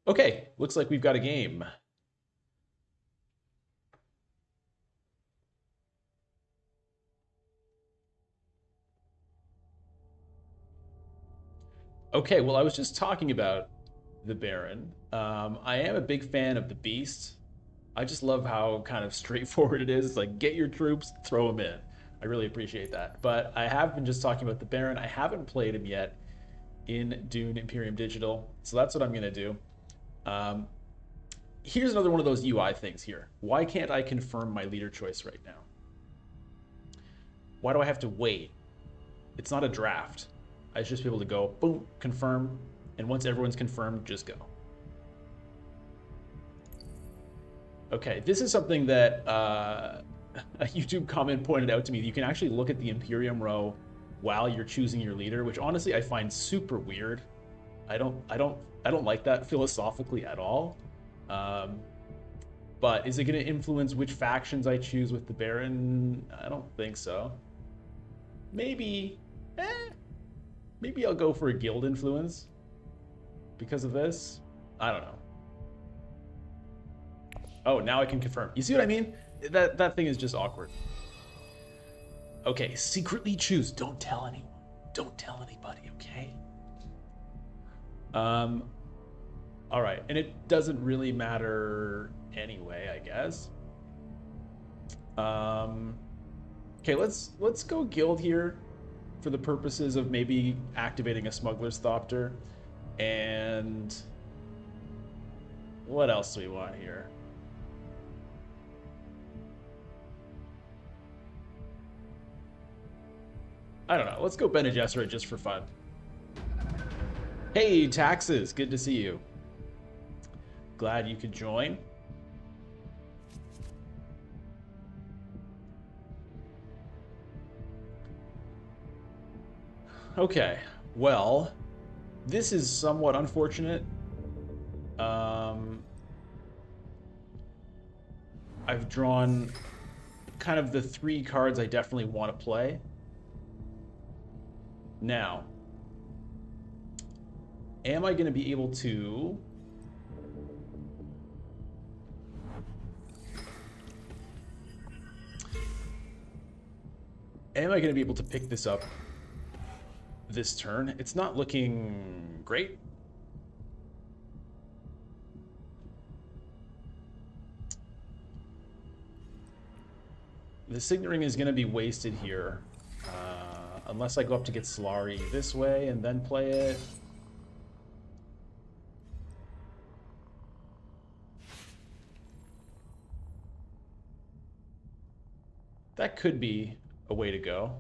Okay, looks like we've got a game. Okay, well, I was just talking about the Baron. I am a big fan of the Beast. I just love how kind of straightforward it is. It's like, get your troops, throw them in. I really appreciate that. But I have been just talking about the Baron. I haven't played him yet in Dune Imperium Digital, so that's what I'm going to do. Um, Here's another one of those UI things here. Why can't I confirm my leader choice right now? Why do I have to wait? It's not a draft. I should just be able to go, boom, confirm, and once everyone's confirmed, just go. Okay, this is something that a YouTube comment pointed out to me. You can actually look at the Imperium row while you're choosing your leader, which honestly I find super weird. I don't like that philosophically at all. Um, but is it going to influence which factions I choose with the Baron? I don't think so. Maybe, eh, maybe I'll go for a guild influence because of this. I don't know. Oh, now I can confirm. You see what I mean? That thing is just awkward. Okay, secretly choose. Don't tell anyone. Don't tell anybody, okay? Um, all right, and it doesn't really matter anyway, I guess. Um, okay, let's go guild here for the purposes of maybe activating a smuggler's thopter. And what else do we want here? I don't know. Let's go Bene Gesserit just for fun. Hey, Taxes, good to see you. Glad you could join. Okay, well, this is somewhat unfortunate. Um, I've drawn kind of the three cards I definitely want to play. Now, am I going to be able to... Am I going to be able to pick this up this turn? It's not looking great. The Signet Ring is going to be wasted here. Unless I go up to get Solari this way and then play it. That could be a way to go.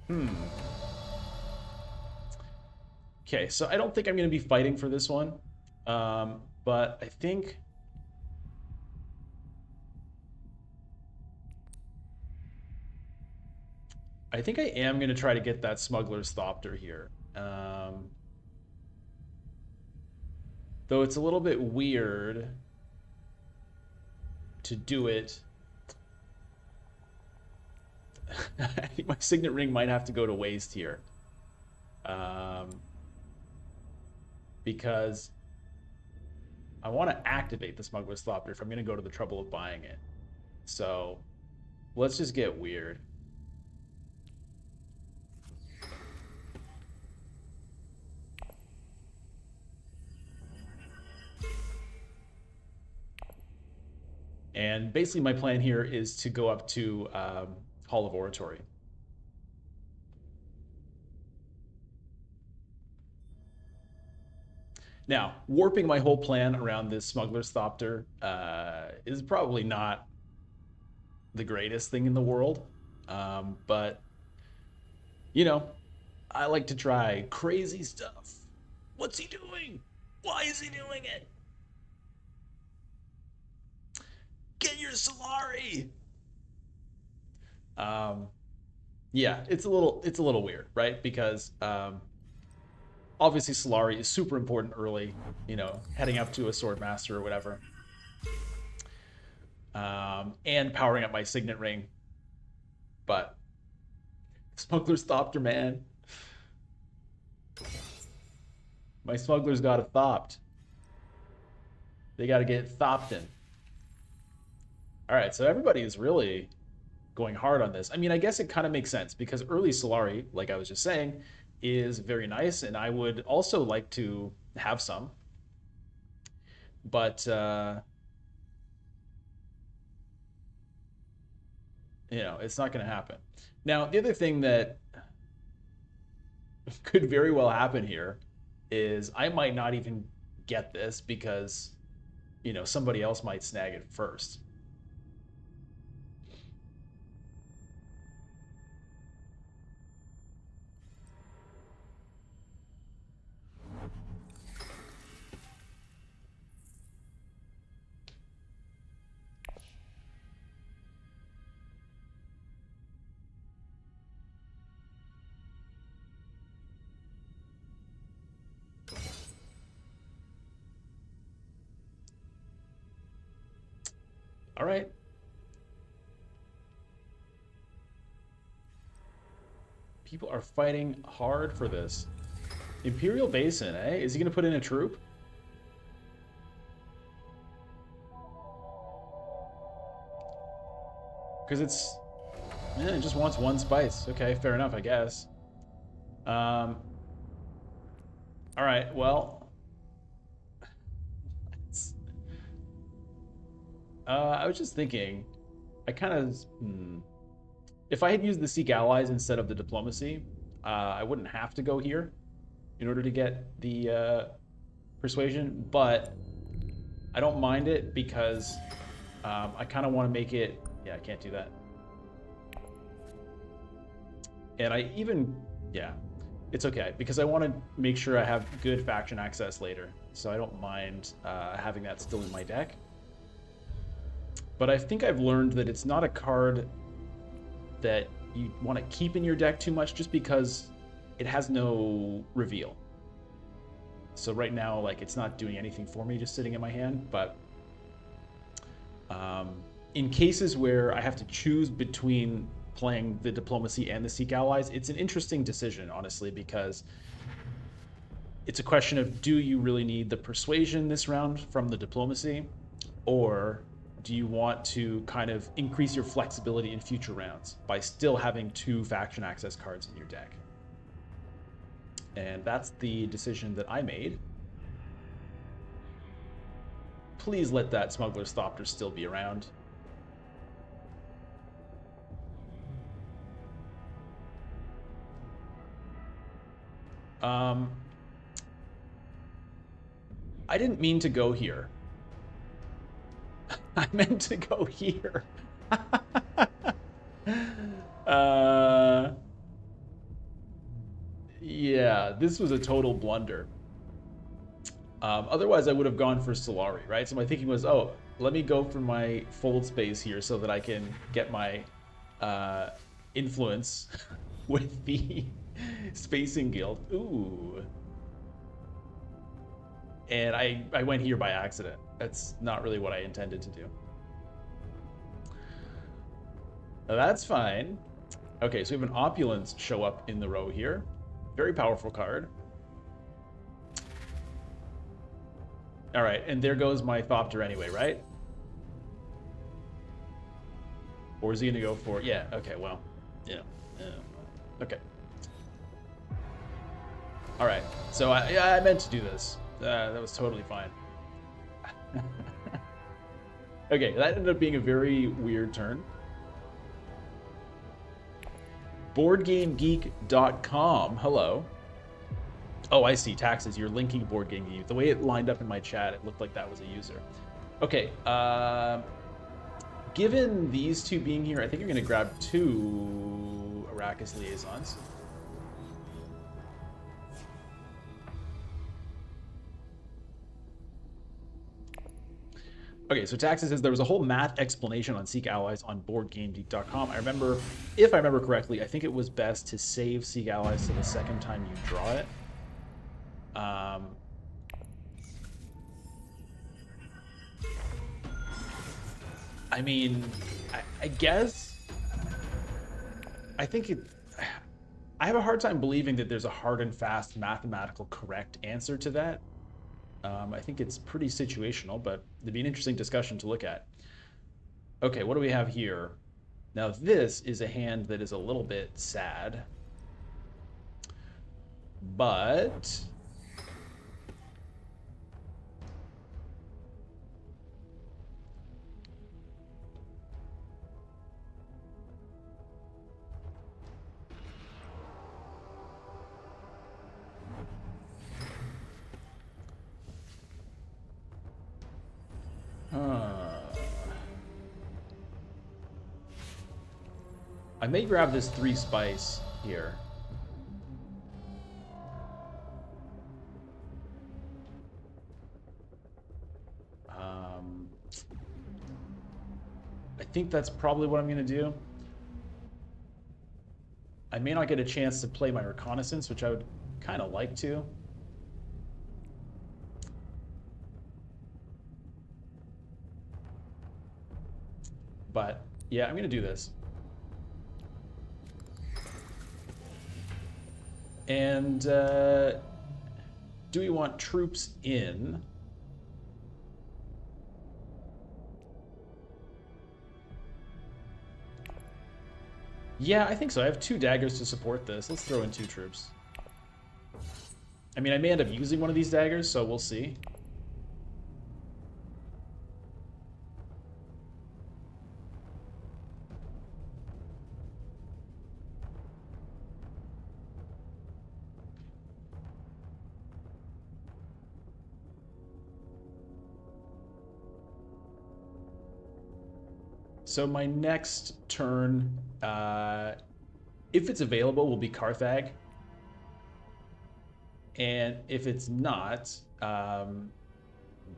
Hmm. Okay, so I don't think I'm going to be fighting for this one. But I think I am going to try to get that Smuggler's Thopter here. Though it's a little bit weird to do it. I think my Signet Ring might have to go to waste here. Um, because I want to activate the Smuggler's Thopter if I'm going to go to the trouble of buying it. So let's just get weird. And basically my plan here is to go up to Hall of Oratory. Now, warping my whole plan around this Smuggler's Thopter is probably not the greatest thing in the world. But, you know, I like to try crazy stuff. What's he doing? Why is he doing it? Get your Solari! Um, yeah, it's a little weird, right? Because Obviously, Solari is super important early, heading up to a Sword Master or whatever. And powering up my Signet Ring. But Smuggler's Thopter, man. My Smuggler's got a Thopt. They got to get Thoptin. All right, so everybody is really going hard on this. I mean, I guess it kind of makes sense because early Solari, like I was just saying, is very nice, and I would also like to have some. But it's not going to happen. Now, the other thing that could very well happen here is I might not even get this because somebody else might snag it first. All right. People are fighting hard for this. Imperial Basin, eh? Is he going to put in a troop? Because it just wants one spice. Okay, fair enough, I guess. All right, well. I was just thinking, I kind of, if I had used the Seek Allies instead of the Diplomacy, I wouldn't have to go here in order to get the Persuasion, but I don't mind it because I kind of want to make it, yeah, I can't do that. And I even, yeah, it's okay because I want to make sure I have good faction access later, so I don't mind having that still in my deck. But I think I've learned that it's not a card that you want to keep in your deck too much just because it has no reveal. So right now, like, it's not doing anything for me just sitting in my hand, but in cases where I have to choose between playing the Diplomacy and the Seek Allies, it's an interesting decision, honestly, because it's a question of, do you really need the Persuasion this round from the Diplomacy, or do you want to kind of increase your flexibility in future rounds by still having 2 faction access cards in your deck? And that's the decision that I made. Please let that Smuggler's Thopter still be around. I didn't mean to go here. I meant to go here. Yeah, this was a total blunder. Otherwise, I would have gone for Solari, right? So my thinking was, oh, let me go for my fold space here so that I can get my influence with the Spacing Guild. Ooh. And I went here by accident. That's not really what I intended to do. That's fine. Okay, so we have an Opulence show up in the row here. Very powerful card. All right, and there goes my Thopter anyway, right? Or is he gonna go for, yeah, okay, well, okay. All right, so I meant to do this. That was totally fine. Okay, that ended up being a very weird turn. BoardGameGeek.com, hello. Oh, I see, taxes, you're linking BoardGameGeek. The way it lined up in my chat, it looked like that was a user. Okay, given these 2 being here, I think I'm gonna grab 2 Arrakis Liaisons. Okay, so taxes says there was a whole math explanation on Seek Allies on BoardGameGeek.com. I remember, if I remember correctly, I think it was best to save Seek Allies to the second time you draw it. Um, I mean, I guess I think it. I have a hard time believing that there's a hard and fast mathematical correct answer to that. I think it's pretty situational, but it'd be an interesting discussion to look at. Okay, what do we have here? Now, this is a hand that is a little bit sad, but I may grab this 3 spice here. Um, I think that's probably what I'm going to do. I may not get a chance to play my reconnaissance, which I would kind of like to. But yeah, I'm going to do this. And do we want troops in? Yeah, I think so. I have 2 daggers to support this. Let's throw in 2 troops. I mean, I may end up using one of these daggers, so we'll see. So my next turn, if it's available, will be Carthag. And if it's not,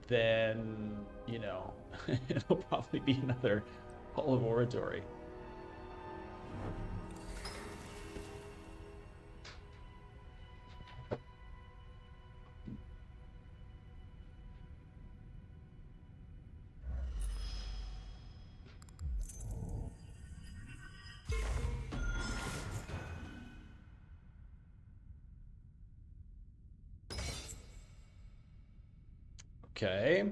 then, you know, it'll probably be another Hall of Oratory. Okay.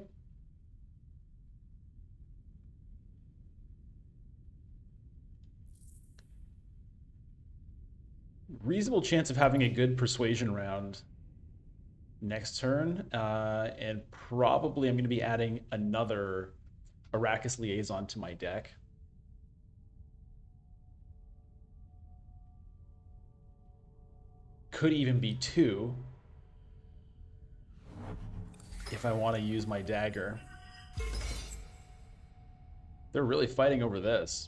Reasonable chance of having a good persuasion round next turn. And probably I'm going to be adding another Arrakis Liaison to my deck. Could even be 2 if I want to use my dagger. They're really fighting over this.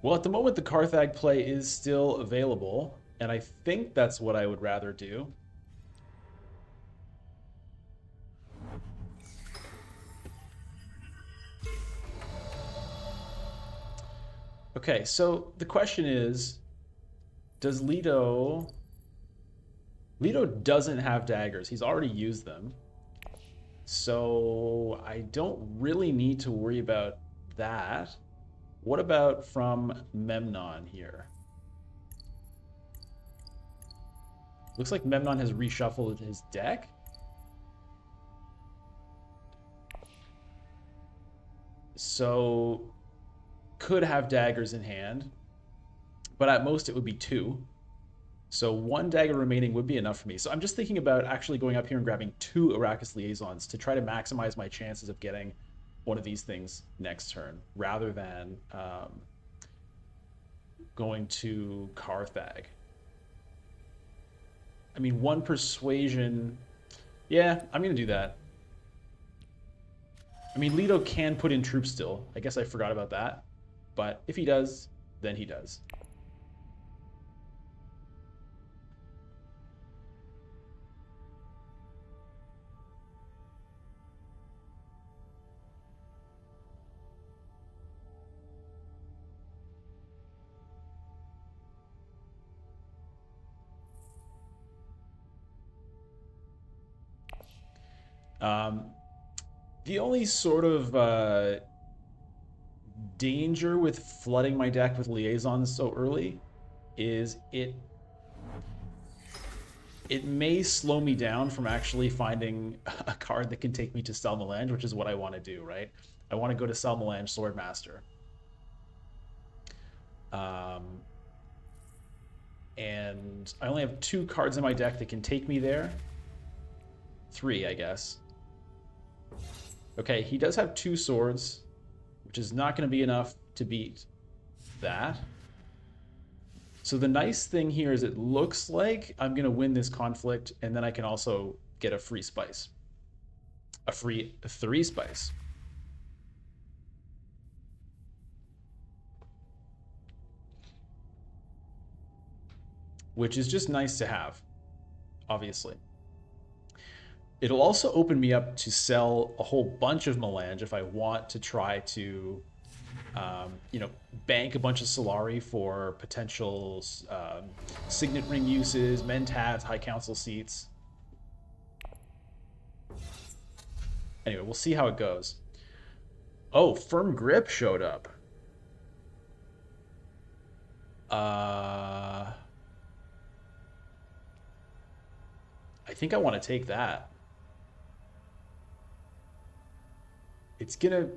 Well, at the moment, the Carthag play is still available, and I think that's what I would rather do. Okay, so the question is, does Leto... Leto doesn't have daggers. He's already used them. So I don't really need to worry about that. What about from Memnon here? Looks like Memnon has reshuffled his deck. So could have daggers in hand, but at most it would be 2. So 1 dagger remaining would be enough for me. So I'm just thinking about actually going up here and grabbing 2 Arrakis Liaisons to try to maximize my chances of getting one of these things next turn, rather than going to Carthag. I mean, 1 persuasion. Yeah, I'm going to do that. I mean, Leto can put in troops still. I guess I forgot about that. But if he does, then he does. Um, the only sort of danger with flooding my deck with liaisons so early is it may slow me down from actually finding a card that can take me to Selmalange, which is what I want to do, right? I want to go to Selmalange Swordmaster. Um, and I only have 2 cards in my deck that can take me there. 3, I guess. Okay, he does have 2 swords, which is not going to be enough to beat that. So the nice thing here is it looks like I'm going to win this conflict, and then I can also get a free spice. A free 3 spice. Which is just nice to have, obviously. It'll also open me up to sell a whole bunch of melange if I want to try to, bank a bunch of Solari for potential signet ring uses, mentats, high council seats. Anyway, we'll see how it goes. Oh, firm grip showed up. I think I want to take that. It's gonna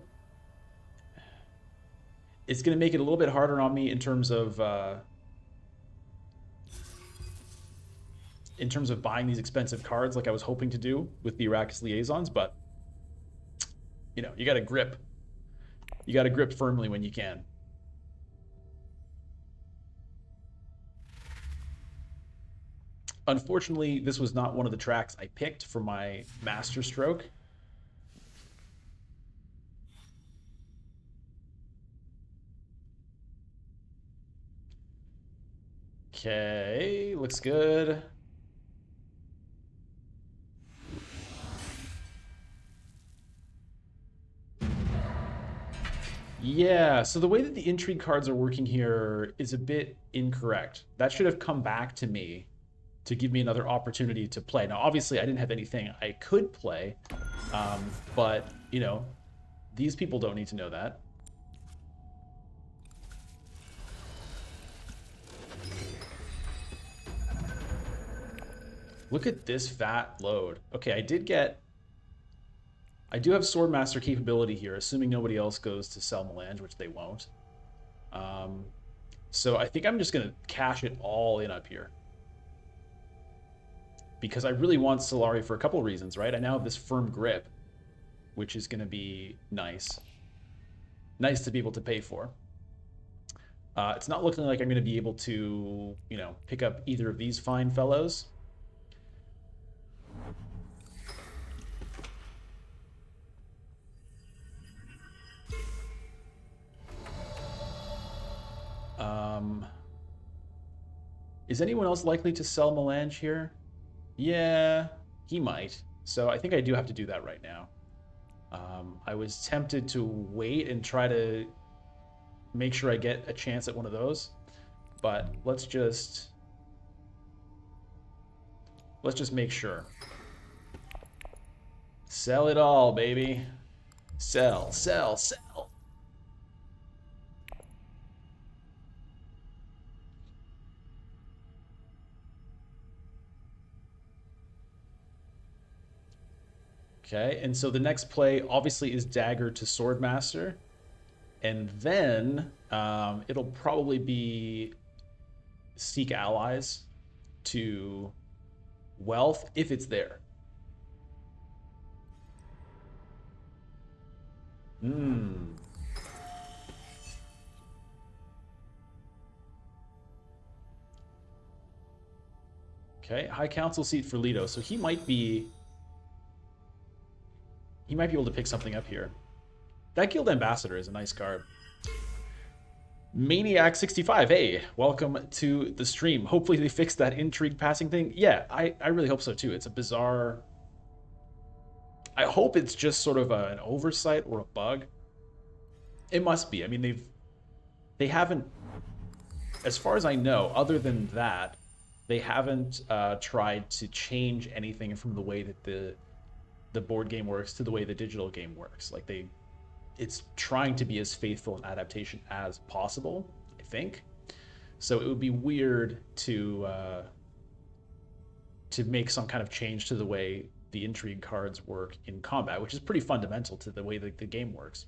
make it a little bit harder on me in terms of buying these expensive cards like I was hoping to do with the Arrakis liaisons, but you got to grip. You got to grip firmly when you can. Unfortunately, this was not one of the tracks I picked for my master stroke. Okay, looks good. Yeah, so the way that the intrigue cards are working here is a bit incorrect. That should have come back to me to give me another opportunity to play. Now, obviously, I didn't have anything I could play, but, these people don't need to know that. Look at this fat load. Okay, I do have Swordmaster capability here, assuming nobody else goes to Selmalange, which they won't. So I think I'm just going to cash it all in up here. Because I really want Solari for a couple of reasons, right? I now have this firm grip, which is going to be nice. Nice to be able to pay for. It's not looking like I'm going to be able to, pick up either of these fine fellows. Is anyone else likely to sell Melange here? Yeah, he might. So I think I do have to do that right now. I was tempted to wait and try to make sure I get a chance at one of those, but let's just make sure. Sell it all, baby. Sell, sell, sell. Okay, and so the next play obviously is dagger to swordmaster, and then it'll probably be seek allies to wealth if it's there. Hmm. Okay, high council seat for Leto, so he might be able to pick something up here. That Guild Ambassador is a nice card. Maniac65, hey, welcome to the stream. Hopefully they fix that intrigue passing thing. Yeah, I really hope so too. It's a bizarre... I hope it's just sort of an oversight or a bug. It must be. I mean, they haven't, as far as I know, other than that, they haven't tried to change anything from the way that the board game works to the way the digital game works. Like it's trying to be as faithful an adaptation as possible, I think. So it would be weird to make some kind of change to the way the intrigue cards work in combat, which is pretty fundamental to the way that the game works.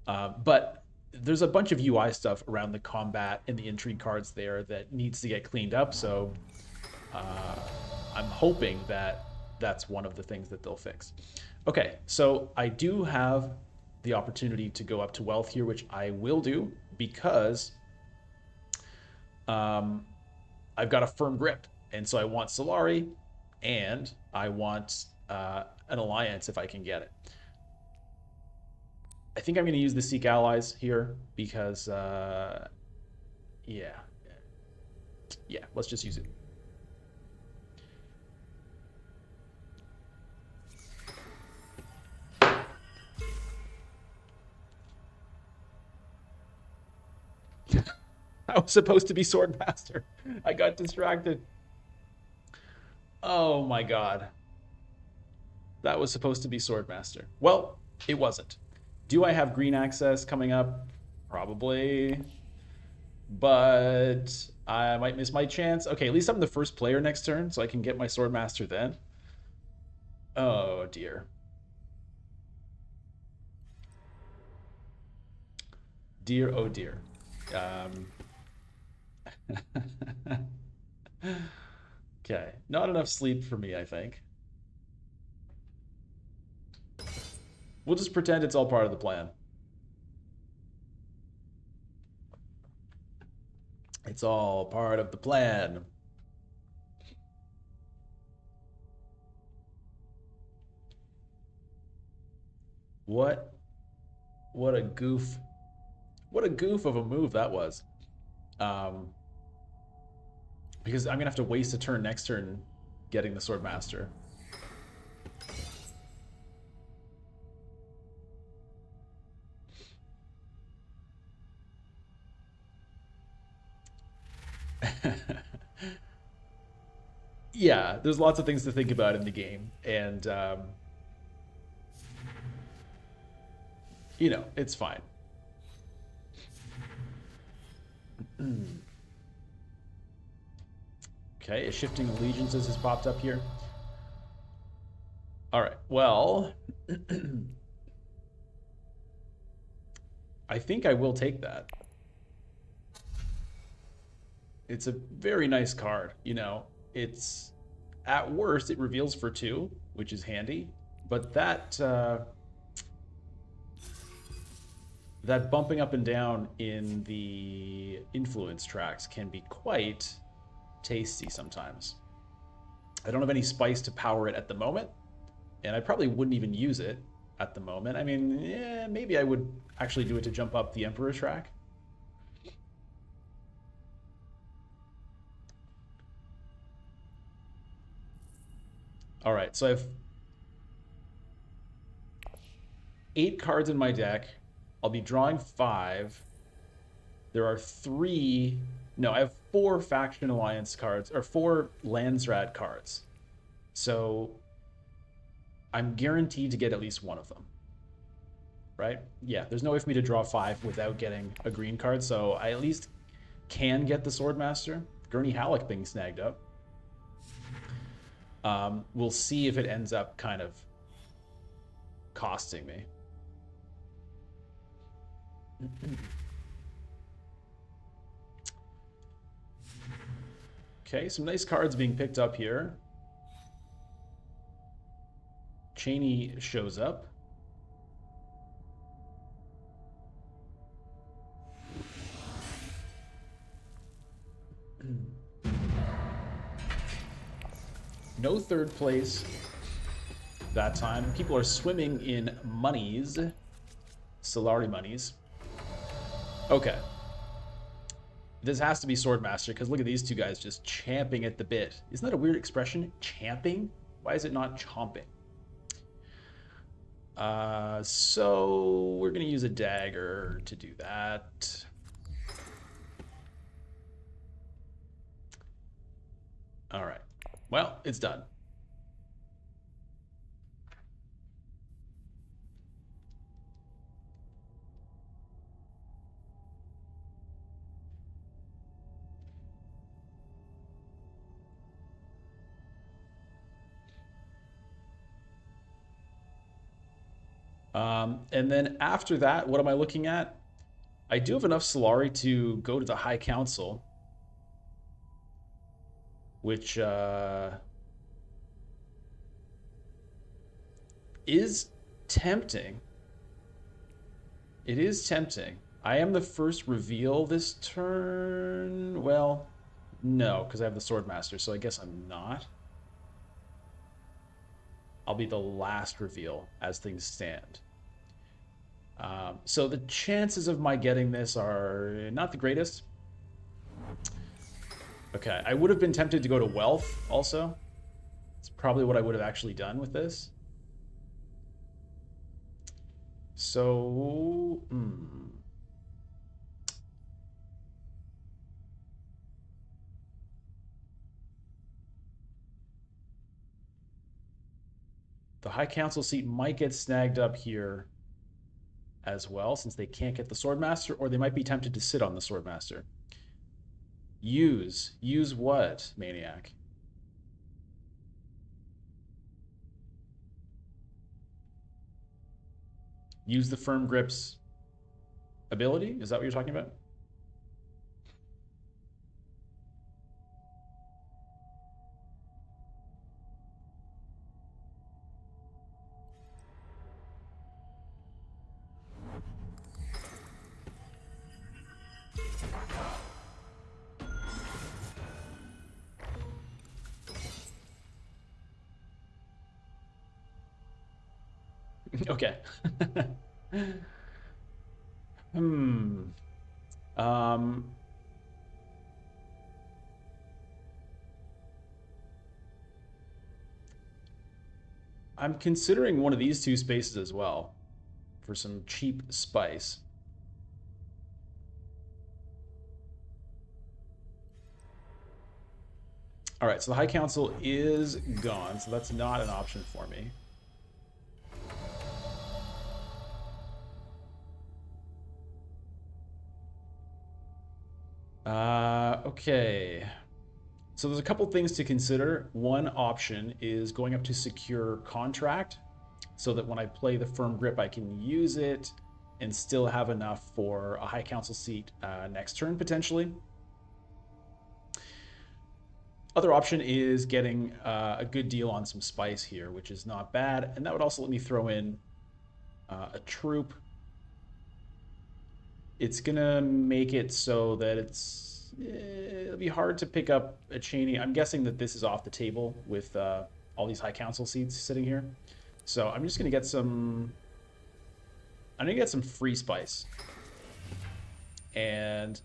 But there's a bunch of UI stuff around the combat and the intrigue cards there that needs to get cleaned up. So I'm hoping that that's one of the things that they'll fix. Okay, so I do have the opportunity to go up to wealth here, which I will do because I've got a firm grip. And so I want Solari and I want an alliance if I can get it. I think I'm going to use the Seek Allies here because, yeah, let's just use it. I was supposed to be Swordmaster. I got distracted. Oh my god. That was supposed to be Swordmaster. Well, it wasn't. Do I have green access coming up? Probably. But I might miss my chance. Okay, at least I'm the first player next turn, so I can get my Swordmaster then. Oh dear. Dear, oh dear. Okay, not enough sleep for me, I think. We'll just pretend it's all part of the plan. It's all part of the plan. What a goof. What a goof of a move that was. Because I'm going to have to waste a turn next turn getting the Swordmaster. Yeah, there's lots of things to think about in the game. And, you know, it's fine. Okay, a Shifting Allegiances has popped up here. All right, well, I think I will take that. It's a very nice card, you know. It's, at worst, it reveals for 2, which is handy, but that that bumping up and down in the influence tracks can be quite tasty sometimes. I don't have any spice to power it at the moment, and I probably wouldn't even use it at the moment. I mean, yeah, maybe I would actually do it to jump up the Emperor track. All right, so I have 8 cards in my deck. I'll be drawing 5. There are 3... No, I have 4 Faction Alliance cards, or 4 Landsrat cards. So I'm guaranteed to get at least one of them. Right? Yeah, there's no way for me to draw 5 without getting a green card, so I at least can get the Swordmaster. Gurney Halleck being snagged up. We'll see if it ends up kind of costing me. Okay, some nice cards being picked up here. Cheney shows up. No third place. that time. People are swimming in monies. Solari monies. Okay. This has to be Swordmaster, because look at these two guys just champing at the bit. Isn't that a weird expression? Champing? Why is it not chomping? So we're going to use a dagger to do that. All right. Well, it's done. And then after that, what am I looking at? I do have enough Solari to go to the High Council, which is tempting. It is tempting. I am the first reveal this turn. Well, no, because I have the Swordmaster, so I guess I'm not. I'll be the last reveal as things stand. So the chances of my getting this are not the greatest. Okay, I would have been tempted to go to Wealth also. It's probably what I would have actually done with this. So, the High Council seat might get snagged up here as well, since they can't get the Swordmaster, or they might be tempted to sit on the Swordmaster. Use what, Maniac? Use the Firm Grip's ability? Is that what you're talking about? Okay. Hmm. Um, I'm considering one of these two spaces as well for some cheap spice. All right, so the High Council is gone, so that's not an option for me. Okay. So there's a couple things to consider. One option is going up to secure contract so that when I play the Firm Grip, I can use it and still have enough for a High Council seat next turn, potentially. Other option is getting a good deal on some spice here, which is not bad. And that would also let me throw in a troop. It's going to make it so that it'll be hard to pick up a Cheney. I'm guessing that this is off the table with all these High Council seats sitting here. So I'm just going to get some... I'm going to get some free spice. And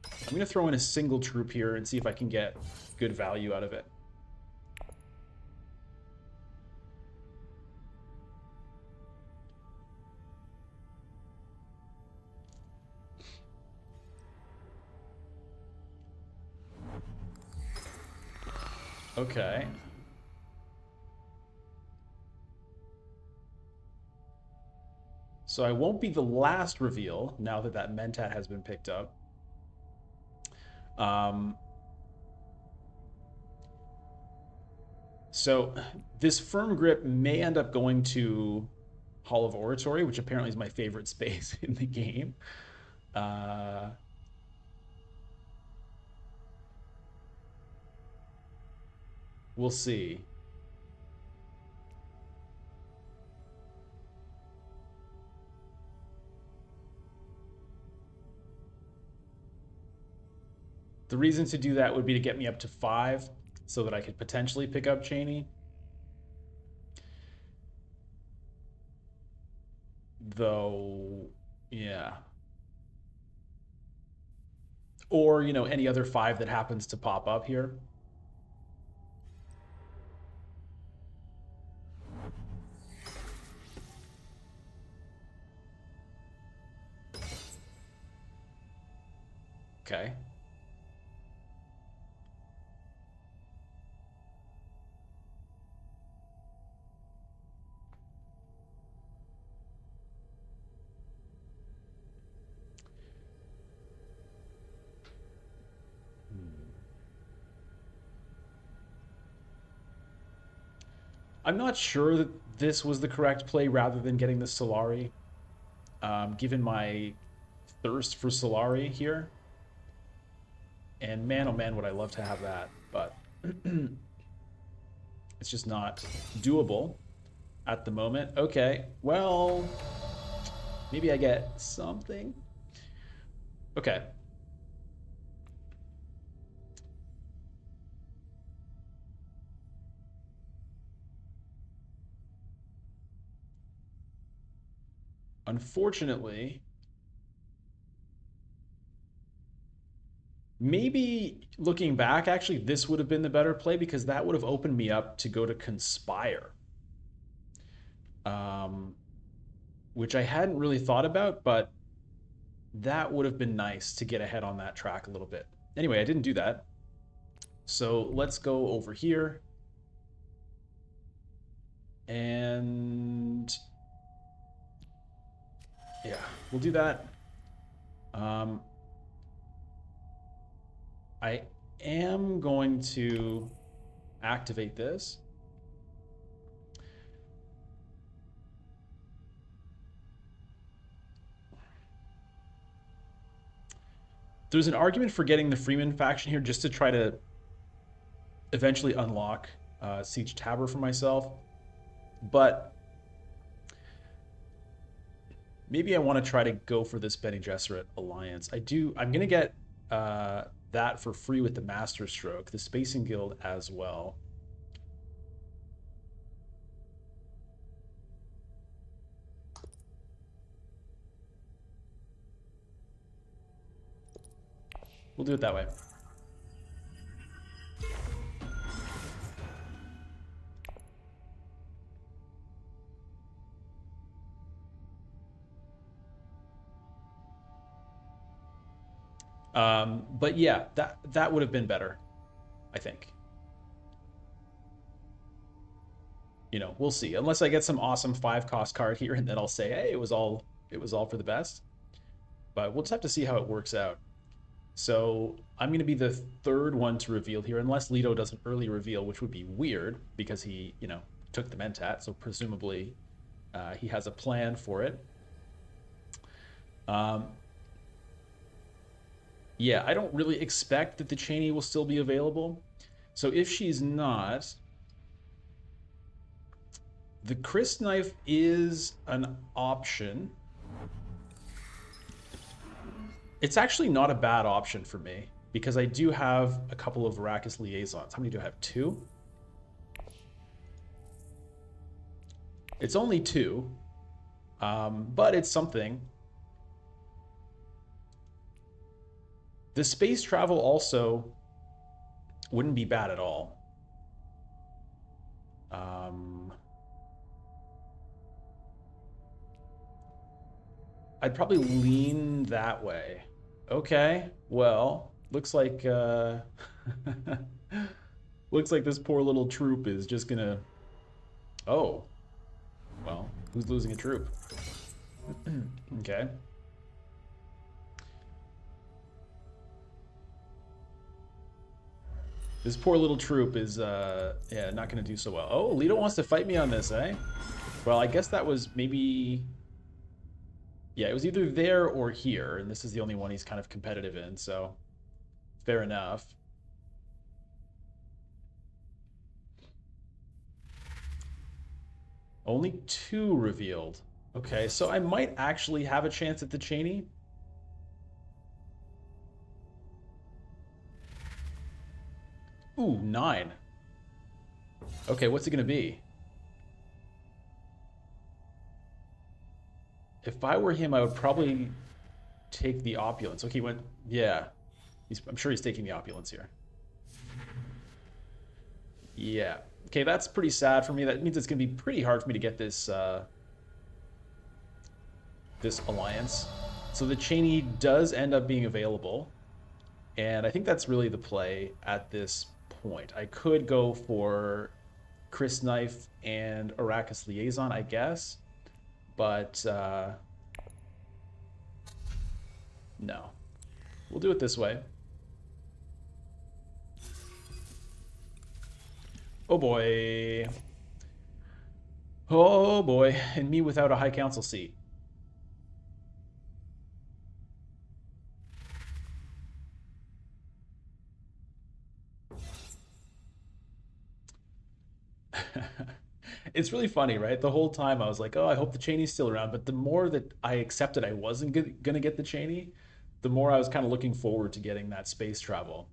I'm going to throw in a single troop here and see if I can get good value out of it. Okay. So I won't be the last reveal now that that Mentat has been picked up. So this Firm Grip may end up going to Hall of Oratory, which apparently is my favorite space in the game. We'll see. The reason to do that would be to get me up to 5 so that I could potentially pick up Cheney. though. Yeah. Or, any other 5 that happens to pop up here. Okay. I'm not sure that this was the correct play rather than getting the Solari, given my thirst for Solari here. And man, oh man, would I love to have that. But it's just not doable at the moment. Okay, well, maybe I get something. Okay. Unfortunately, maybe looking back, actually, this would have been the better play because that would have opened me up to go to Conspire, um, which I hadn't really thought about, but that would have been nice to get ahead on that track a little bit. Anyway, I didn't do that. So let's go over here. And yeah, we'll do that. Um, I am going to activate this. There's an argument for getting the Freeman faction here just to try to eventually unlock Siege Tabor for myself. But maybe I want to try to go for this Bene Gesserit alliance. I'm going to get that for free with the Master Stroke, the Spacing Guild as well. We'll do it that way. But yeah, that would have been better, I think. We'll see. Unless I get some awesome 5 cost card here, and then I'll say, hey, it was all for the best. But we'll just have to see how it works out. So I'm going to be the third one to reveal here, unless Leto does an early reveal, which would be weird because he, took the Mentat. So presumably he has a plan for it. Yeah, I don't really expect that the Cheney will still be available. So if she's not, the Chris knife is an option. It's actually not a bad option for me because I do have a couple of Arrakis liaisons. How many do I have? 2? It's only 2, but it's something. The space travel also wouldn't be bad at all. I'd probably lean that way. Okay, well, looks like looks like this poor little troop is just gonna. Oh, well, who's losing a troop? Okay. This poor little troop is, yeah, not going to do so well. Oh, Leto wants to fight me on this, eh? Well, I guess that was maybe... Yeah, it was either there or here, and this is the only one he's kind of competitive in, so fair enough. Only 2 revealed. Okay, so I might actually have a chance at the Cheney. Ooh, 9. Okay, what's it gonna be? If I were him, I would probably take the opulence. Okay, when yeah, I'm sure he's taking the opulence here. Yeah. Okay, that's pretty sad for me. That means it's gonna be pretty hard for me to get this alliance. So the Cheney does end up being available, and I think that's really the play at this point. I could go for Chris Knife and Arrakis Liaison, I guess, but no. We'll do it this way. Oh boy. Oh boy. And me without a High Council seat. It's really funny, right? The whole time I was like, oh, I hope the Cheney's still around. But the more that I accepted I wasn't going to get the Cheney, the more I was kind of looking forward to getting that space travel.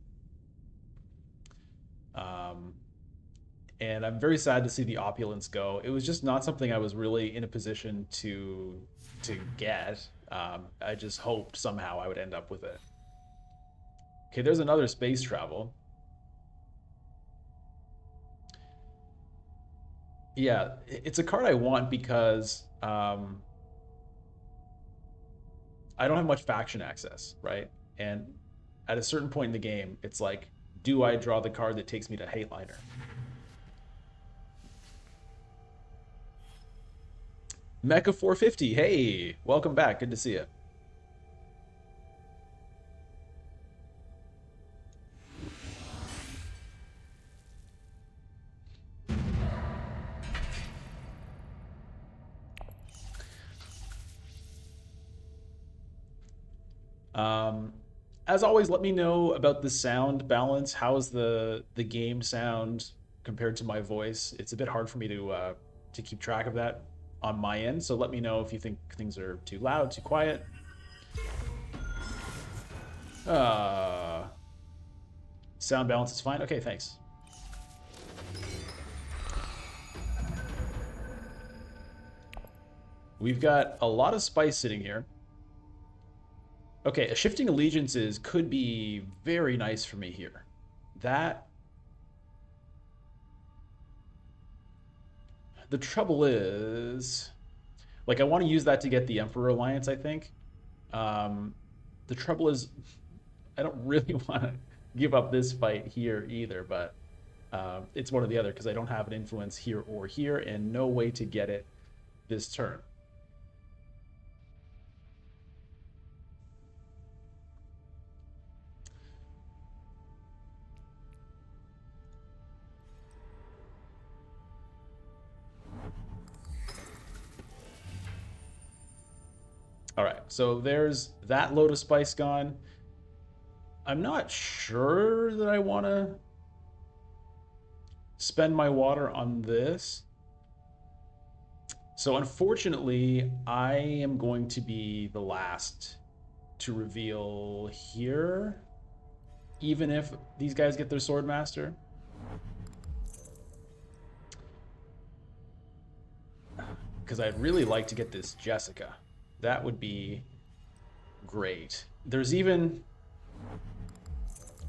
Um, and I'm very sad to see the opulence go. It was just not something I was really in a position to get. I just hoped somehow I would end up with it. Okay, there's another space travel. Yeah, it's a card I want because I don't have much faction access, right? And at a certain point in the game, it's like, do I draw the card that takes me to Hateliner? Mecha 450, hey, welcome back. Good to see you. Um, as always, let me know about the sound balance. How is the game sound compared to my voice? It's a bit hard for me to keep track of that on my end. So let me know if you think things are too loud, too quiet. Uh, sound balance is fine. Okay, thanks. We've got a lot of spice sitting here. Okay, shifting allegiances could be very nice for me here. That the trouble is, like, I want to use that to get the Emperor Alliance, I think. Um, the trouble is, I don't really want to give up this fight here either, but it's one or the other because I don't have an influence here or here and no way to get it this turn. All right, so there's that load of spice gone. I'm not sure that I want to spend my water on this. So unfortunately, I am going to be the last to reveal here, even if these guys get their sword master. Because I'd really like to get this Jessica. That would be great. There's even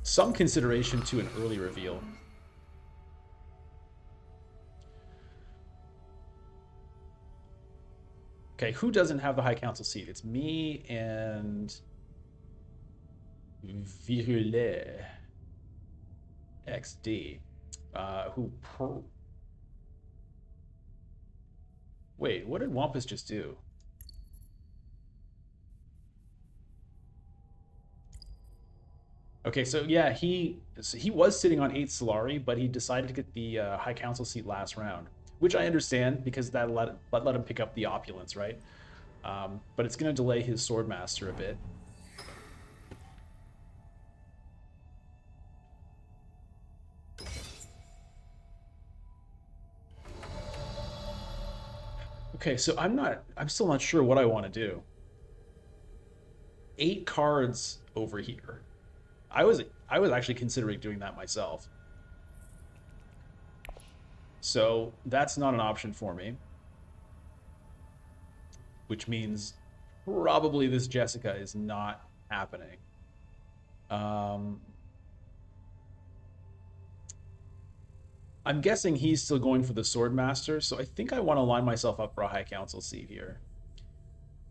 some consideration to an early reveal. Okay, who doesn't have the High Council seat? It's me and Virule XD, who wait, what did Wampus just do? Okay, so yeah, he was sitting on 8 Solari, but he decided to get the High Council seat last round, which I understand because that let him pick up the opulence, right? But it's going to delay his Swordmaster a bit. Okay, so I'm still not sure what I want to do. 8 cards over here. I was actually considering doing that myself. So that's not an option for me. which means probably this Jessica is not happening. Um, I'm guessing he's still going for the Swordmaster, so I think I want to line myself up for a High Council seat here,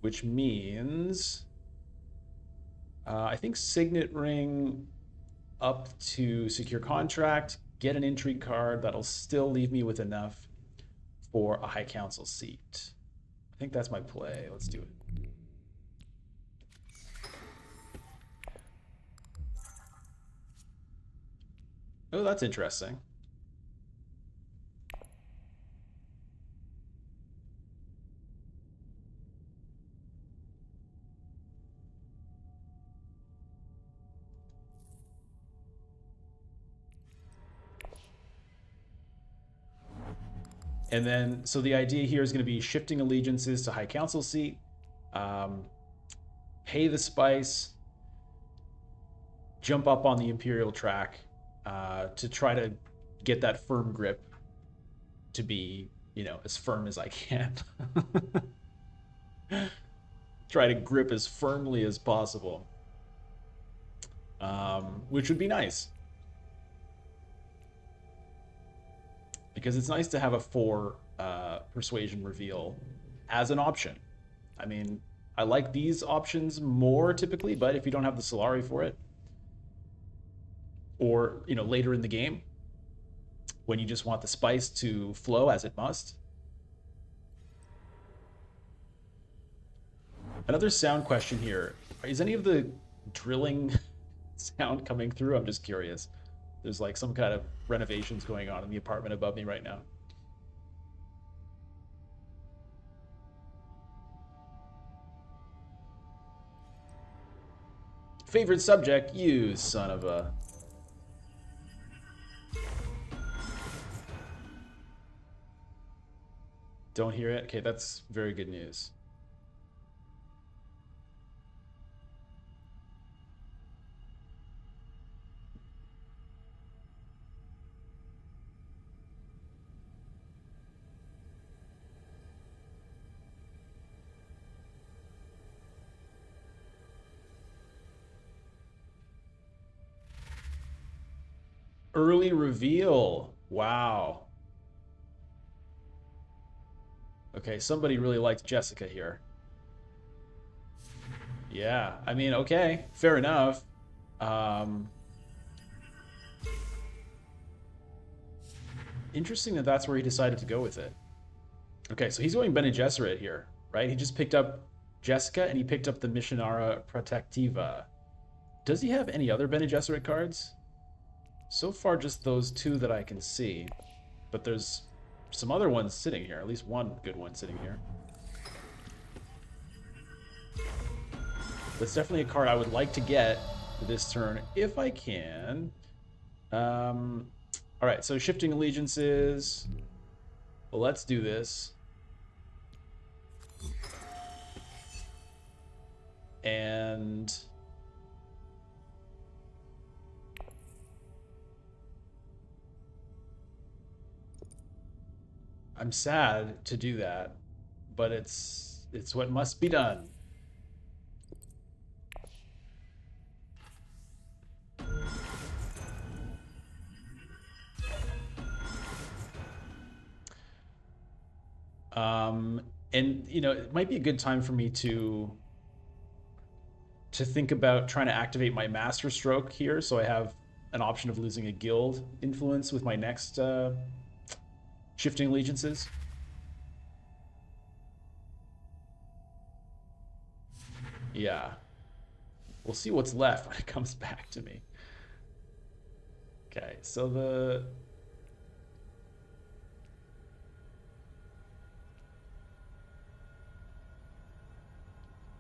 which means I think Signet Ring up to secure contract, get an intrigue card that'll still leave me with enough for a High Council seat. I think that's my play. Let's do it. Oh, that's interesting. And then, so the idea here is going to be shifting allegiances to High Council seat, um, pay the spice, jump up on the Imperial track to try to get that firm grip to be, as firm as I can. Try to grip as firmly as possible, which would be nice. Because it's nice to have a 4 persuasion reveal as an option. I mean, I like these options more typically, but if you don't have the Solari for it, or later in the game, when you just want the spice to flow as it must. Another sound question here: is any of the drilling sound coming through? I'm just curious. There's like some kind of renovations going on in the apartment above me right now. Favorite subject? You son of a... Don't hear it? Okay, that's very good news. Early reveal. Wow. Okay, somebody really liked Jessica here. Yeah, I mean, okay, fair enough. Interesting that that's where he decided to go with it. Okay, so he's going Bene Gesserit here, right? He just picked up Jessica and he picked up the Missionara Protectiva. Does he have any other Bene Gesserit cards? So far, just those 2 that I can see. But there's some other ones sitting here, at least one good one sitting here. That's definitely a card I would like to get for this turn if I can. All right, so shifting allegiances. Well, let's do this. And I'm sad to do that, but it's what must be done. And it might be a good time for me to think about trying to activate my master stroke here, so I have an option of losing a guild influence with my next shifting allegiances. Yeah. We'll see what's left when it comes back to me. Okay, so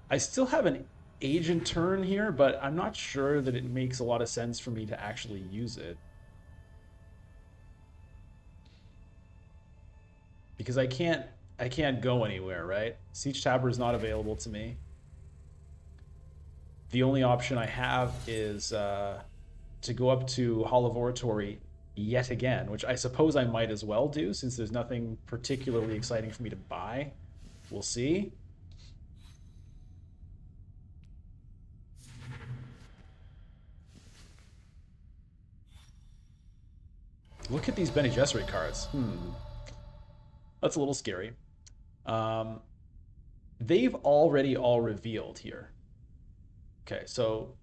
I still have an agent turn here, but I'm not sure that it makes a lot of sense for me to actually use it. Because I can't go anywhere, right? Siege Tabber is not available to me. The only option I have is to go up to Hall of Oratory yet again, which I suppose I might as well do since there's nothing particularly exciting for me to buy. We'll see. Look at these Bene Gesserit cards. That's a little scary. Um, they've already all revealed here. Okay, so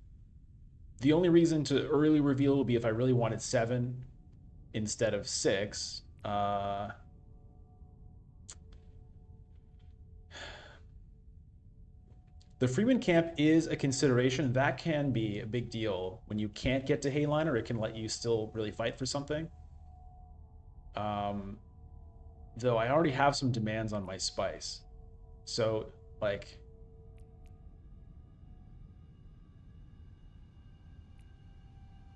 the only reason to early reveal would be if I really wanted 7 instead of 6. The Freeman camp is a consideration. That can be a big deal when you can't get to Hayliner. It can let you still really fight for something. Um, though I already have some demands on my spice. So, like,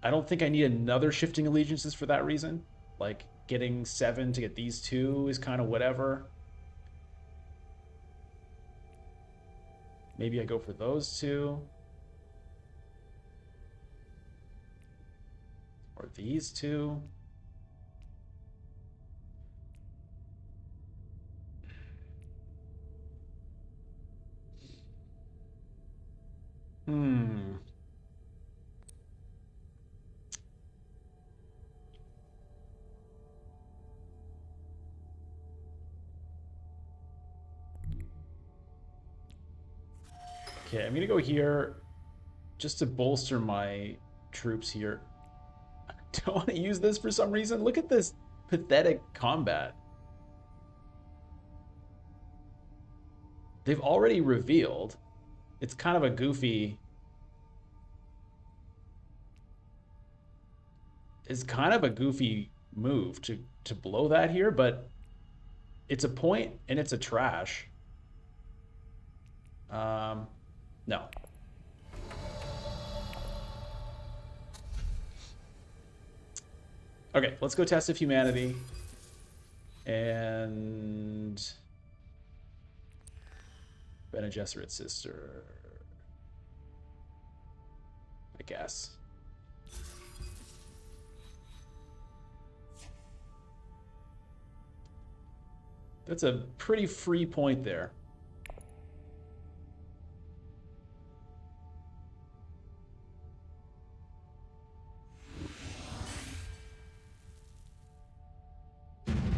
I don't think I need another shifting allegiances for that reason. Like, getting 7 to get these 2 is kind of whatever. Maybe I go for those 2. Or these 2. Hmm. Okay, I'm gonna go here just to bolster my troops here. I don't want to use this for some reason. Look at this pathetic combat. They've already revealed. It's kind of a goofy. It's kind of a goofy move to blow that here, but it's a point and it's a trash. No. Okay, let's go test of humanity. And Bene Gesserit sister, I guess. That's a pretty free point there.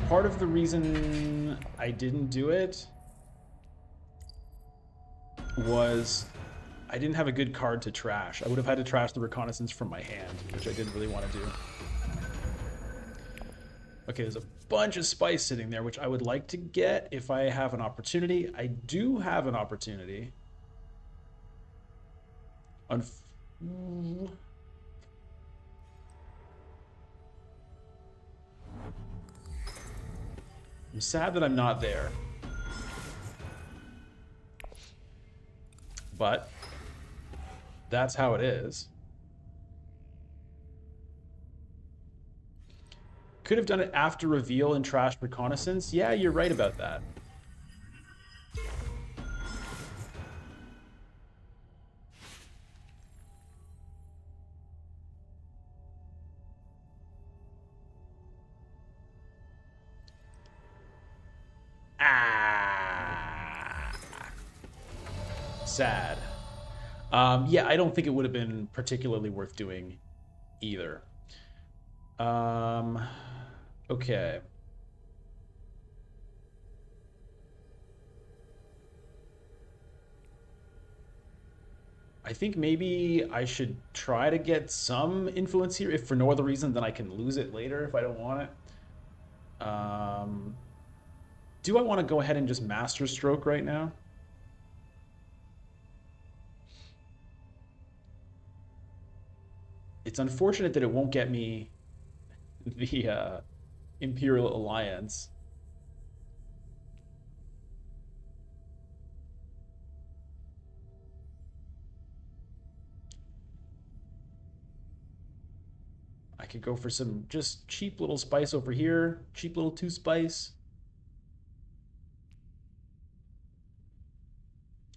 Part of the reason I didn't do it was I didn't have a good card to trash. I would have had to trash the reconnaissance from my hand, which I didn't really want to do. Okay, there's a bunch of spice sitting there, which I would like to get if I have an opportunity. I do have an opportunity. I'm sad that I'm not there. But that's how it is. Could have done it after reveal and trash reconnaissance. Yeah, you're right about that. Ah. Sad. Yeah, I don't think it would have been particularly worth doing either. Okay. I think maybe I should try to get some influence here, if for no other reason than I can lose it later if I don't want it. Do I want to go ahead and just master stroke right now? It's unfortunate that it won't get me the Imperial Alliance. I could go for some just cheap little spice over here. Cheap little 2 spice.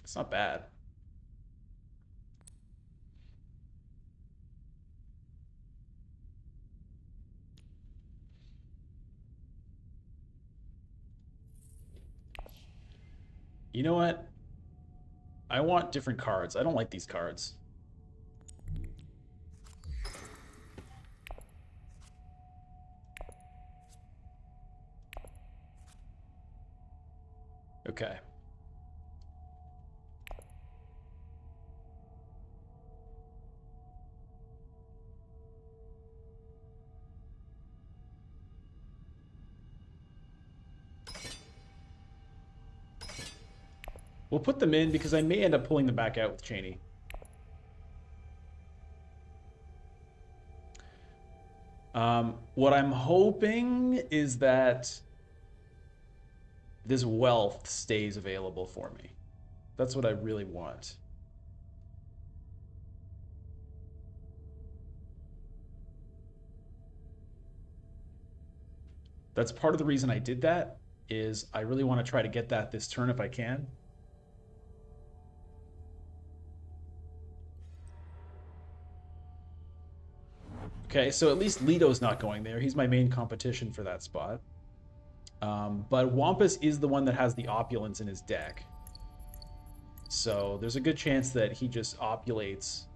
It's not bad. You know what? I want different cards. I don't like these cards. Okay. We'll put them in because I may end up pulling them back out with Cheney. What I'm hoping is that this wealth stays available for me. That's what I really want. That's part of the reason I did that, is I really want to try to get that this turn if I can. Okay, so at least Leto's not going there. He's my main competition for that spot. But Wampus is the one that has the opulence in his deck. So there's a good chance that he just opulates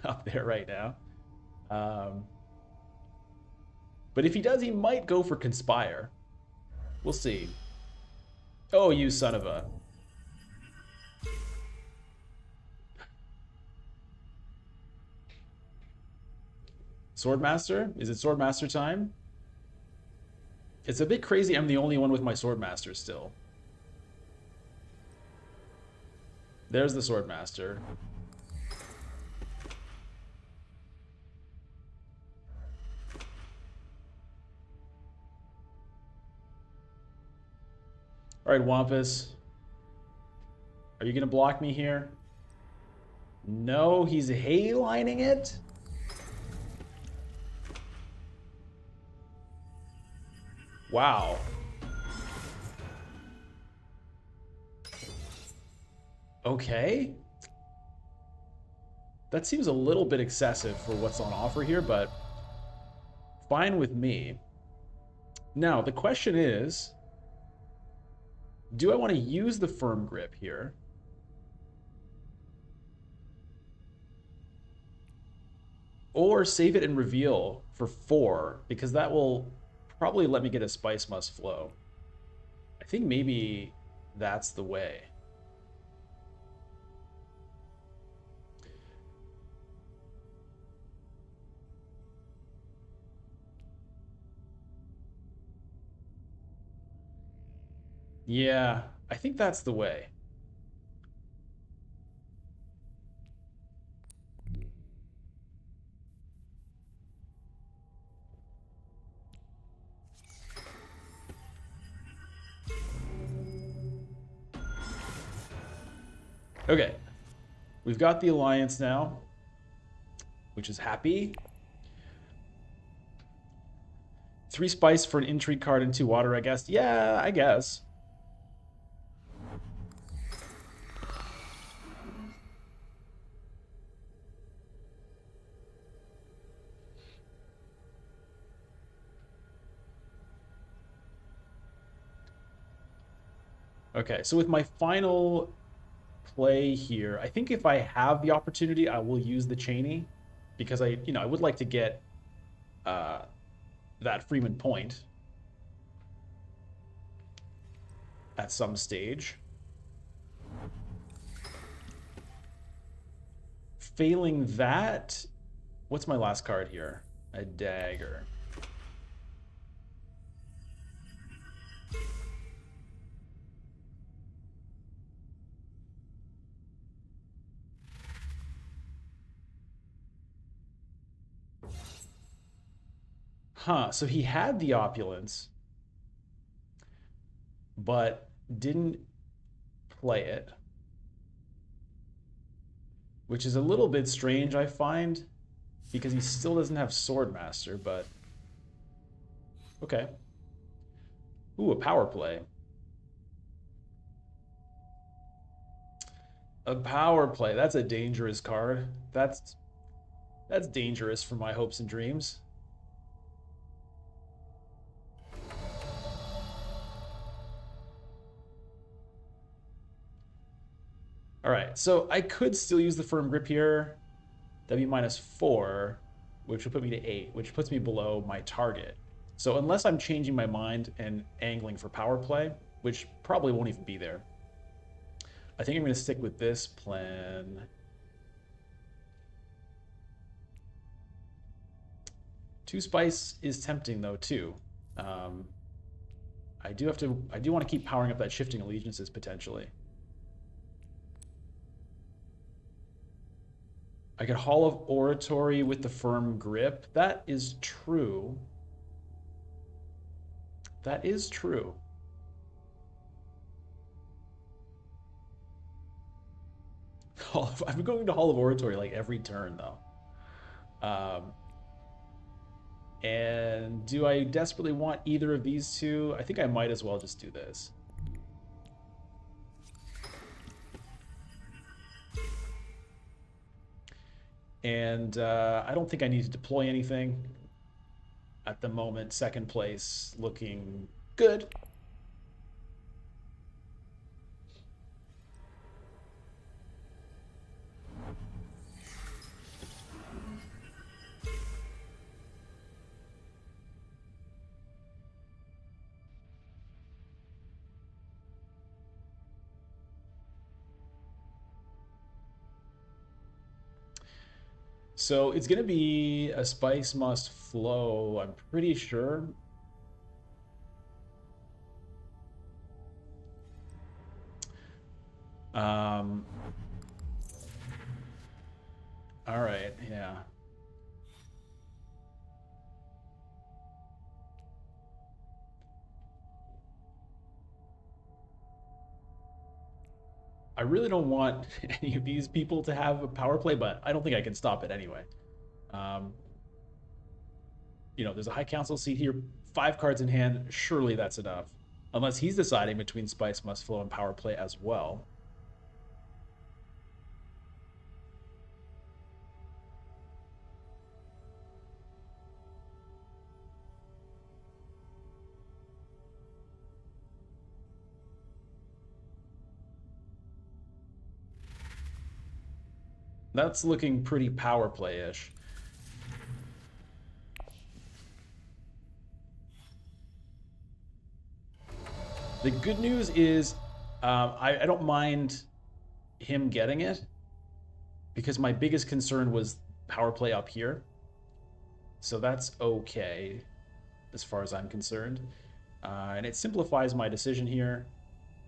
up there right now. But if he does, he might go for Conspire. We'll see. Oh, you son of a... Swordmaster? Is it Swordmaster time? It's a bit crazy I'm the only one with my Swordmaster still. There's the Swordmaster. All right, Wampus. Are you going to block me here? No, he's haylining it? Wow. Okay. That seems a little bit excessive for what's on offer here, but fine with me. Now, the question is, do I want to use the firm grip here? Or save it and reveal for 4, because that will probably let me get a Spice Must Flow. I think maybe that's the way. Yeah, I think that's the way. Okay, we've got the alliance now, which is happy. 3 spice for an intrigue card and 2 water, I guess. Yeah, I guess. Okay, so with my final play here, I think if I have the opportunity, I will use the Cheney, because I would like to get that Freeman point at some stage. Failing that, what's my last card here? A dagger. Huh, so he had the opulence, but didn't play it, which is a little bit strange, I find, because he still doesn't have Swordmaster, but okay. Ooh, a power play. A power play. That's a dangerous card. That's dangerous for my hopes and dreams. All right, so I could still use the firm grip here. That'd be -4, which would put me to 8, which puts me below my target. So unless I'm changing my mind and angling for power play, which probably won't even be there. I think I'm going to stick with this plan. Two spice is tempting though too. Um, I do want to keep powering up that shifting allegiances potentially. I could Hall of Oratory with the firm grip. That is true. That is true. I've been going to Hall of Oratory like every turn though. Um, and do I desperately want either of these two? I think I might as well just do this. And I don't think I need to deploy anything at the moment. Second place looking good. So it's going to be a spice must flow, I'm pretty sure. Um, all right, yeah. I really don't want any of these people to have a power play, but I don't think I can stop it anyway. Um, there's a High Council seat here, 5 cards in hand. Surely that's enough. Unless he's deciding between Spice Must Flow and Power Play as well. That's looking pretty Power Play-ish. The good news is I don't mind him getting it because my biggest concern was power play up here. So that's okay as far as I'm concerned. And it simplifies my decision here.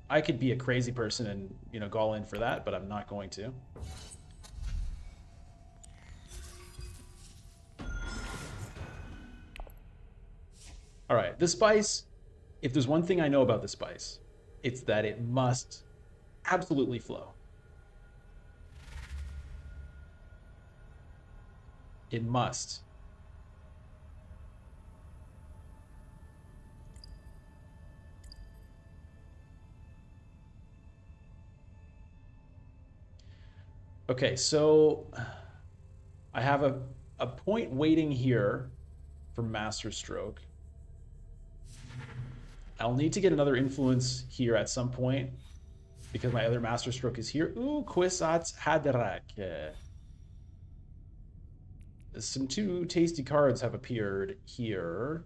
I could be a crazy person and, go all in for that, but I'm not going to. All right, the spice, if there's one thing I know about the spice, it's that it must absolutely flow. It must. Okay, so I have a point waiting here for Masterstroke. I'll need to get another influence here at some point because my other Masterstroke is here. Ooh, Kwisatz Haderach. Some 2 tasty cards have appeared here.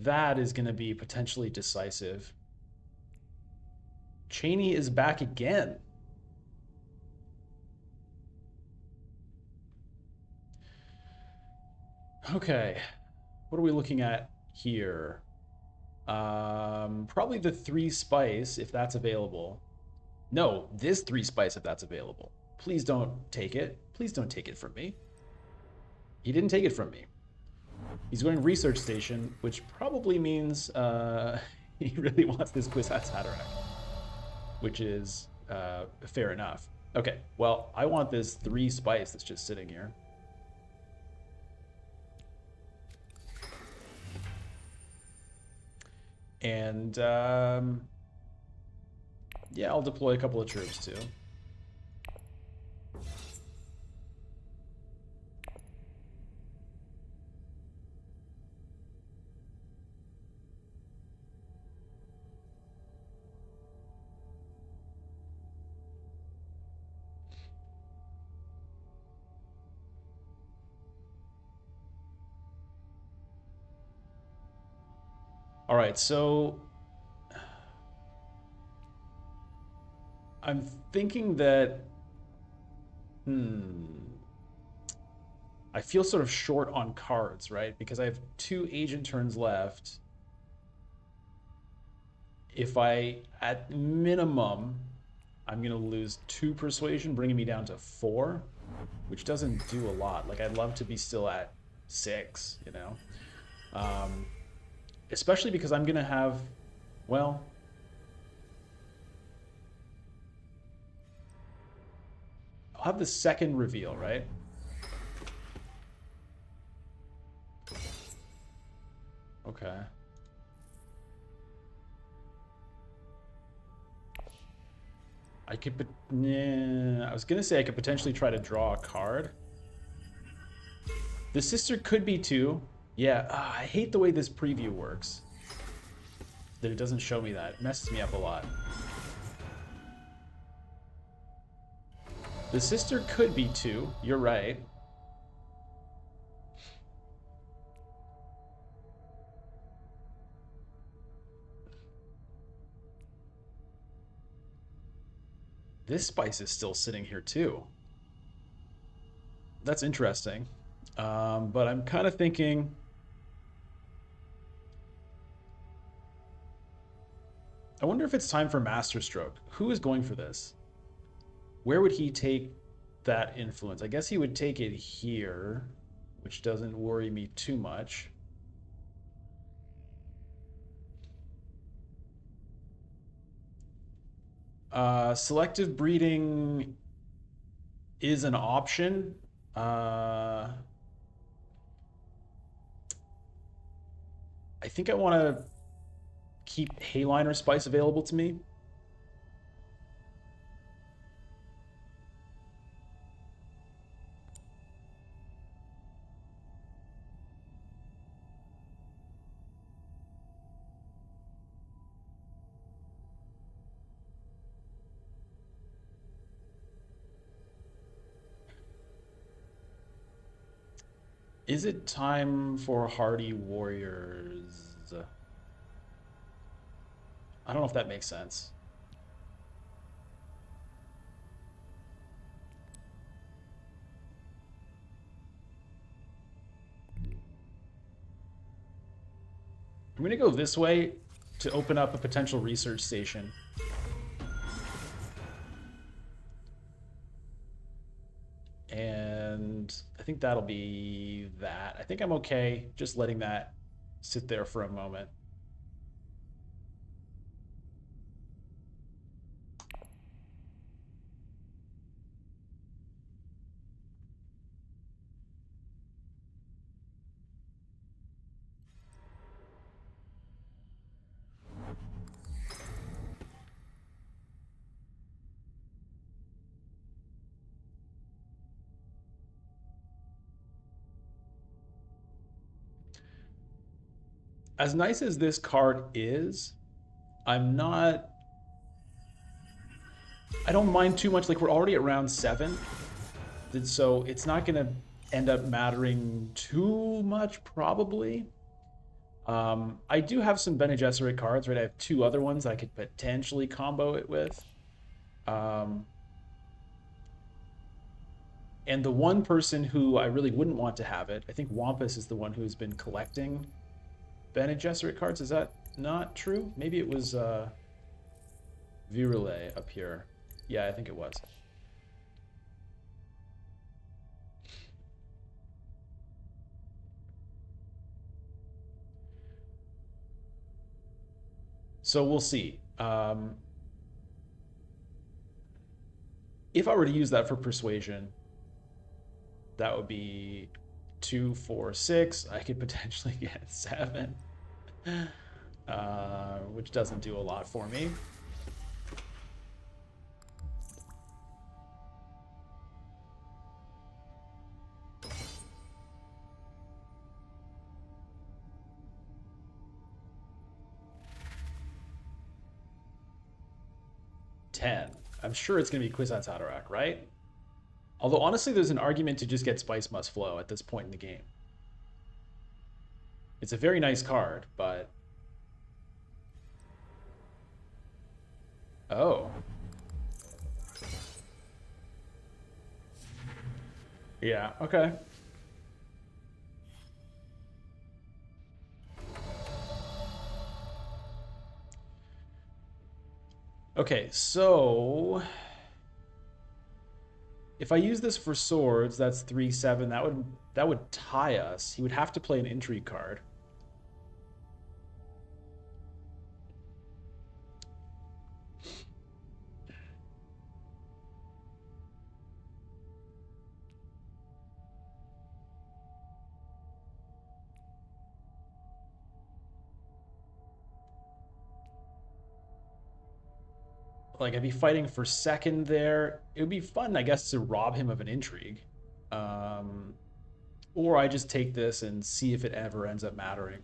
That is going to be potentially decisive. Cheney is back again. Okay, what are we looking at here? Probably the 3 spice if that's available. No, this 3 spice if that's available. Please don't take it. Please don't take it from me. He didn't take it from me. He's going research station, which probably means he really wants this Kwisatz Haderach, which is fair enough. Okay, well, I want this 3 spice that's just sitting here. And yeah, I'll deploy a couple of troops too. All right, so I'm thinking that, hmm, I feel sort of short on cards, right? Because I have two agent turns left. If I, at minimum, I'm gonna lose two persuasion, bringing me down to four, which doesn't do a lot. Like I'd love to be still at six, you know, um, especially because I'm gonna have, well, I'll have the second reveal, right? Okay. I could, I was gonna say I could potentially try to draw a card. The sister could be two. Yeah, I hate the way this preview works. That it doesn't show me that. It messes me up a lot. The sister could be two. You're right. This spice is still sitting here too. That's interesting. But I'm kind of thinking, I wonder if it's time for Masterstroke. Who is going for this? Where would he take that influence? I guess he would take it here, which doesn't worry me too much. Selective breeding is an option. I think I want to keep Hayliner Spice available to me. Is it time for Hardy Warriors? I don't know if that makes sense. I'm going to go this way to open up a potential research station. And I think that'll be that. I think I'm okay just letting that sit there for a moment. As nice as this card is, I'm not. I don't mind too much. Like, we're already at round 7. So it's not going to end up mattering too much, probably. I do have some Bene Gesserit cards, right? I have two other ones I could potentially combo it with. And the one person who I really wouldn't want to have it, I think Wampus is the one who's been collecting Bene Gesserit cards. Is that not true? Maybe it was Virule up here. Yeah, I think it was. So we'll see. If I were to use that for persuasion, that would be 2, 4, 6. I could potentially get 7, which doesn't do a lot for me. I'm sure it's going to be Kwisatz Haderach, right? Although, honestly, there's an argument to just get Spice Must Flow at this point in the game. It's a very nice card, but Oh. Yeah, okay. Okay, so if I use this for swords, that's 3-7. That would tie us. He would have to play an intrigue card. Like I'd be fighting for second there. It would be fun, I guess, to rob him of an intrigue. Um, or I just take this and see if it ever ends up mattering.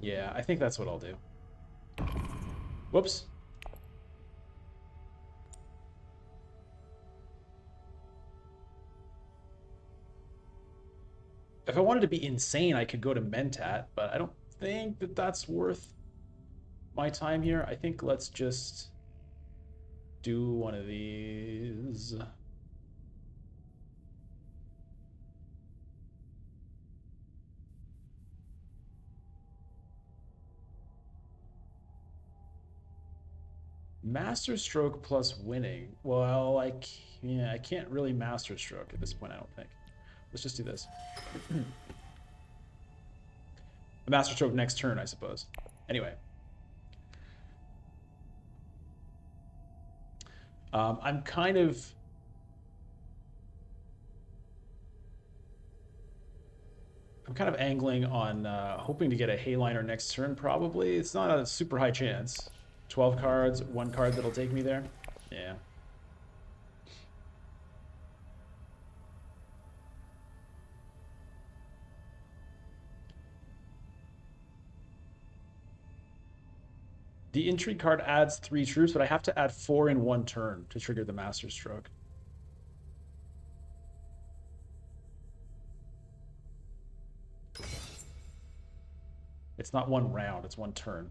Yeah, I think that's what I'll do. Whoops. If I wanted to be insane, I could go to Mentat, but I don't think that that's worth my time here. I think let's just do one of these. Master stroke plus winning. Well, yeah, I can't really master stroke at this point, I don't think. Let's just do this. A master stroke next turn, I suppose. Anyway. I'm kind of angling on hoping to get a Hayliner next turn, probably. It's not a super high chance. 12 cards, one card that'll take me there. Yeah. The intrigue card adds 3 troops, but I have to add 4 in one turn to trigger the master stroke. It's not one round, it's one turn.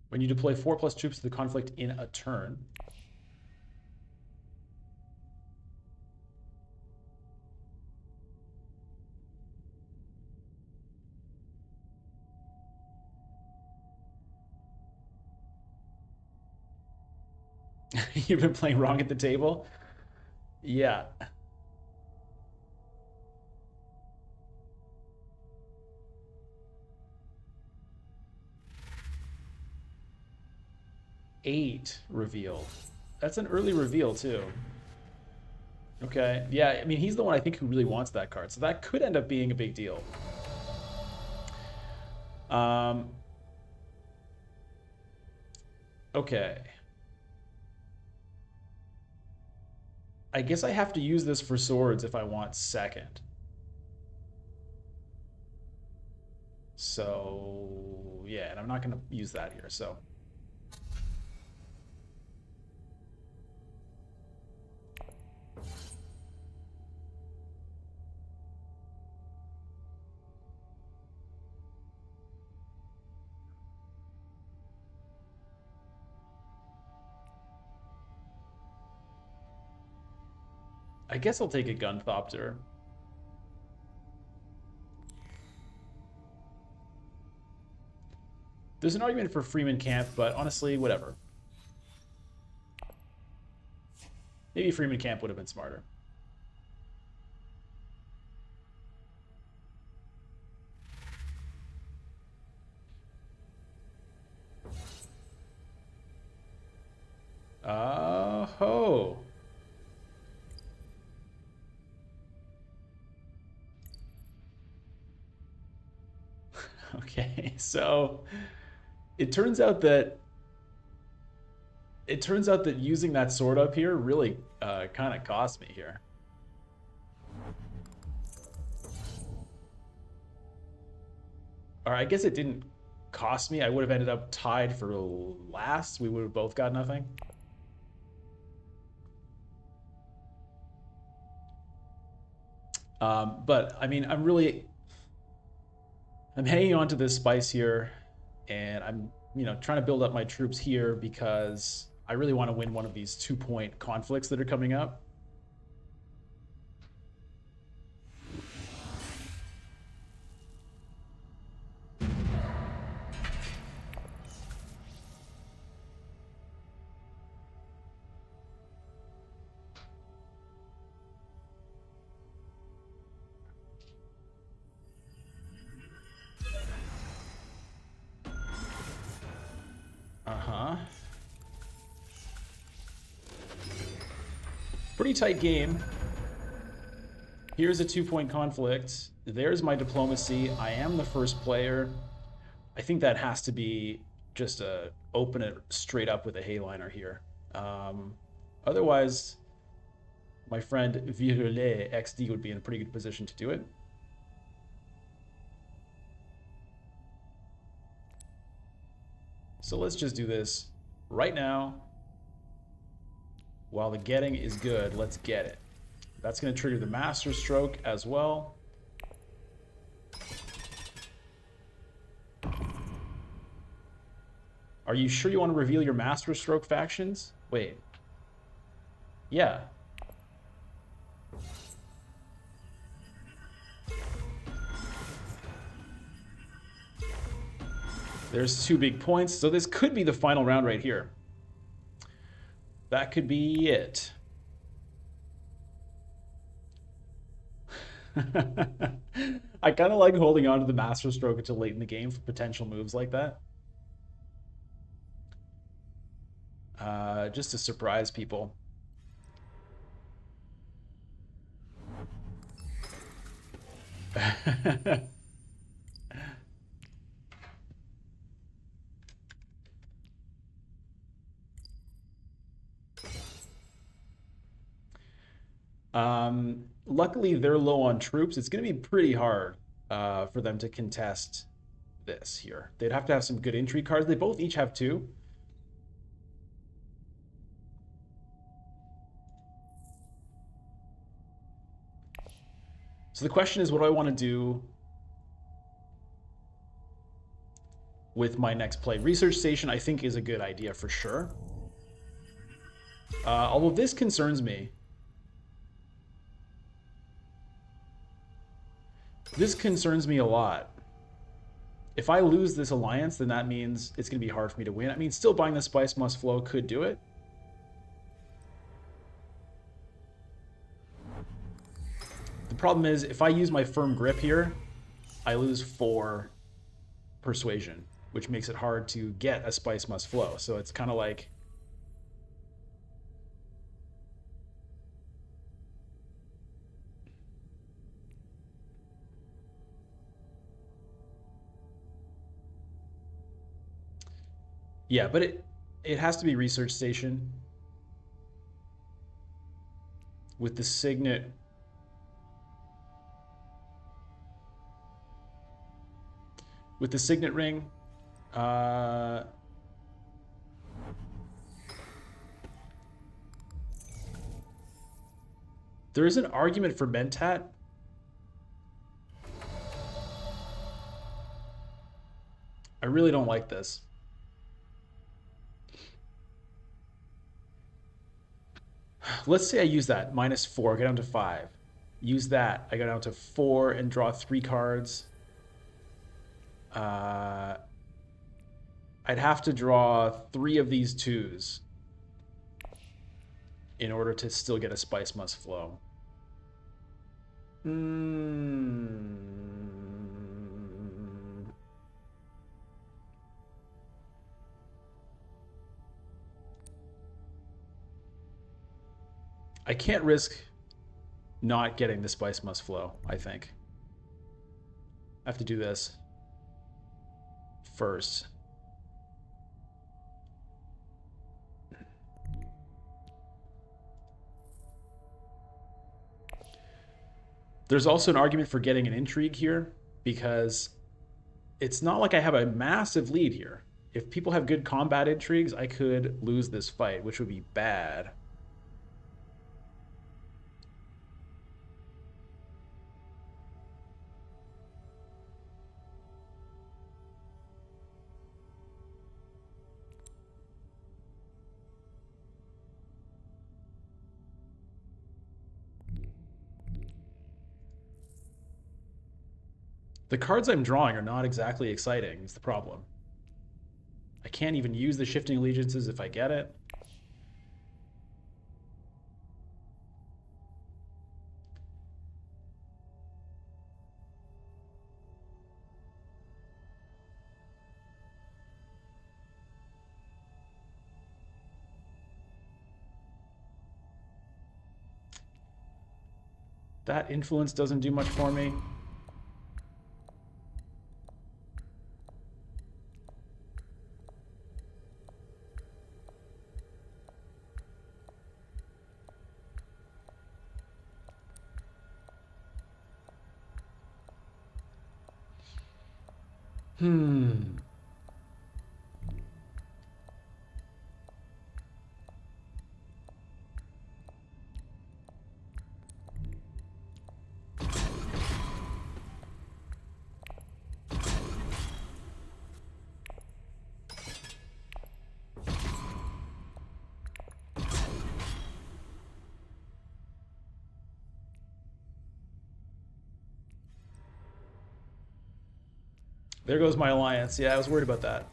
When you deploy 4 plus troops to the conflict in a turn. You've been playing wrong at the table? Yeah. 8 revealed. That's an early reveal, too. Okay. Yeah, I mean, he's the one I think who really wants that card. So that could end up being a big deal. Okay. I guess I have to use this for swords if I want second. So, yeah, and I'm not going to use that here, so. I guess I'll take a Gunthopter. There's an argument for Freeman Camp, but honestly, whatever. Maybe Freeman Camp would have been smarter. Oh. Okay, so it turns out that using that sword up here really kind of cost me here. Or I guess it didn't cost me. I would have ended up tied for last. We would have both got nothing. But I mean, I'm hanging on to this spice here, and I'm trying to build up my troops here because I really want to win one of these 2-point conflicts that are coming up. Uh-huh. Pretty tight game. Here's a 2-point conflict. There's my diplomacy. I am the first player. I think that has to be just a open it straight up with a hayliner here. Otherwise, my friend Virule XD would be in a pretty good position to do it. So let's just do this right now. While the getting is good, let's get it. That's going to trigger the master stroke as well. Are you sure you want to reveal your master stroke factions? Wait. Yeah. There's 2 big points. So this could be the final round right here. That could be it. I kind of like holding on to the master stroke until late in the game for potential moves like that. Just to surprise people. Luckily, they're low on troops. It's going to be pretty hard for them to contest this here. They'd have to have some good intrigue cards. They both each have 2. So the question is, what do I want to do with my next play? Research station, I think, is a good idea for sure. Although this concerns me. This concerns me a lot. If I lose this alliance, then that means it's going to be hard for me to win. I mean, still buying the Spice Must Flow could do it. The problem is, if I use my firm grip here, I lose 4 persuasion, which makes it hard to get a Spice Must Flow. So it's kind of like... Yeah, but it has to be research station with the signet. With the signet ring, there is an argument for Mentat. I really don't like this. Let's say I use that, -4, get down to 5. Use that, I go down to 4 and draw 3 cards. I'd have to draw 3 of these 2s in order to still get a Spice Must Flow. I can't risk not getting the Spice Must Flow, I think. I have to do this first. There's also an argument for getting an intrigue here, because it's not like I have a massive lead here. If people have good combat intrigues, I could lose this fight, which would be bad. The cards I'm drawing are not exactly exciting, is the problem. I can't even use the shifting allegiances if I get it. That influence doesn't do much for me. Hmm. There goes my alliance. Yeah, I was worried about that.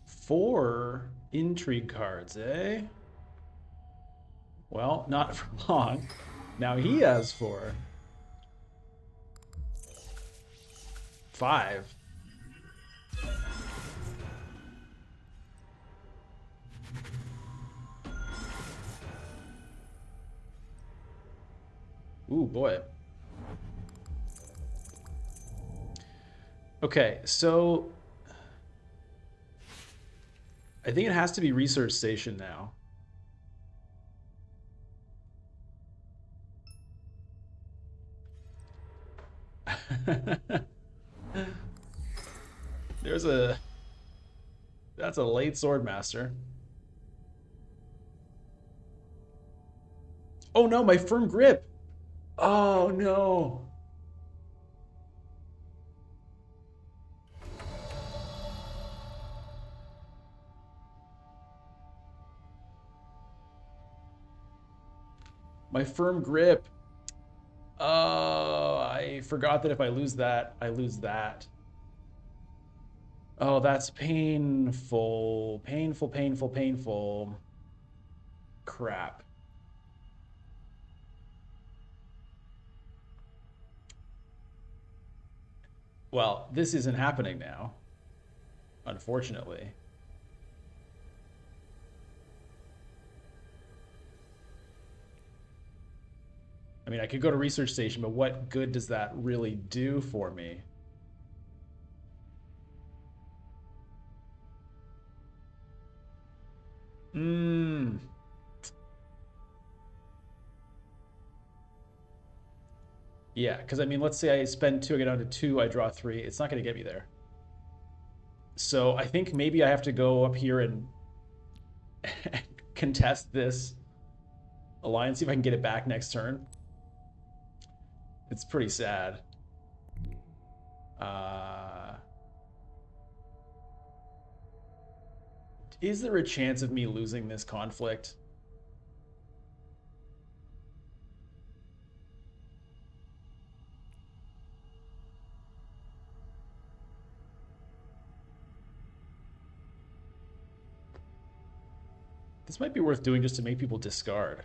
Four intrigue cards, eh? Well, not for long. Now he has four. Five. Ooh, boy. Okay, so I think it has to be research station now. There's a that's a late sword master. Oh no, my firm grip. Oh no. My firm grip. Oh, I forgot that if I lose that, I lose that. Oh, that's painful. Painful, painful, painful. Crap. Well, this isn't happening now, unfortunately. I mean, I could go to research station, but what good does that really do for me? Mmm. Yeah, because I mean, let's say I spend two, I get down to two, I draw three. It's not going to get me there. So I think maybe I have to go up here and contest this alliance, see if I can get it back next turn. It's pretty sad. Uh, is there a chance of me losing this conflict? This might be worth doing just to make people discard.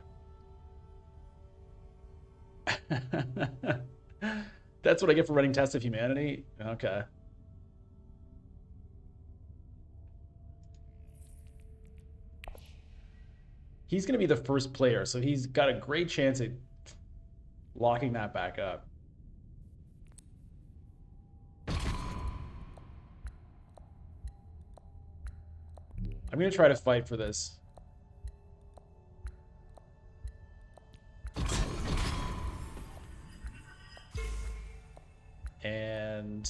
That's what I get for running Test of Humanity? Okay. He's going to be the first player, so he's got a great chance at locking that back up. I'm going to try to fight for this. And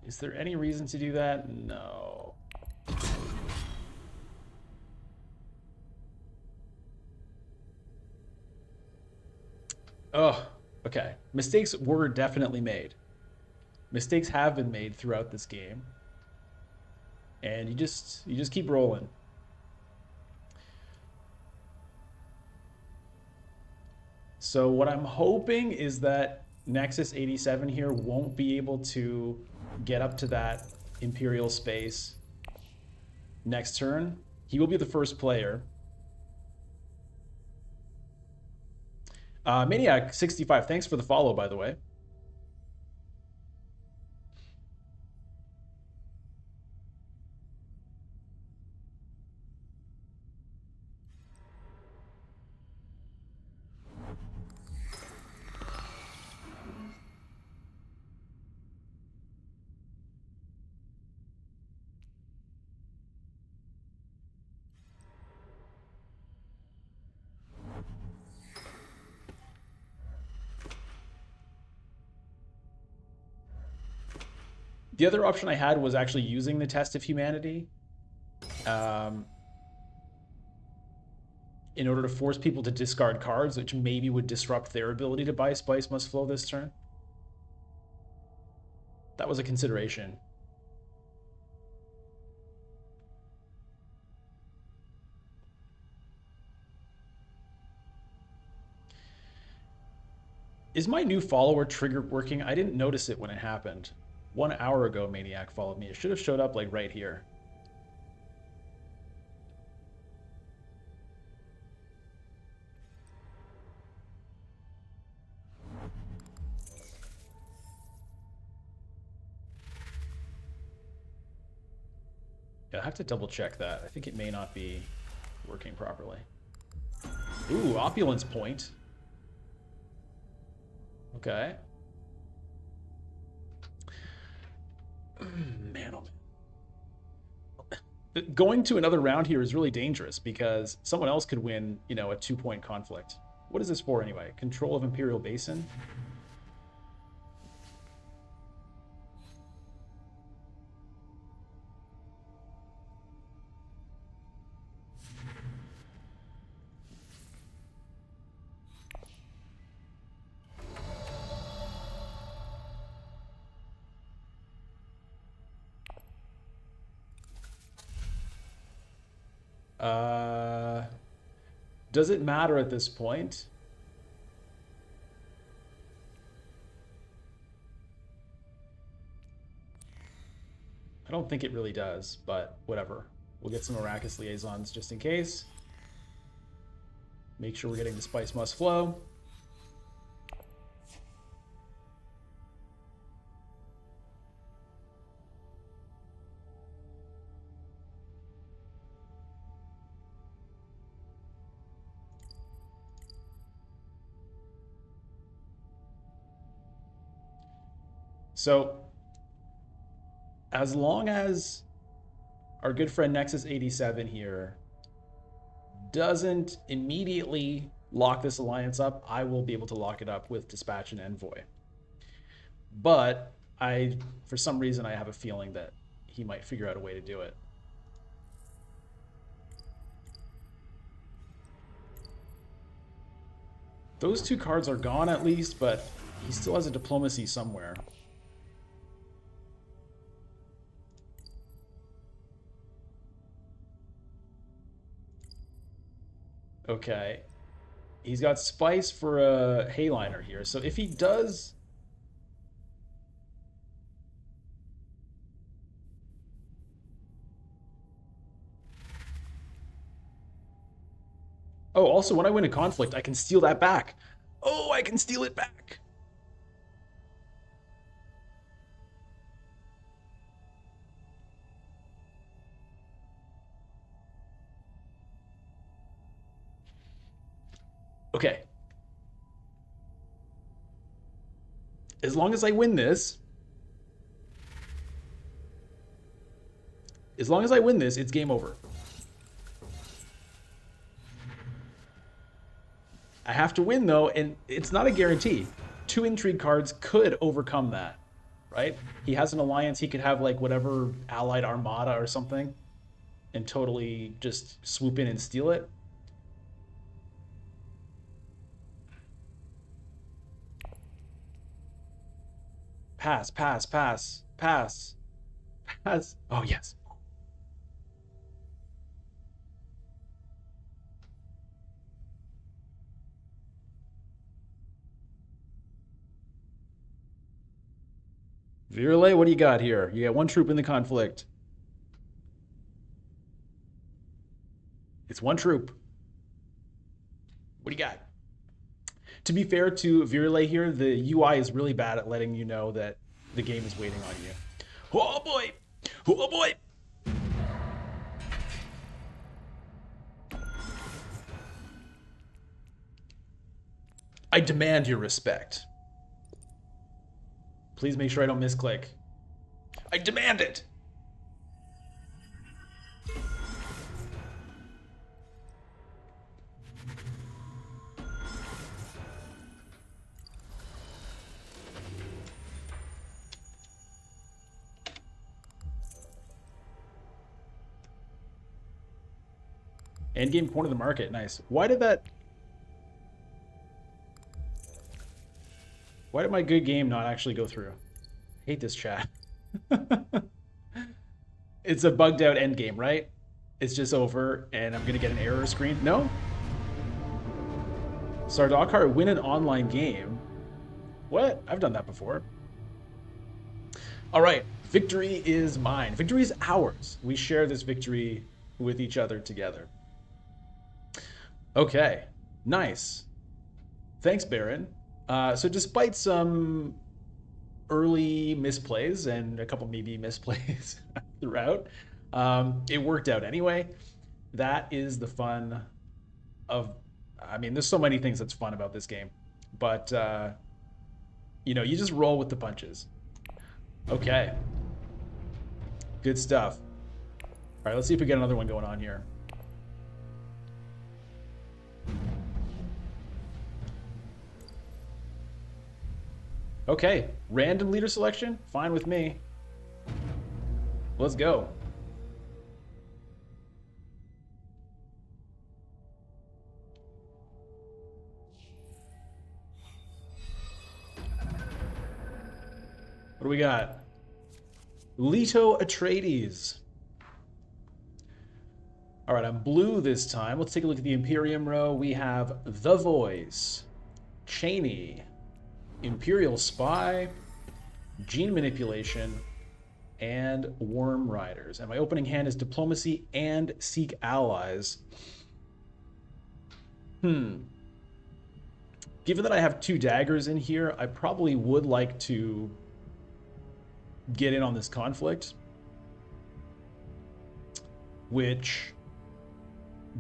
is there any reason to do that? No. Oh, okay. Mistakes were definitely made. Mistakes have been made throughout this game. And you just keep rolling. So what I'm hoping is that Nexus 87 here won't be able to get up to that Imperial space next turn. He will be the first player. Maniac65, thanks for the follow, by the way. The other option I had was actually using the Test of Humanity in order to force people to discard cards, which maybe would disrupt their ability to buy Spice Must Flow this turn. That was a consideration. Is my new follower trigger working? I didn't notice it when it happened. 1 hour ago, Maniac followed me. It should have showed up like right here. Yeah, I have to double check that. I think it may not be working properly. Ooh, Opulence Point. Okay. Man, oh man. Going to another round here is really dangerous because someone else could win, a 2-point conflict. What is this for anyway? Control of Imperial Basin? Does it matter at this point? I don't think it really does, but whatever. We'll get some Arrakis liaisons just in case. Make sure we're getting the Spice Must Flow. So, as long as our good friend Nexus 87 here doesn't immediately lock this alliance up, I will be able to lock it up with Dispatch and Envoy. But for some reason, I have a feeling that he might figure out a way to do it. Those 2 cards are gone at least, but he still has a diplomacy somewhere. Okay. He's got Spice for a Hayliner here. So if he does... Oh, also, when I win a conflict, I can steal that back. Oh, I can steal it back. Okay. As long as I win this, it's game over. I have to win though, and it's not a guarantee. Two intrigue cards could overcome that, right? He has an alliance. He could have like whatever allied armada or something, and totally just swoop in and steal it. Pass, pass, pass, pass, pass. Oh yes. Virulay, what do you got here? You got one troop in the conflict. It's one troop. What do you got? To be fair to Virulay here, the UI is really bad at letting you know that the game is waiting on you. Oh boy! Oh boy! I demand your respect. Please make sure I don't misclick. I demand it! Endgame corner of the market. Nice. Why did my good game not actually go through? I hate this chat. It's a bugged out endgame, right? It's just over and I'm going to get an error screen. No? Sardaukar win an online game. What? I've done that before. All right. Victory is mine. Victory is ours. We share this victory with each other together. Okay. Nice. Thanks, Baron. So despite some early misplays and a couple maybe misplays throughout, it worked out anyway. That is the fun of, I mean, there's so many things that's fun about this game, but you just roll with the punches. Okay, good stuff. All right, let's see if we get another one going on here. Okay, random leader selection, fine with me. Let's go. What do we got? Leto Atreides. All right, I'm blue this time. Let's take a look at the Imperium row. We have The Voice, Cheney, Imperial Spy, Gene Manipulation, and Worm Riders. And my opening hand is Diplomacy and Seek Allies. Given that I have two daggers in here, I probably would like to get in on this conflict, which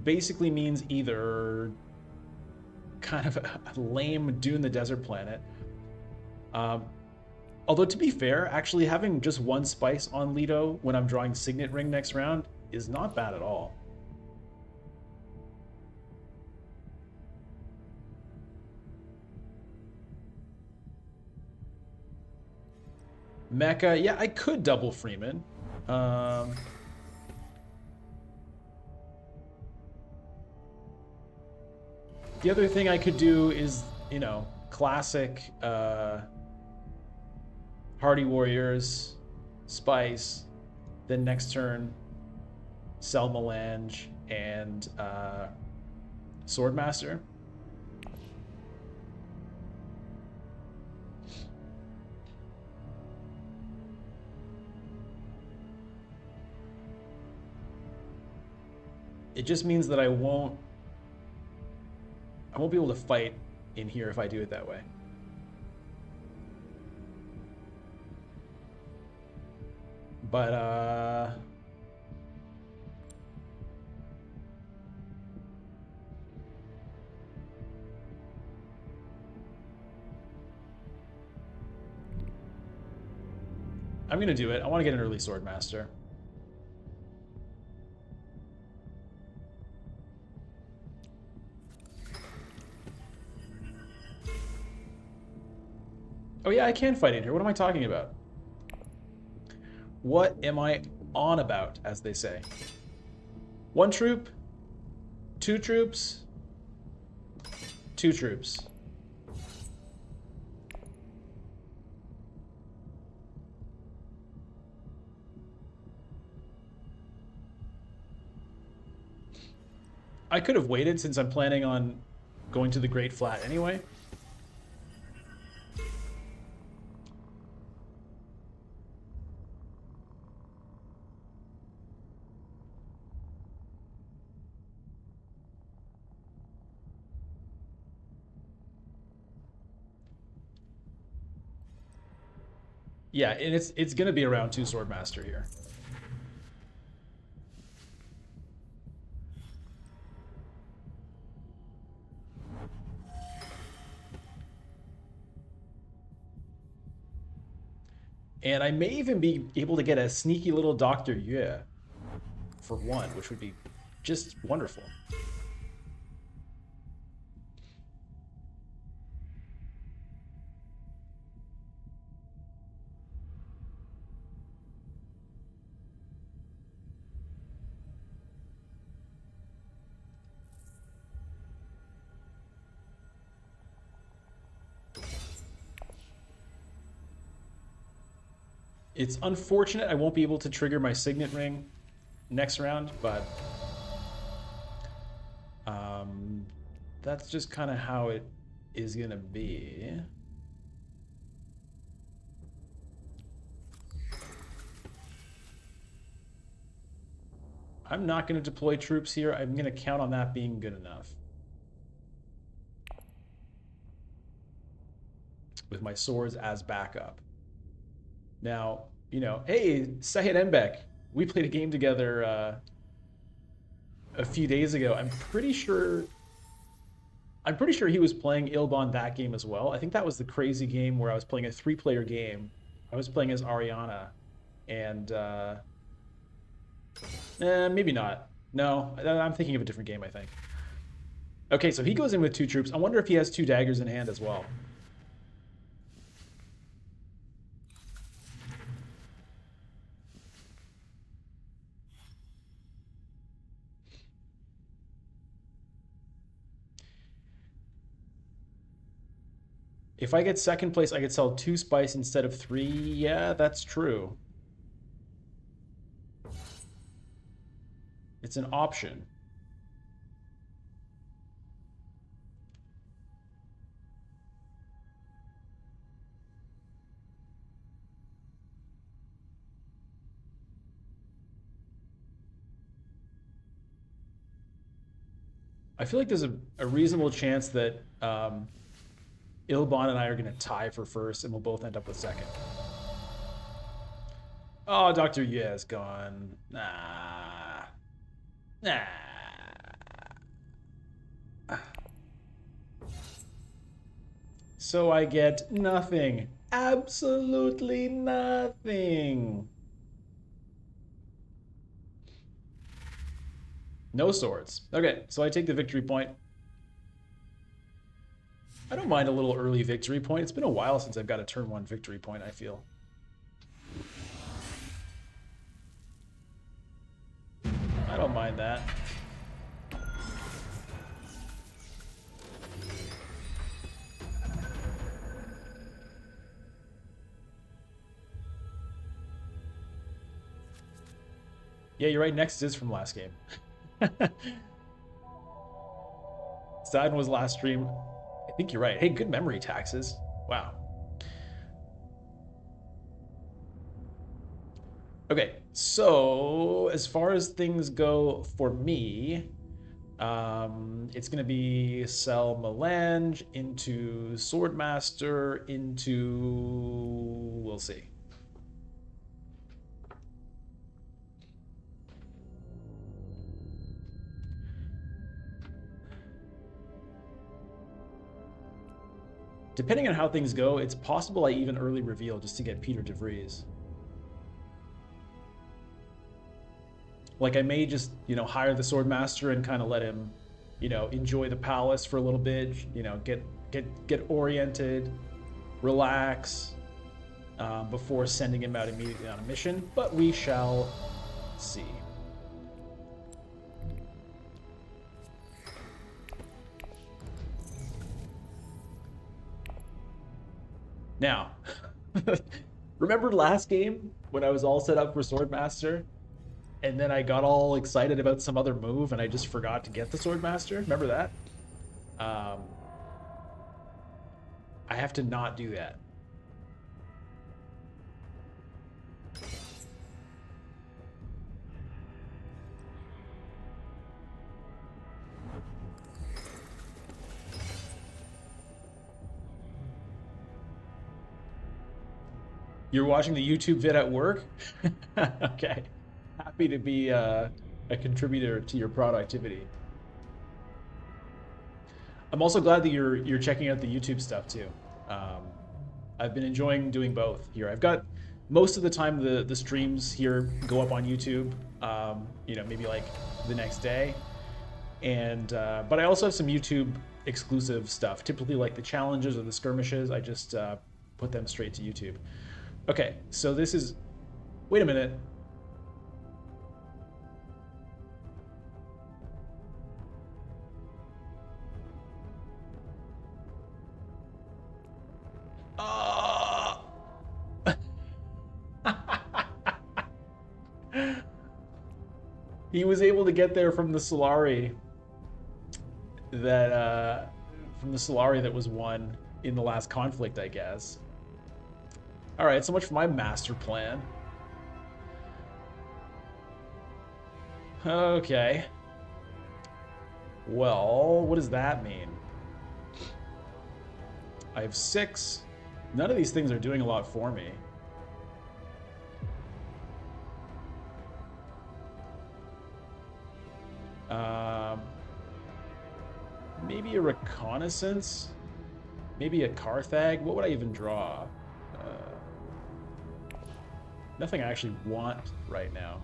basically means either kind of a lame Dune the Desert Planet. Although to be fair, actually having just one spice on Leto when I'm drawing Signet Ring next round is not bad at all. Mecha, yeah, I could double Freeman. The other thing I could do is, classic Hardy Warriors, Spice, then next turn, Sell Melange, and Swordmaster. It just means that I won't be able to fight in here if I do it that way. But I'm gonna do it. I want to get an early sword master. Oh yeah, I can fight in here. What am I talking about? What am I on about, as they say? One troop, two troops, two troops. I could have waited since I'm planning on going to the Great Flat anyway. Yeah, and it's gonna be around two sword master here. And I may even be able to get a sneaky little Dr. Yue for one, which would be just wonderful. It's unfortunate I won't be able to trigger my signet ring next round, but that's just kind of how it is gonna be. I'm not going to deploy troops here. I'm going to count on that being good enough. With my swords as backup. Now, you know, hey, Sahid Mbek, we played a game together a few days ago. I'm pretty sure he was playing Ilbon that game as well. I think that was the crazy game where I was playing a 3-player game. I was playing as Ariana, and maybe not. No, I'm thinking of a different game, I think. Okay, so he goes in with 2 troops. I wonder if he has 2 daggers in hand as well. If I get second place, I could sell 2 spice instead of 3. Yeah, that's true. It's an option. I feel like there's a reasonable chance that Ilbon and I are going to tie for first, and we'll both end up with second. Oh, Dr. Yue is gone. Nah. Nah. So I get nothing. Absolutely nothing. No swords. Okay, so I take the victory point. I don't mind a little early victory point. It's been a while since I've got a turn 1 victory point, I feel. I don't mind that. Yeah, you're right. Next is from last game. Sad was last stream. I think you're right. Hey, good memory, Taxes. Wow. Okay, so as far as things go for me, it's going to be sell Melange into Swordmaster into... we'll see. Depending on how things go, it's possible I even early reveal just to get Peter DeVries. Like I may just, hire the swordmaster and kind of let him, enjoy the palace for a little bit, get oriented, relax, before sending him out immediately on a mission. But we shall see. Now, remember last game when I was all set up for Swordmaster, and then I got all excited about some other move, and I just forgot to get the Swordmaster? Remember that? Um, I have to not do that. You're watching the YouTube vid at work? Okay. Happy to be a contributor to your productivity. I'm also glad that you're checking out the YouTube stuff too. Um, I've been enjoying doing both here. I've got most of the time the streams here go up on YouTube. Maybe like the next day, and but I also have some YouTube exclusive stuff. Typically like the challenges or the skirmishes. I just put them straight to YouTube. Okay, so this is. Wait a minute. He was able to get there from the Solari that was won in the last conflict, I guess. All right, so much for my master plan. Okay. Well, what does that mean? I have 6. None of these things are doing a lot for me. Maybe a reconnaissance? Maybe a Carthag? What would I even draw? Nothing I actually want right now.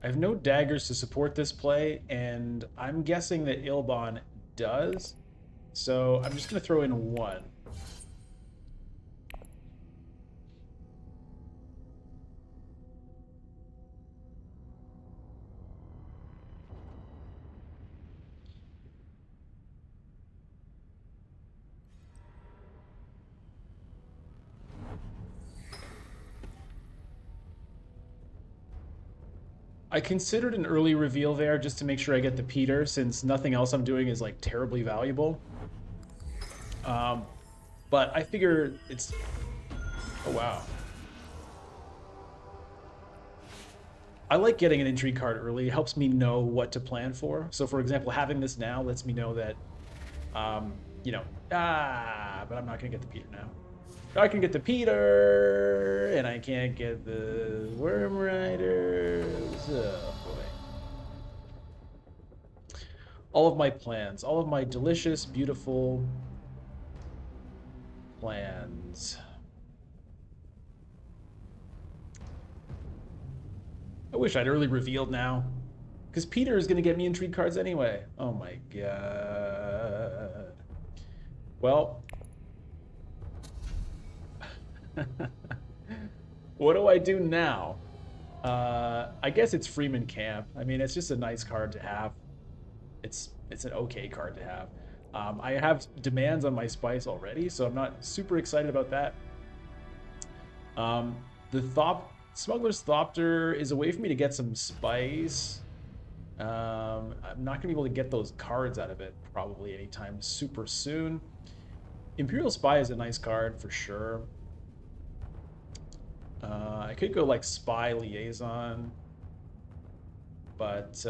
I have no daggers to support this play, and I'm guessing that Ilban does. So I'm just going to throw in 1. I considered an early reveal there just to make sure I get the Peter, since nothing else I'm doing is like terribly valuable. But I figure it's... Oh, wow. I like getting an intrigue card early. It helps me know what to plan for. So, for example, having this now lets me know that, but I'm not going to get the Peter now. I can get the Peter, and I can't get the Worm Riders. Oh, boy. All of my plans, all of my delicious, beautiful plans. I wish I'd early revealed now. Because Peter is going to get me intrigue cards anyway. Oh my god. Well. What do I do now? I guess it's Freeman Camp. I mean, it's just a nice card to have. It's an okay card to have. I have demands on my spice already, so I'm not super excited about that. The Smuggler's Thopter is a way for me to get some spice. I'm not going to be able to get those cards out of it probably anytime super soon. Imperial Spy is a nice card for sure. I could go like Spy Liaison, but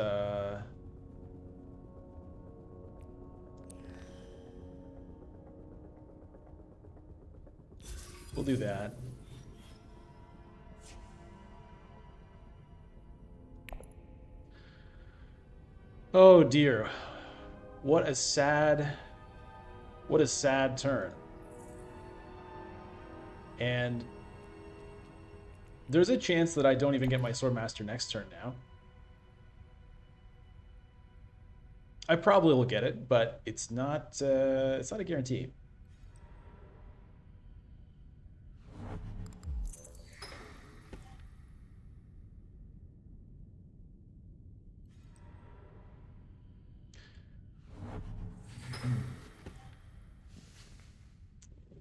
we'll do that. Oh dear. What a sad, what a sad turn. And there's a chance that I don't even get my Swordmaster next turn now. I probably will get it, but it's not a guarantee.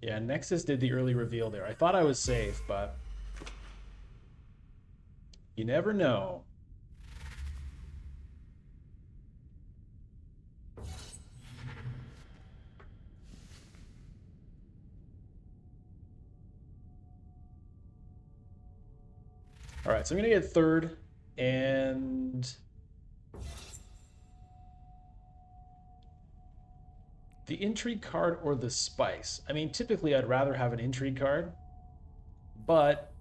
Yeah, Nexus did the early reveal there. I thought I was safe, but you never know. All right, so I'm gonna get third, and the intrigue card or the spice. I mean, typically I'd rather have an intrigue card, but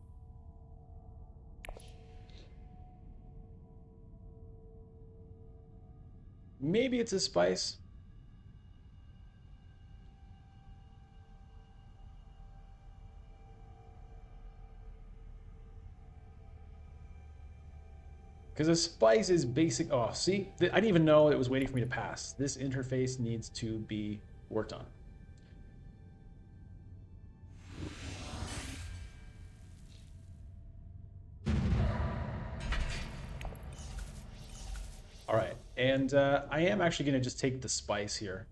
maybe it's a spice. Because a spice is basic. Oh, see, I didn't even know it was waiting for me to pass. This interface needs to be worked on. All right, and I am actually going to just take the spice here.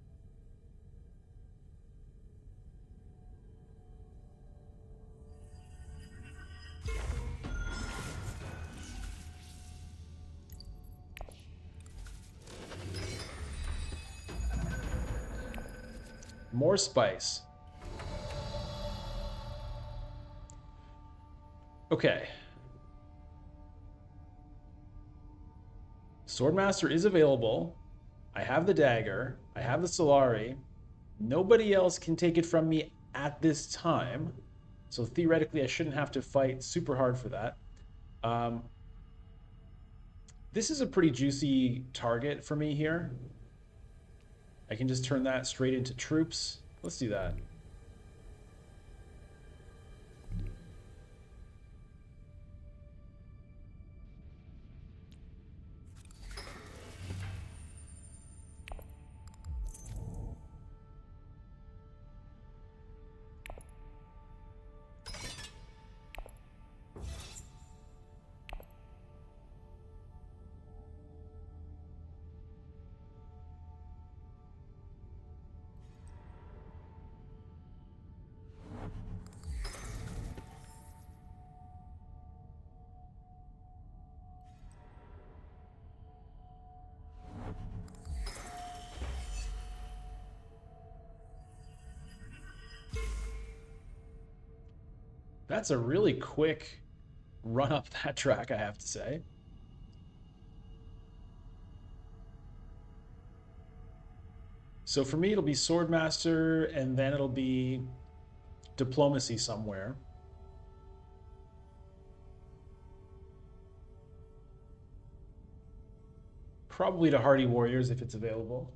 More spice. Okay. Swordmaster is available. I have the dagger. I have the Solari. Nobody else can take it from me at this time. So theoretically, I shouldn't have to fight super hard for that. This is a pretty juicy target for me here. I can just turn that straight into troops. Let's do that. That's a really quick run up that track, I have to say. So for me, it'll be Swordmaster, and then it'll be Diplomacy somewhere. Probably to Hardy Warriors if it's available.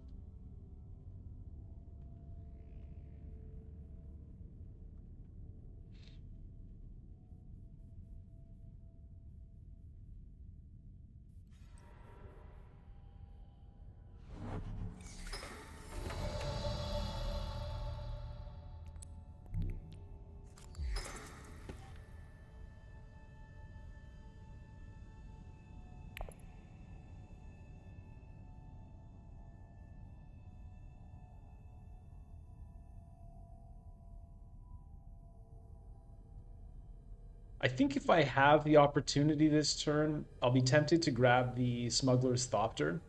I think if I have the opportunity this turn, I'll be tempted to grab the Smuggler's Thopter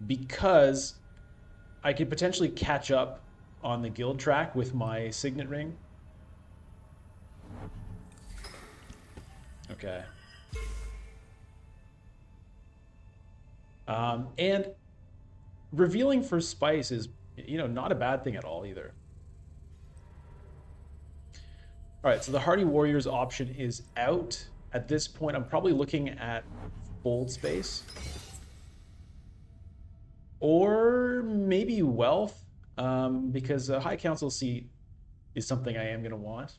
because I could potentially catch up on the guild track with my Signet Ring. Okay. And revealing for Spice is, not a bad thing at all either. All right, so the Hardy Warriors option is out. At this point, I'm probably looking at fold space. Or maybe wealth, because a high council seat is something I am going to want.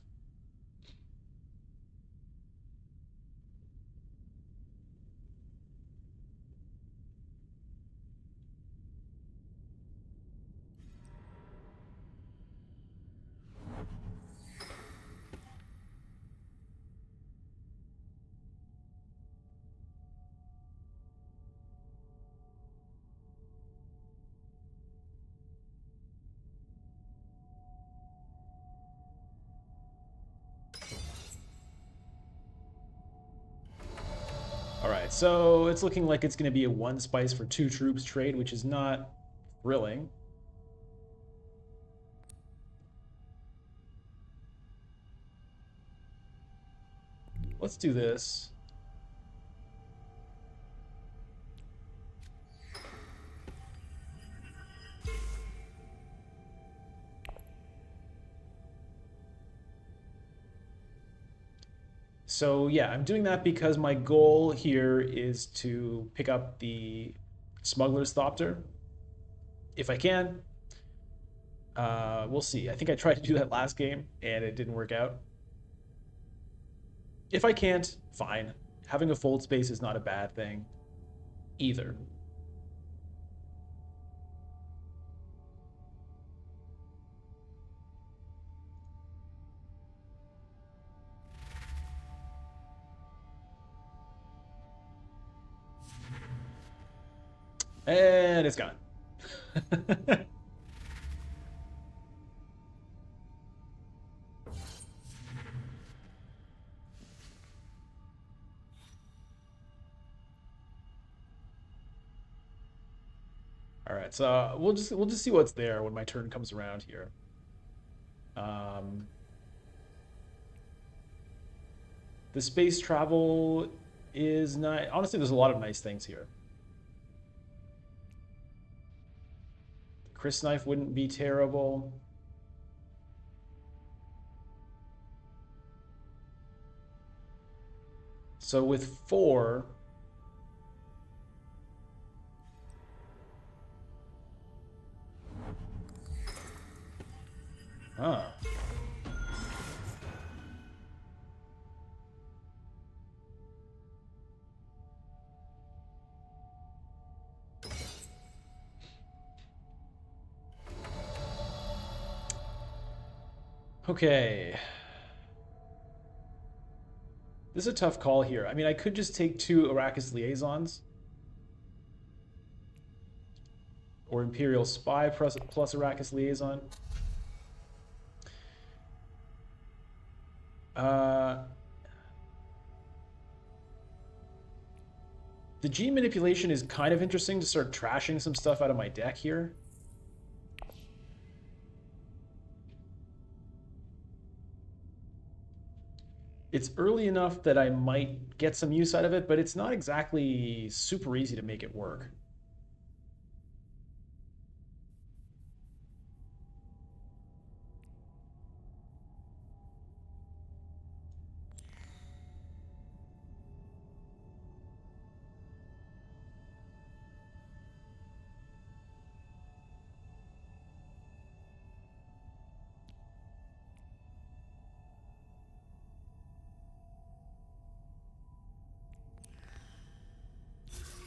All right, so it's looking like it's going to be a 1 spice for 2 troops trade, which is not thrilling. Let's do this. So yeah, I'm doing that because my goal here is to pick up the Smuggler's Thopter. If I can, we'll see. I think I tried to do that last game and it didn't work out. If I can't, fine. Having a fold space is not a bad thing either. And it's gone. All right, so we'll just see what's there when my turn comes around here. Um, the space travel is nice. Honestly, there's a lot of nice things here. Chris Knife wouldn't be terrible. So with 4, huh. Okay. This is a tough call here. I mean, I could just take 2 Arrakis liaisons or Imperial Spy plus Arrakis liaison. Uh, the G manipulation is kind of interesting to start trashing some stuff out of my deck here. It's early enough that I might get some use out of it, but it's not exactly super easy to make it work.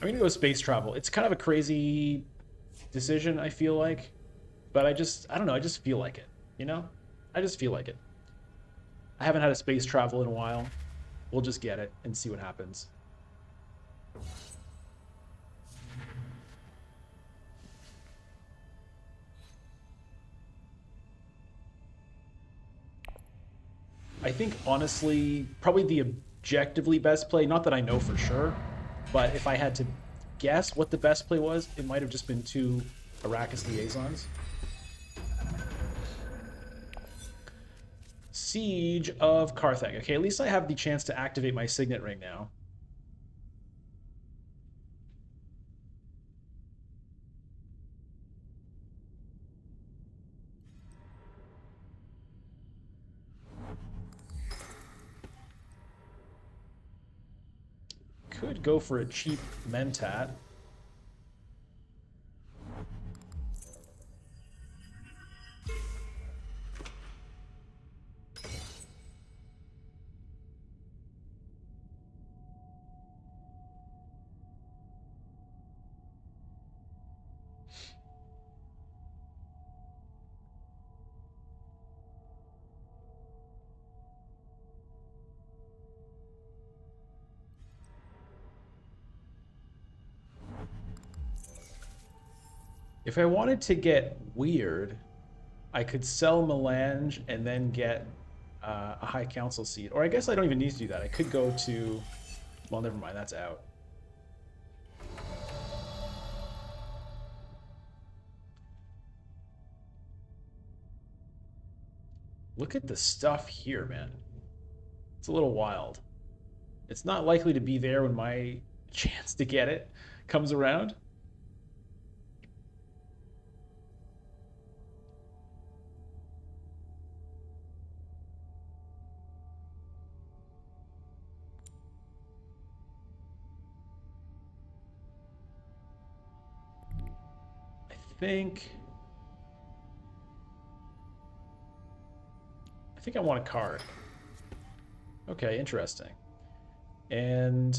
I'm gonna go space travel. It's kind of a crazy decision, I feel like, but I don't know, I just feel like it, you know? I just feel like it. I haven't had a space travel in a while. We'll just get it and see what happens. I think honestly, probably the objectively best play, not that I know for sure, but if I had to guess what the best play was, it might have just been 2 Arrakis liaisons. Siege of Carthage. Okay, at least I have the chance to activate my signet ring now. could go for a cheap Mentat. If I wanted to get weird, I could sell Melange and then get a High Council seat. Or I guess I don't even need to do that. I could go to... Well, never mind. That's out. Look at the stuff here, man. It's a little wild. It's not likely to be there when my chance to get it comes around. I think I want a card. Okay, interesting. And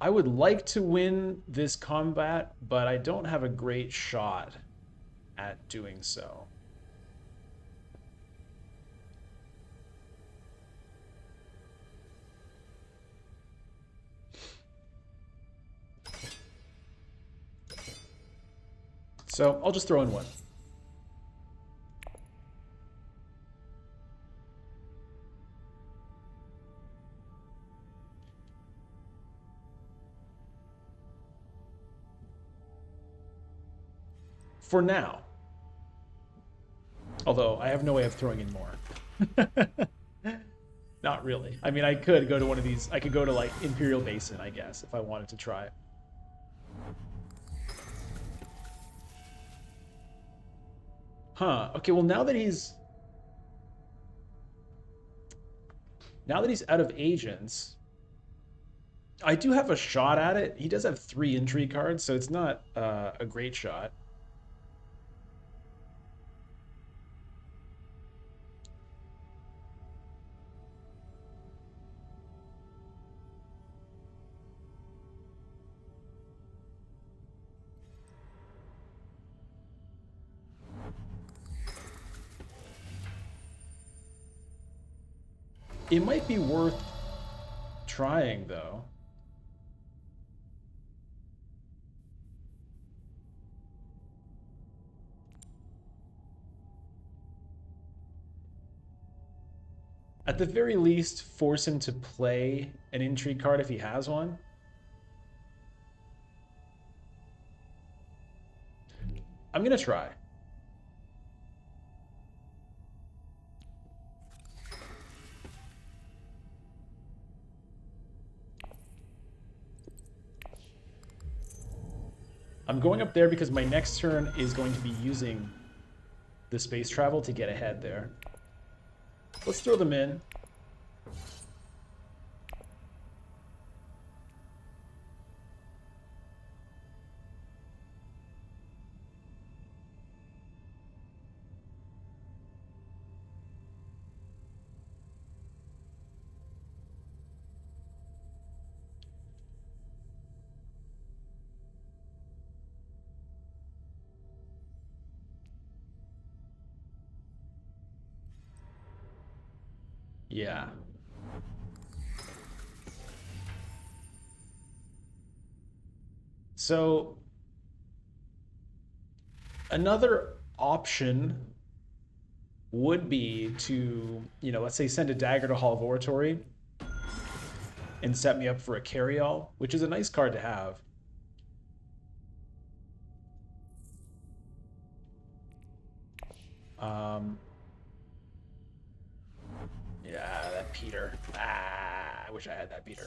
I would like to win this combat, but I don't have a great shot at doing so. So I'll just throw in one. For now. Although I have no way of throwing in more. Not really. I mean, I could go to one of these. I could go to like Imperial Basin, I guess, if I wanted to try it. Huh. Okay, well now that he's out of agents, I do have a shot at it. He does have 3 intrigue cards, so it's not a great shot. It might be worth trying, though. At the very least, force him to play an intrigue card if he has one. I'm gonna try. I'm going up there because my next turn is going to be using the space travel to get ahead there. Let's throw them in. Yeah. So another option would be to, let's say send a dagger to Hall of Oratory and set me up for a carry-all, which is a nice card to have. Yeah, that Peter. I wish I had that Peter.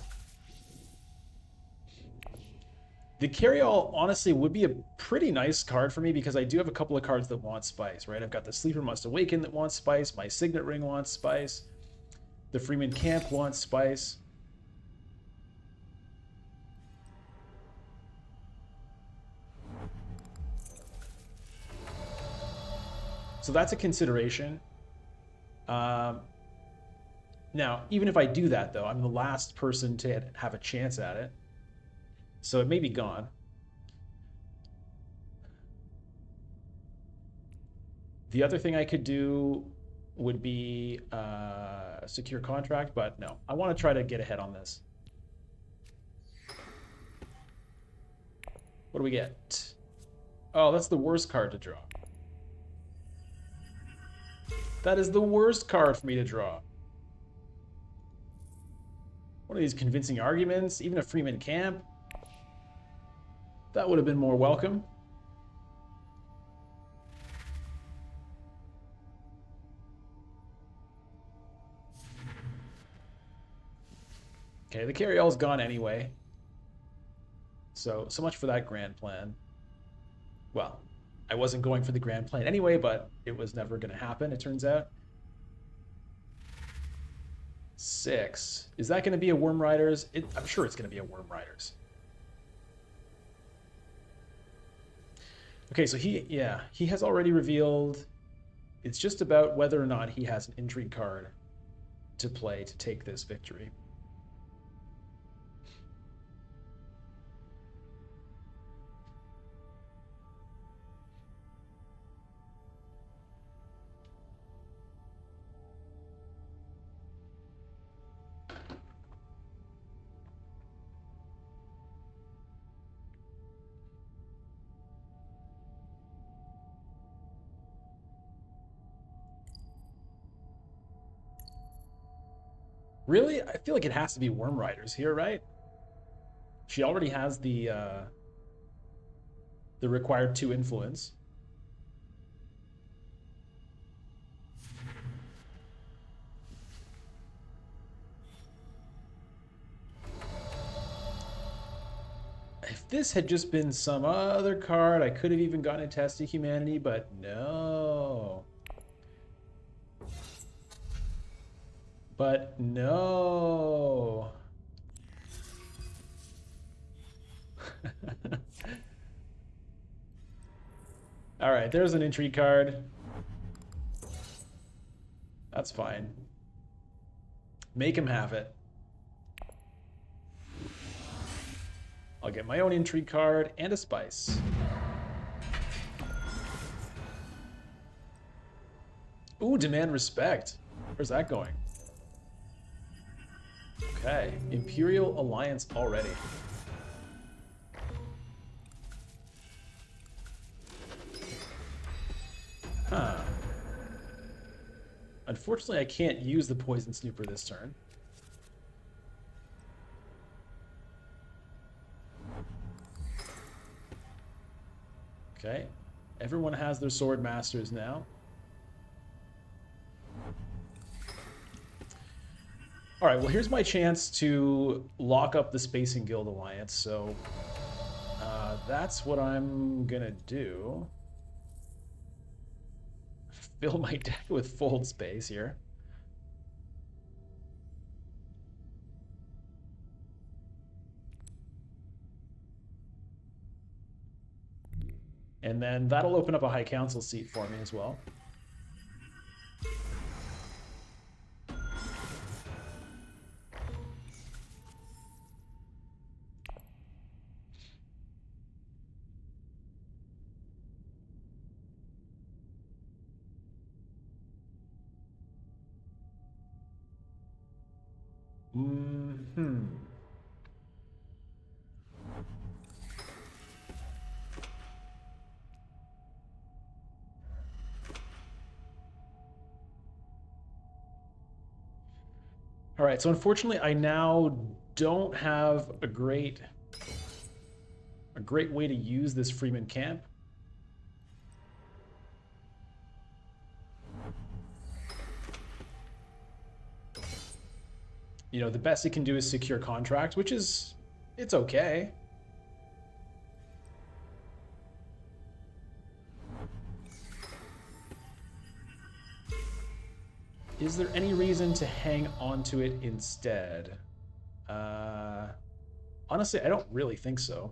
The carry-all honestly would be a pretty nice card for me because I do have a couple of cards that want spice, right? I've got the Sleeper Must Awaken that wants spice, my Signet Ring wants spice, the Freeman Camp wants spice. So that's a consideration. Um, Now, even if I do that, though, I'm the last person to have a chance at it. So it may be gone. The other thing I could do would be a secure contract, but no, I want to try to get ahead on this. What do we get? Oh, that's the worst card to draw. That is the worst card for me to draw. One of these convincing arguments, even a Freeman Camp. That would have been more welcome. Okay, the carry-all's gone anyway. So much for that grand plan. Well, I wasn't going for the grand plan anyway, but it was never going to happen, it turns out. 6. Is that going to be a Worm Riders? I'm sure it's going to be a Worm Riders. Okay, so he has already revealed. It's just about whether or not he has an intrigue card to play to take this victory. Really? I feel like it has to be Worm Riders here, right? She already has the required 2 influence. If this had just been some other card, I could have even gotten a Test of Humanity, but no. But no. All right, there's an intrigue card. That's fine. Make him have it. I'll get my own intrigue card and a spice. Ooh, demand respect. Where's that going? Okay, Imperial Alliance already. Huh. Unfortunately, I can't use the Poison Snooper this turn. Okay, everyone has their Sword Masters now. All right, well, here's my chance to lock up the Spacing Guild Alliance, so that's what I'm gonna do. Fill my deck with Fold Space here. And then that'll open up a High Council seat for me as well. All right, so unfortunately, I now don't have a great way to use this Freeman Camp. You know, the best it can do is secure contract, which is, it's okay. Is there any reason to hang on to it instead? Uh, Honestly, I don't really think so.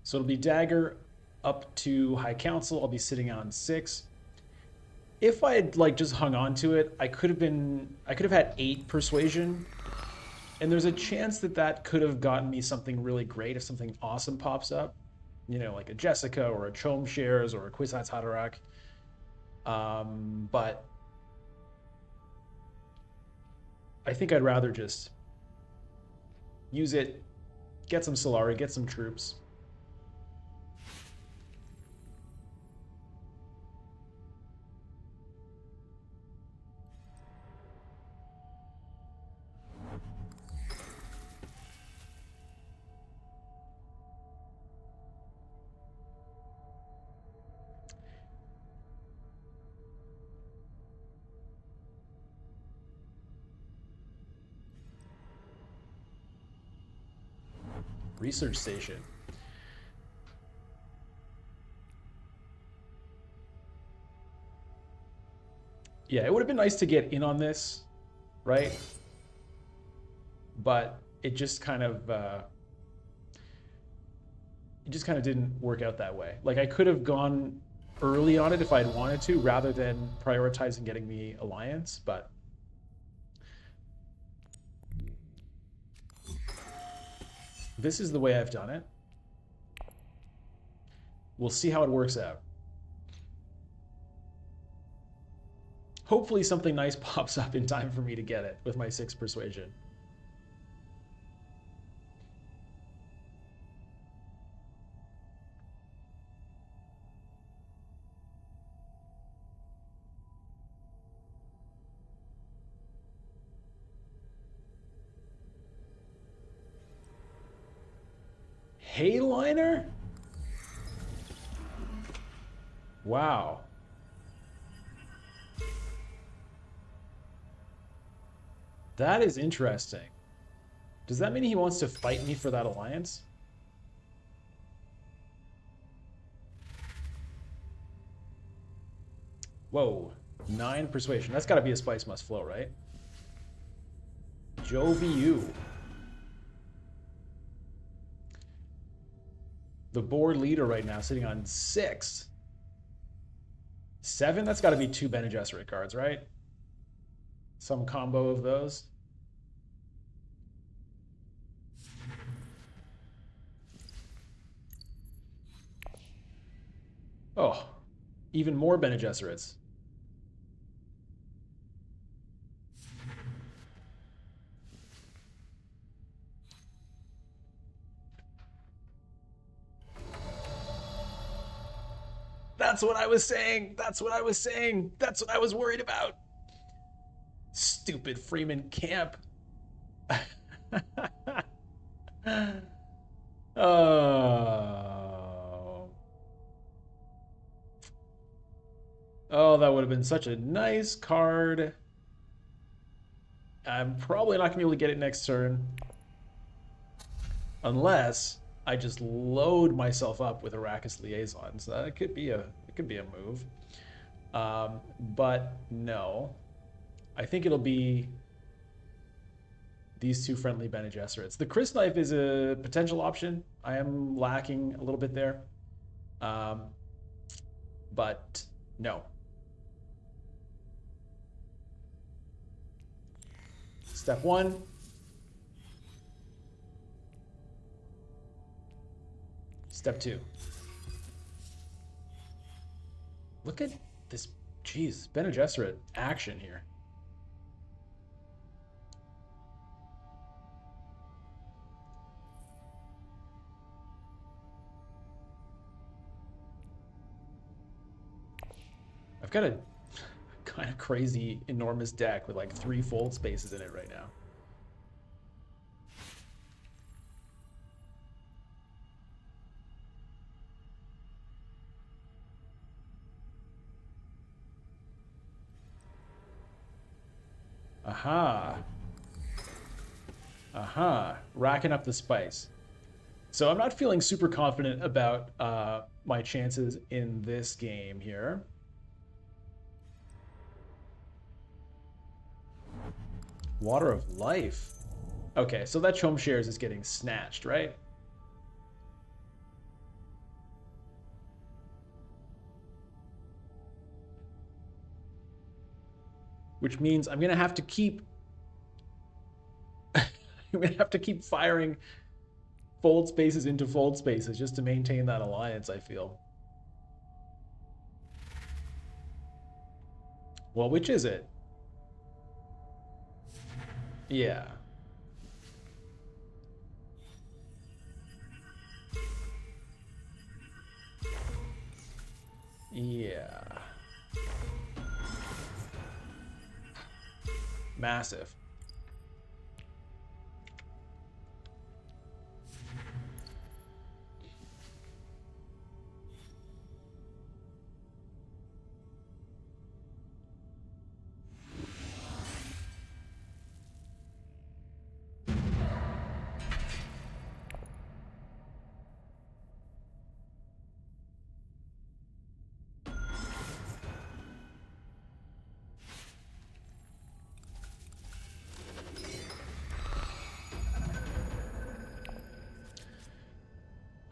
So it'll be dagger up to High Council. I'll be sitting on 6. If I had like just hung on to it, I could have had 8 persuasion, and there's a chance that that could have gotten me something really great if something awesome pops up, like a Jessica or a Chom Shares or a Kwisatz Haderach. But I think I'd rather just use it, get some Solari, get some troops. Research station. Yeah, it would have been nice to get in on this, right? But it just kind of didn't work out that way. Like I could have gone early on it if I'd wanted to, rather than prioritizing getting the alliance. But this is the way I've done it. We'll see how it works out. Hopefully something nice pops up in time for me to get it with my 6 persuasion. Hayliner? Wow. That is interesting. Does that mean he wants to fight me for that alliance? Whoa. 9 persuasion. That's got to be a spice must flow, right? Joviu. The board leader right now sitting on 6. 7? That's got to be 2 Bene Gesserit cards, right? Some combo of those. Oh, even more Bene Gesserits. That's what I was saying. That's what I was saying. That's what I was worried about. Stupid Freeman Camp. Oh. Oh, that would have been such a nice card. I'm probably not going to be able to get it next turn. Unless I just load myself up with Arrakis Liaison. So that could be a move. But no. I think it'll be these 2 friendly Bene Gesserits. The Chris Knife is a potential option. I am lacking a little bit there. But no. Step 1. Step 2. Look at this Jeez, Bene Gesserit action here. I've got a kind of crazy, enormous deck with like 3 fold spaces in it right now. Aha. Aha. Racking up the spice. So I'm not feeling super confident about my chances in this game here. Water of Life. Okay, so that Chom Shares is getting snatched, right? Which means I'm gonna have to keep I'm gonna have to keep firing fold spaces into fold spaces just to maintain that alliance, I feel. Well, which is it? Yeah. Yeah. Massive.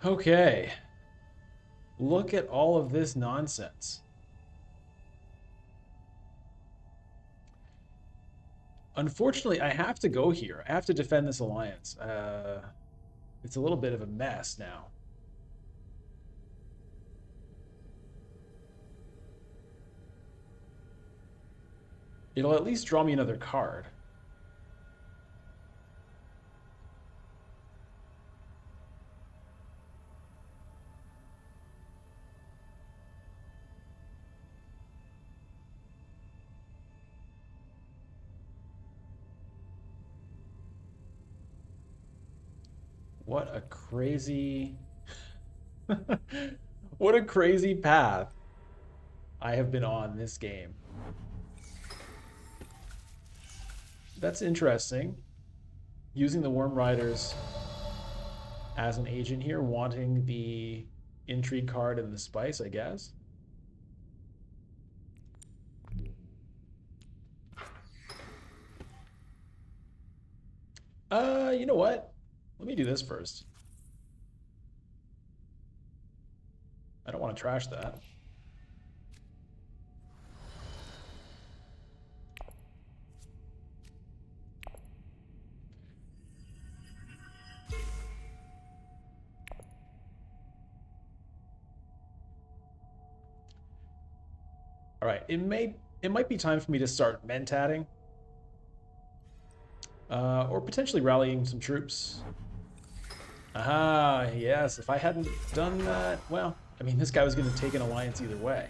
Okay. Look at all of this nonsense. Unfortunately, I have to go here. I have to defend this alliance. It's a little bit of a mess now. It'll at least draw me another card. What a crazy... what a crazy path I have been on this game. That's interesting. Using the Worm Riders as an agent here, wanting the intrigue card and the spice, I guess. You know what? Let me do this first. I don't want to trash that. All right, it might be time for me to start mentating, or potentially rallying some troops. Aha, yes. If I hadn't done that, well, I mean, this guy was going to take an alliance either way.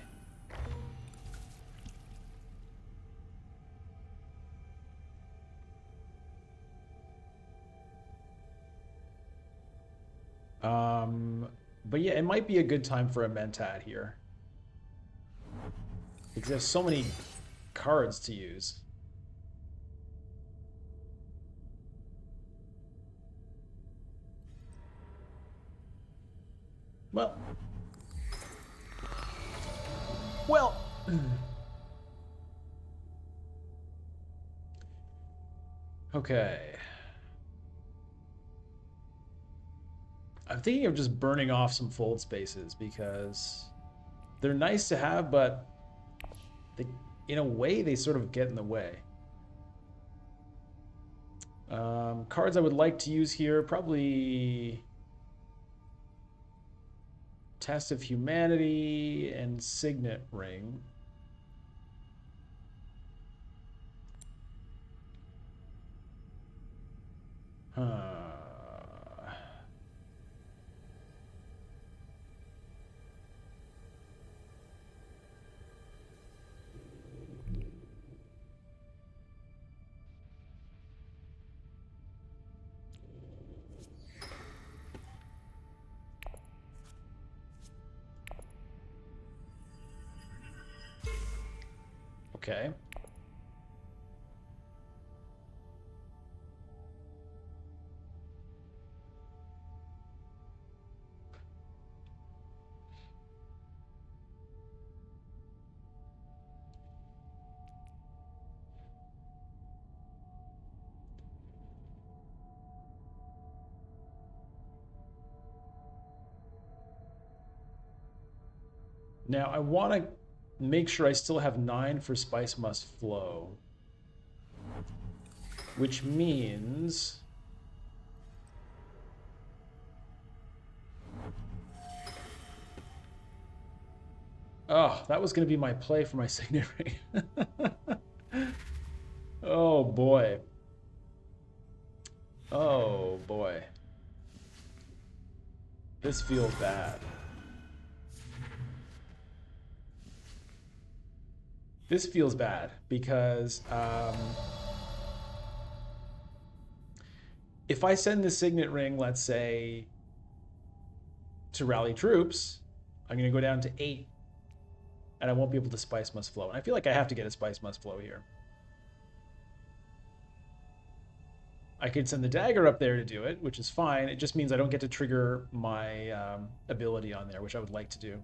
But yeah, it might be a good time for a mentat here because there's so many cards to use. Well, well. Okay. I'm thinking of just burning off some fold spaces because they're nice to have, but they, in a way, they sort of get in the way. Cards I would like to use here, probably Test of Humanity and Signet Ring. Okay. Now I want to make sure I still have 9 for Spice Must Flow, which means oh, that was going to be my play for my signet ring. Oh boy. Oh boy. This feels bad. This feels bad because if I send the signet ring, let's say, to rally troops, I'm going to go down to 8 and I won't be able to Spice Must Flow. And I feel like I have to get a Spice Must Flow here. I could send the dagger up there to do it, which is fine. It just means I don't get to trigger my ability on there, which I would like to do.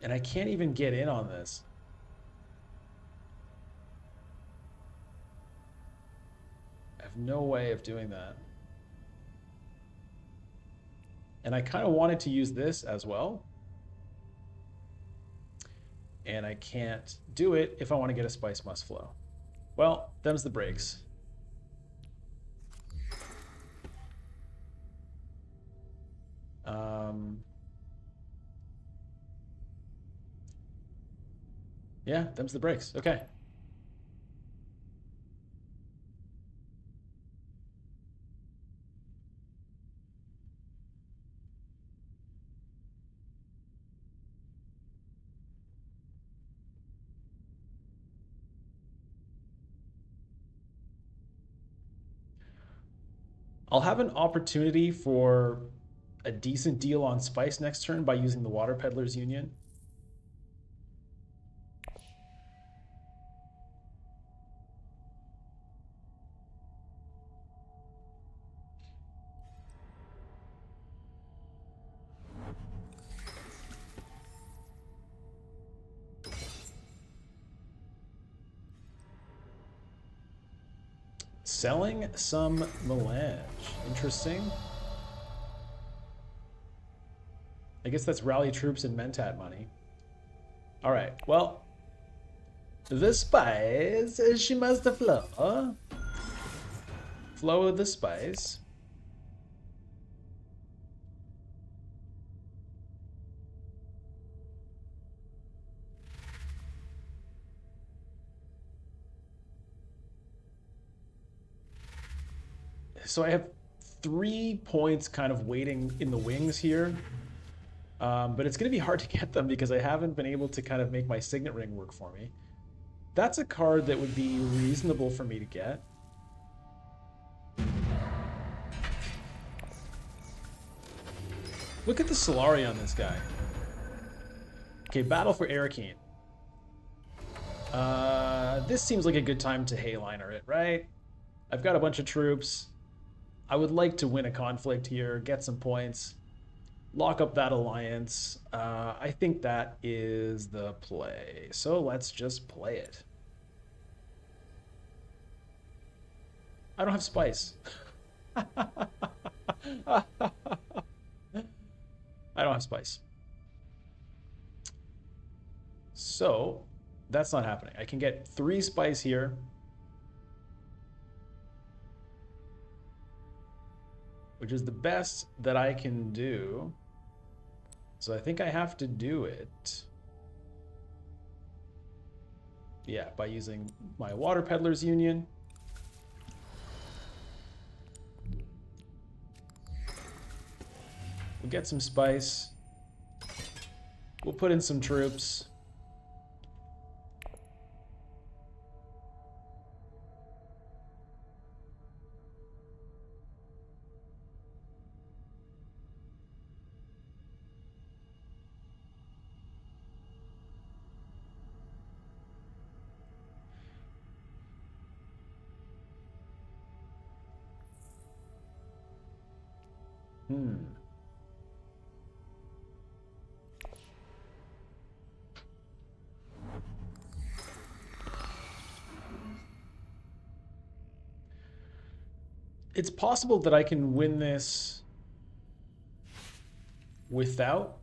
And I can't even get in on this. I have no way of doing that. And I kind of wanted to use this as well. And I can't do it if I want to get a Spice Must Flow. Well, them's the breaks. Yeah, them's the breaks. Okay. I'll have an opportunity for a decent deal on spice next turn by using the Water Peddler's Union. Selling some melange. Interesting. I guess that's rally troops and Mentat money. All right, well, the spice, she must flow. Flow of the spice. So I have 3 points kind of waiting in the wings here. But it's going to be hard to get them because I haven't been able to kind of make my signet ring work for me. That's a card that would be reasonable for me to get. Look at the Solari on this guy. Okay, battle for Arakeen. This seems like a good time to Hayliner it, right? I've got a bunch of troops. I would like to win a conflict here, get some points, lock up that alliance. I think that is the play. So let's just play it. I don't have spice. I don't have spice. So that's not happening. I can get 3 spice here. which is the best that I can do. So I think I have to do it. Yeah, by using my Water Peddlers Union. We'll get some spice. We'll put in some troops. Hmm. It's possible that I can win this without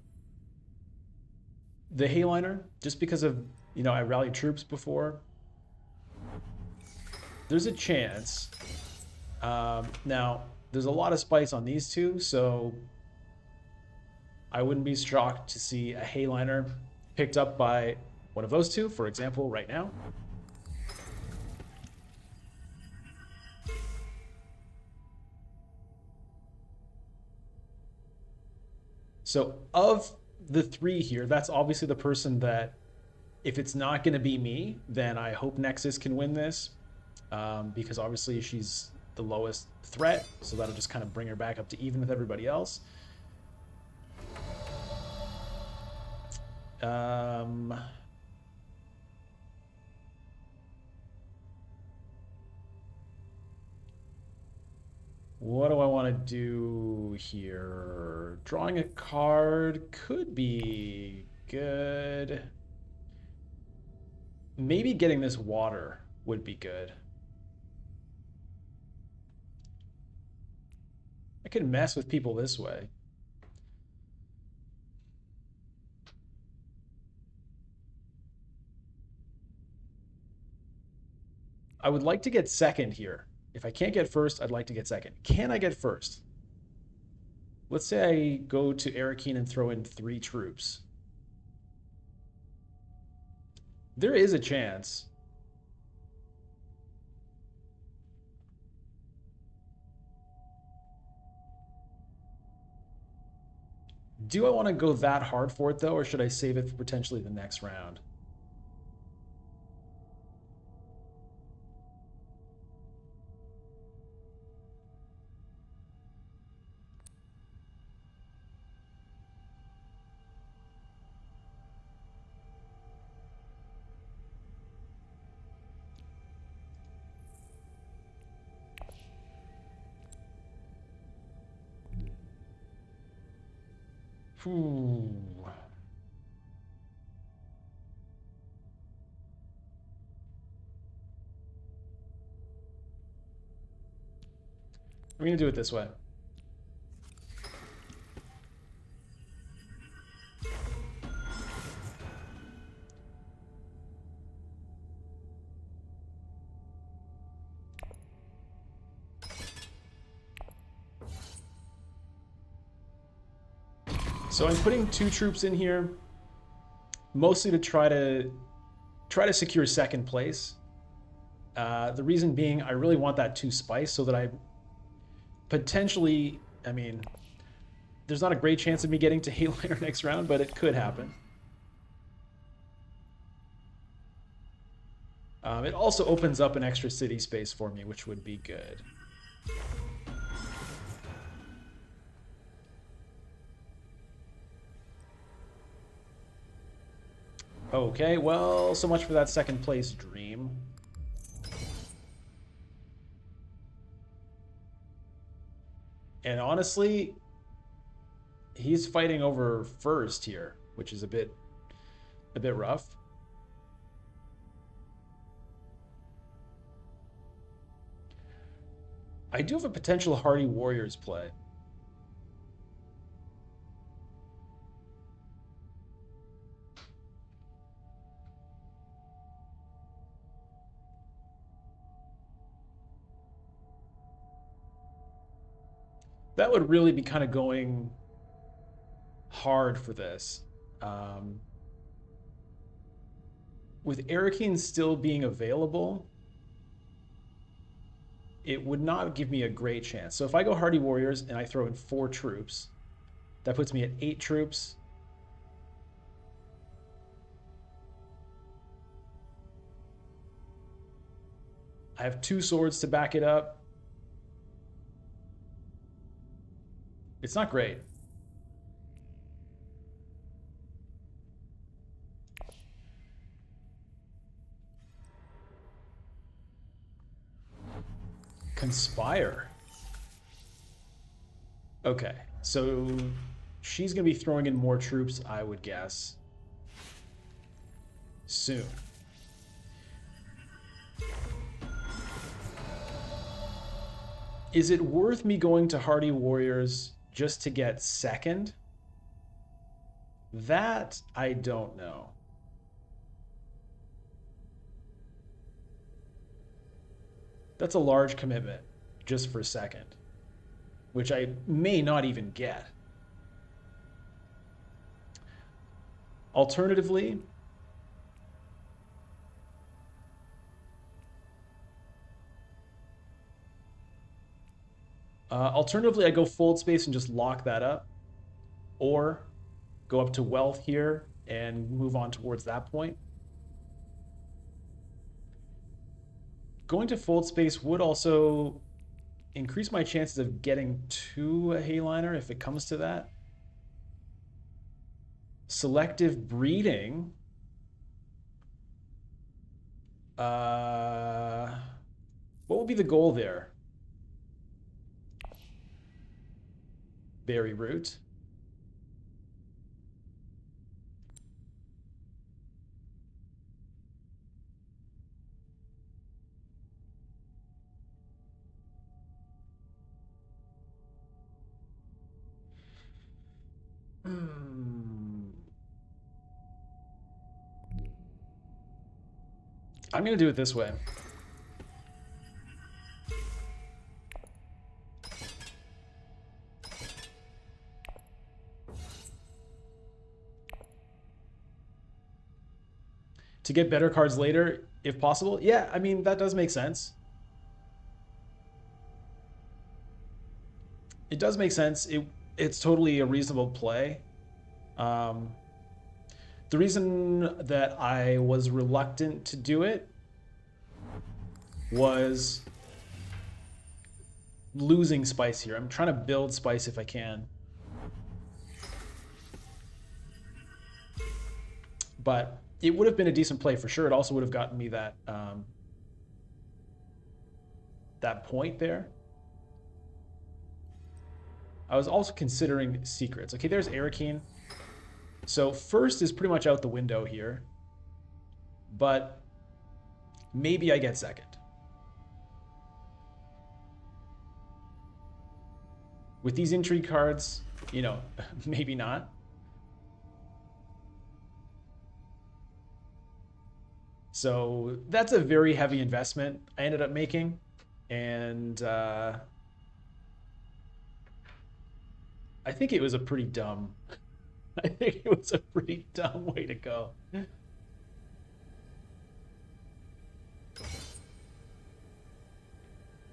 the Hayliner, just because of, I rallied troops before. There's a chance. Now, there's a lot of spice on these two, so I wouldn't be shocked to see a Hayliner picked up by one of those two, for example, right now. So of the three here, that's obviously the person that, if it's not going to be me, then I hope Nexus can win this, because obviously she's the lowest threat, so that'll just kind of bring her back up to even with everybody else. What do I want to do here? Drawing a card could be good. Maybe getting this water would be good. I could mess with people this way. I would like to get second here. If I can't get first, I'd like to get second. Can I get first? Let's say I go to Arakeen and throw in 3 troops. There is a chance. Do I want to go that hard for it, though, or should I save it for potentially the next round? Ooh. We're going to do it this way. So I'm putting 2 troops in here, mostly to try to secure second place. The reason being, I really want that 2 spice so that I potentially, I mean, there's not a great chance of me getting to Hayliner next round, but it could happen. It also opens up an extra city space for me, which would be good. Okay, well, so much for that second place dream. And honestly, he's fighting over first here, which is a bit rough. I do have a potential Hardy Warriors play. That would really be kind of going hard for this. Um, with Arakeen still being available, it would not give me a great chance. So if I go Hardy Warriors and I throw in 4 troops, that puts me at 8 troops. I have 2 swords to back it up. It's not great. Conspire. Okay, so she's going to be throwing in more troops, I would guess, soon. Is it worth me going to Hardy Warriors just to get second? That I don't know. That's a large commitment just for second, which I may not even get. Alternatively, I go fold space and just lock that up, or go up to wealth here and move on towards that point. Going to fold space would also increase my chances of getting to a Hayliner if it comes to that. Selective breeding. Uh, what would be the goal there? Berry root. Hmm. I'm going to do it this way. To get better cards later, if possible. Yeah, I mean, that does make sense. It does make sense. It's totally a reasonable play. Um, the reason that I was reluctant to do it was losing spice here. I'm trying to build spice if I can. But it would have been a decent play for sure. It also would have gotten me that that point there. I was also considering secrets. Okay, there's Arakeen. So first is pretty much out the window here. But maybe I get second. With these intrigue cards, you know, maybe not. So that's a very heavy investment I ended up making. And I think it was a pretty dumb I think it was a pretty dumb way to go.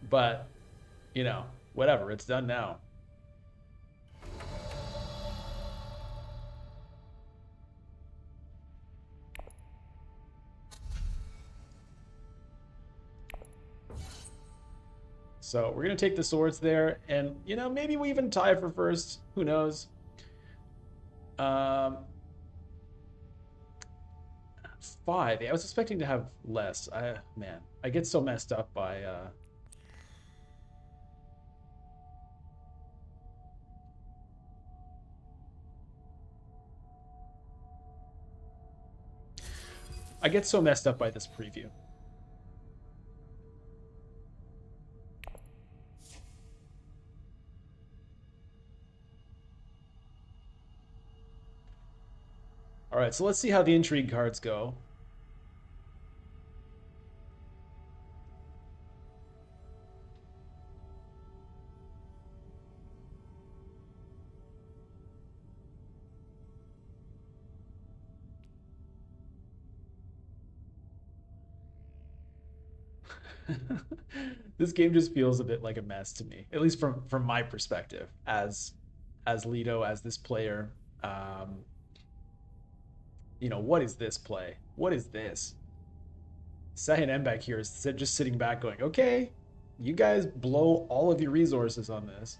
But, you know, whatever, it's done now. So we're going to take the swords there, and, you know, maybe we even tie for first. Who knows? Um, 5. I was expecting to have less. Man, I get so messed up by... I get so messed up by this preview. All right, so let's see how the intrigue cards go. This game just feels a bit like a mess to me, at least from my perspective as Leto, as this player. Um, what is this play? What is this? Sahin Mbek here is just sitting back going, okay, you guys blow all of your resources on this.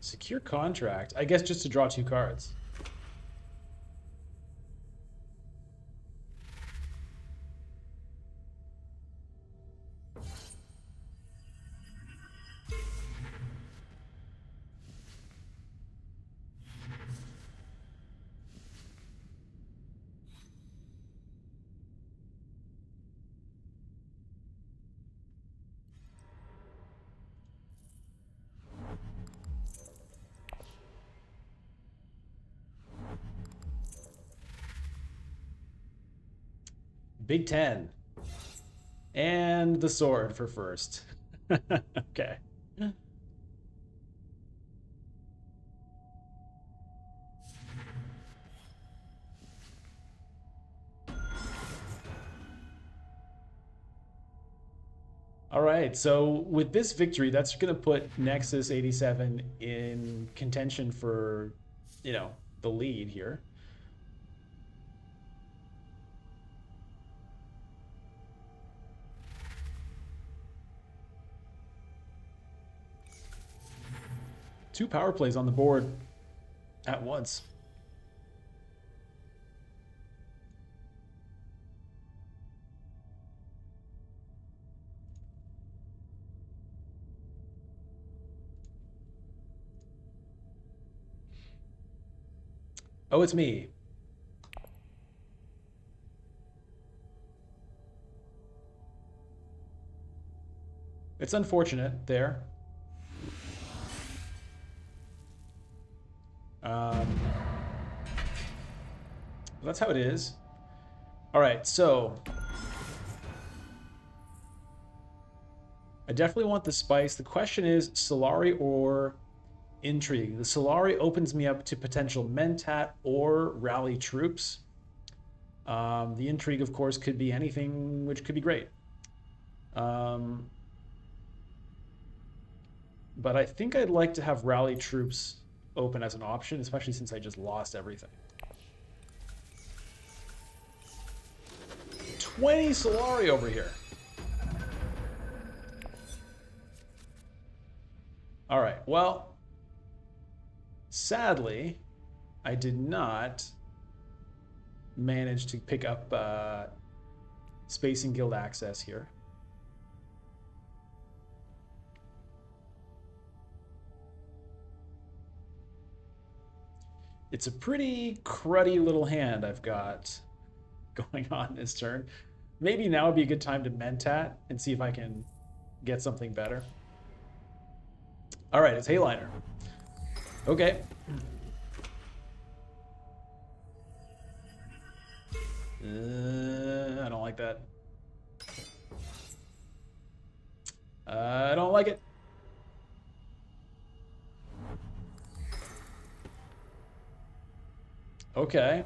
Secure contract, I guess, just to draw 2 cards. Big Ten. And the sword for first. Okay. All right. So with this victory, that's going to put Nexus 87 in contention for, the lead here. Two power plays on the board at once. Oh, it's me. It's unfortunate there. Um, that's how it is. All right, so I definitely want the spice. The question is Solari or Intrigue. The Solari opens me up to potential Mentat or Rally Troops. The Intrigue, of course, could be anything, which could be great. But I think I'd like to have Rally Troops open as an option, especially since I just lost everything. 20 Solari over here. All right, well, sadly, I did not manage to pick up Spacing Guild access here. It's a pretty cruddy little hand I've got going on this turn. Maybe now would be a good time to Mentat and see if I can get something better. All right, it's Hayliner. Okay. I don't like that. I don't like it. Okay.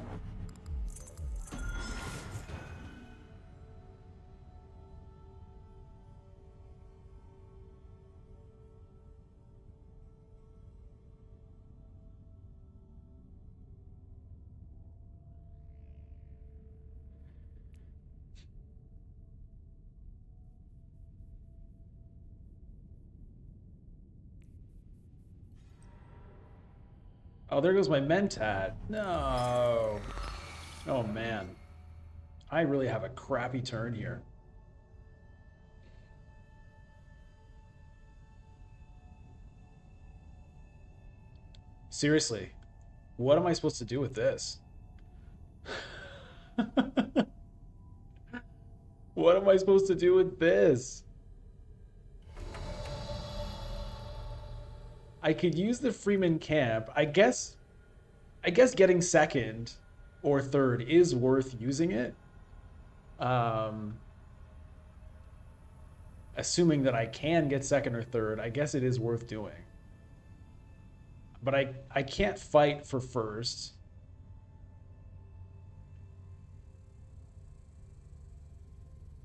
Oh, there goes my Mentat. No. Oh, man. I really have a crappy turn here. Seriously, what am I supposed to do with this? What am I supposed to do with this? I could use the Freeman camp. I guess getting second or third is worth using it. Um, assuming that I can get second or third, I guess it is worth doing. But I can't fight for first.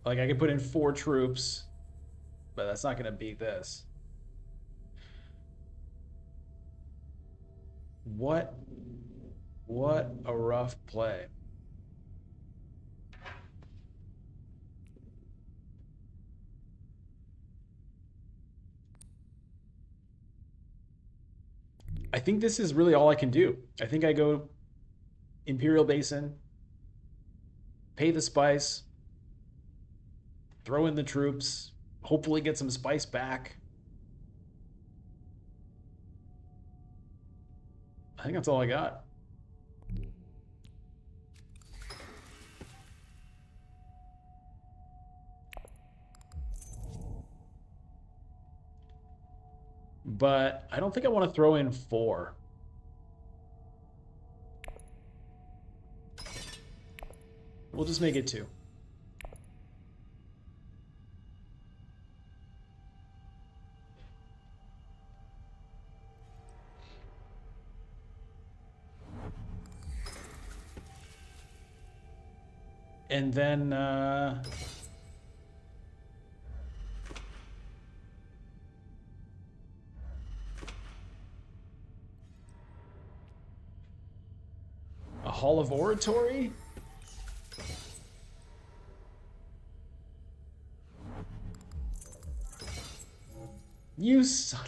Like I could put in 4 troops, but that's not gonna beat this. What what a rough play. I think this is really all I can do. I think I go Imperial Basin, pay the spice, throw in the troops, hopefully get some spice back. I think that's all I got. But I don't think I want to throw in 4. We'll just make it 2. And then a Hall of Oratory? You son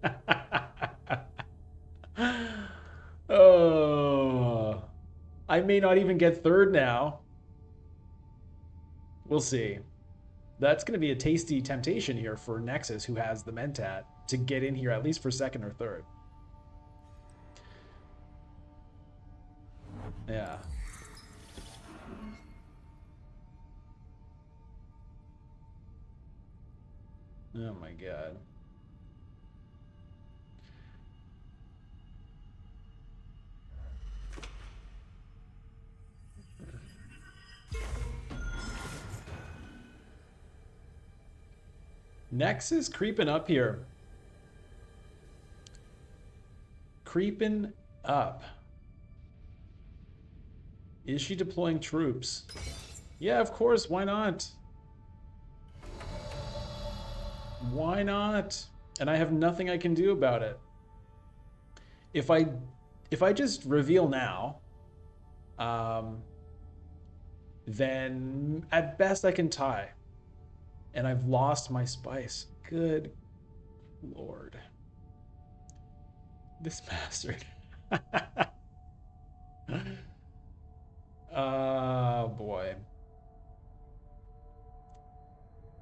of a... Oh, I may not even get third now. We'll see. That's going to be a tasty temptation here for Nexus, who has the Mentat, to get in here at least for second or third. Yeah. Oh my god. Nexus creeping up here. Creeping up. Is she deploying troops? Yeah, of course. Why not? Why not? And I have nothing I can do about it. If I just reveal now, then at best I can tie. And I've lost my spice. Good Lord. This bastard. Boy.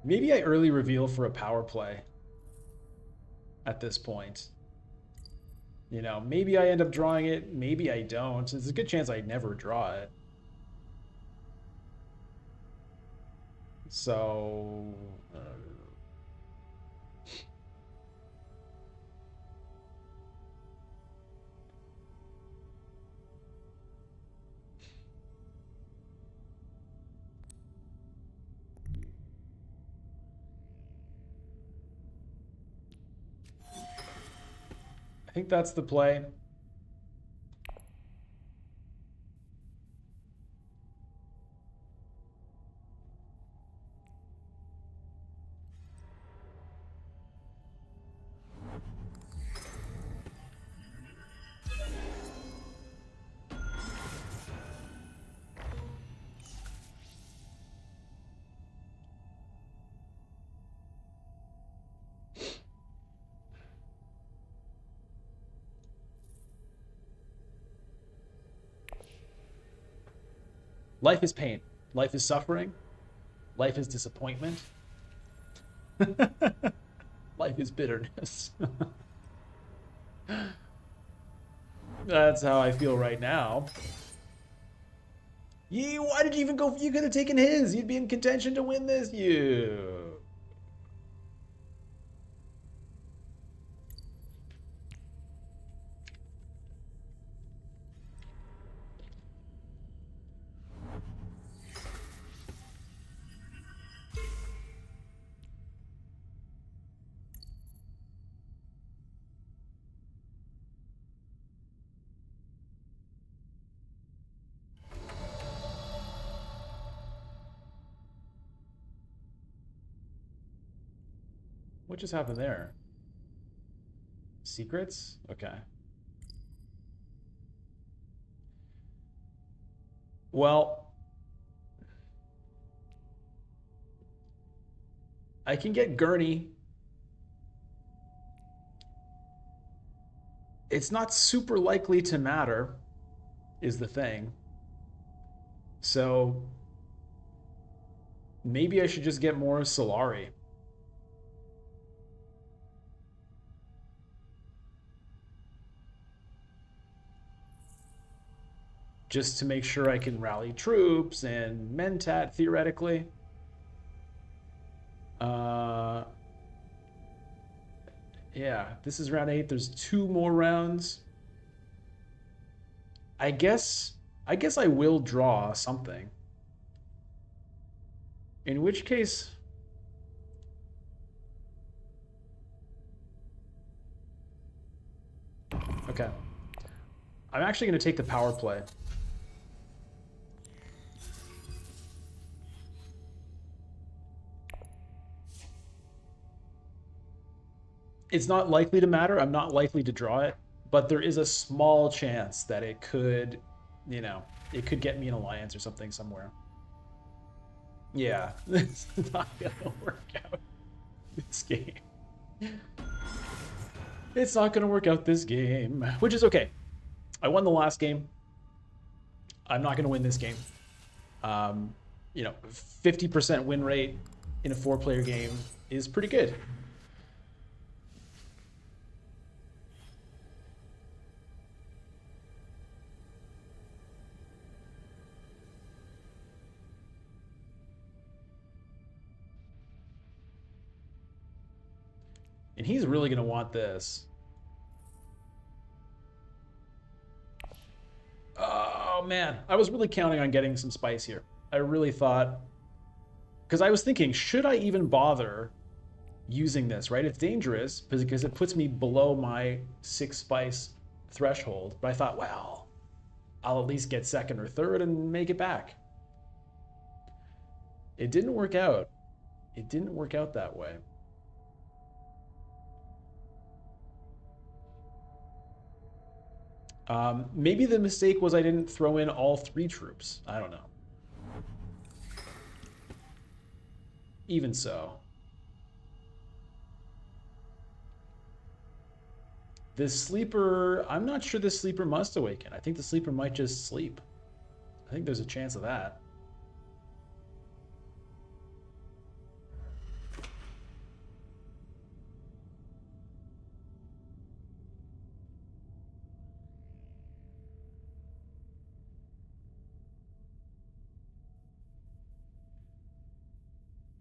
Maybe I early reveal for a power play at this point. You know, maybe I end up drawing it, maybe I don't. There's a good chance I never draw it. So... I think that's the play. Life is pain. Life is suffering. Life is disappointment. Life is bitterness. That's how I feel right now. Why did you even go? You could have taken his. You'd be in contention to win this. You. What just happened there? Secrets? Okay. Well, I can get Gurney. It's not super likely to matter, is the thing. So maybe I should just get more Solari. Just to make sure I can rally troops and Mentat theoretically. Uh, yeah, this is round 8. There's 2 more rounds. I guess I will draw something. In which case, okay. I'm actually going to take the power play. It's not likely to matter. I'm not likely to draw it, but there is a small chance that it could, you know, it could get me an alliance or something somewhere. Yeah, it's not gonna work out this game. It's not gonna work out this game, which is okay. I won the last game. I'm not gonna win this game. Um, 50% win rate in a 4-player game is pretty good. And he's really going to want this. Oh, man. I was really counting on getting some spice here. I really thought... Because I was thinking, should I even bother using this, right? It's dangerous because it puts me below my 6 spice threshold. But I thought, well, I'll at least get second or third and make it back. It didn't work out. It didn't work out that way. Maybe the mistake was I didn't throw in all 3 troops. I don't know. Even so. This sleeper, I'm not sure this sleeper must awaken. I think the sleeper might just sleep. I think there's a chance of that.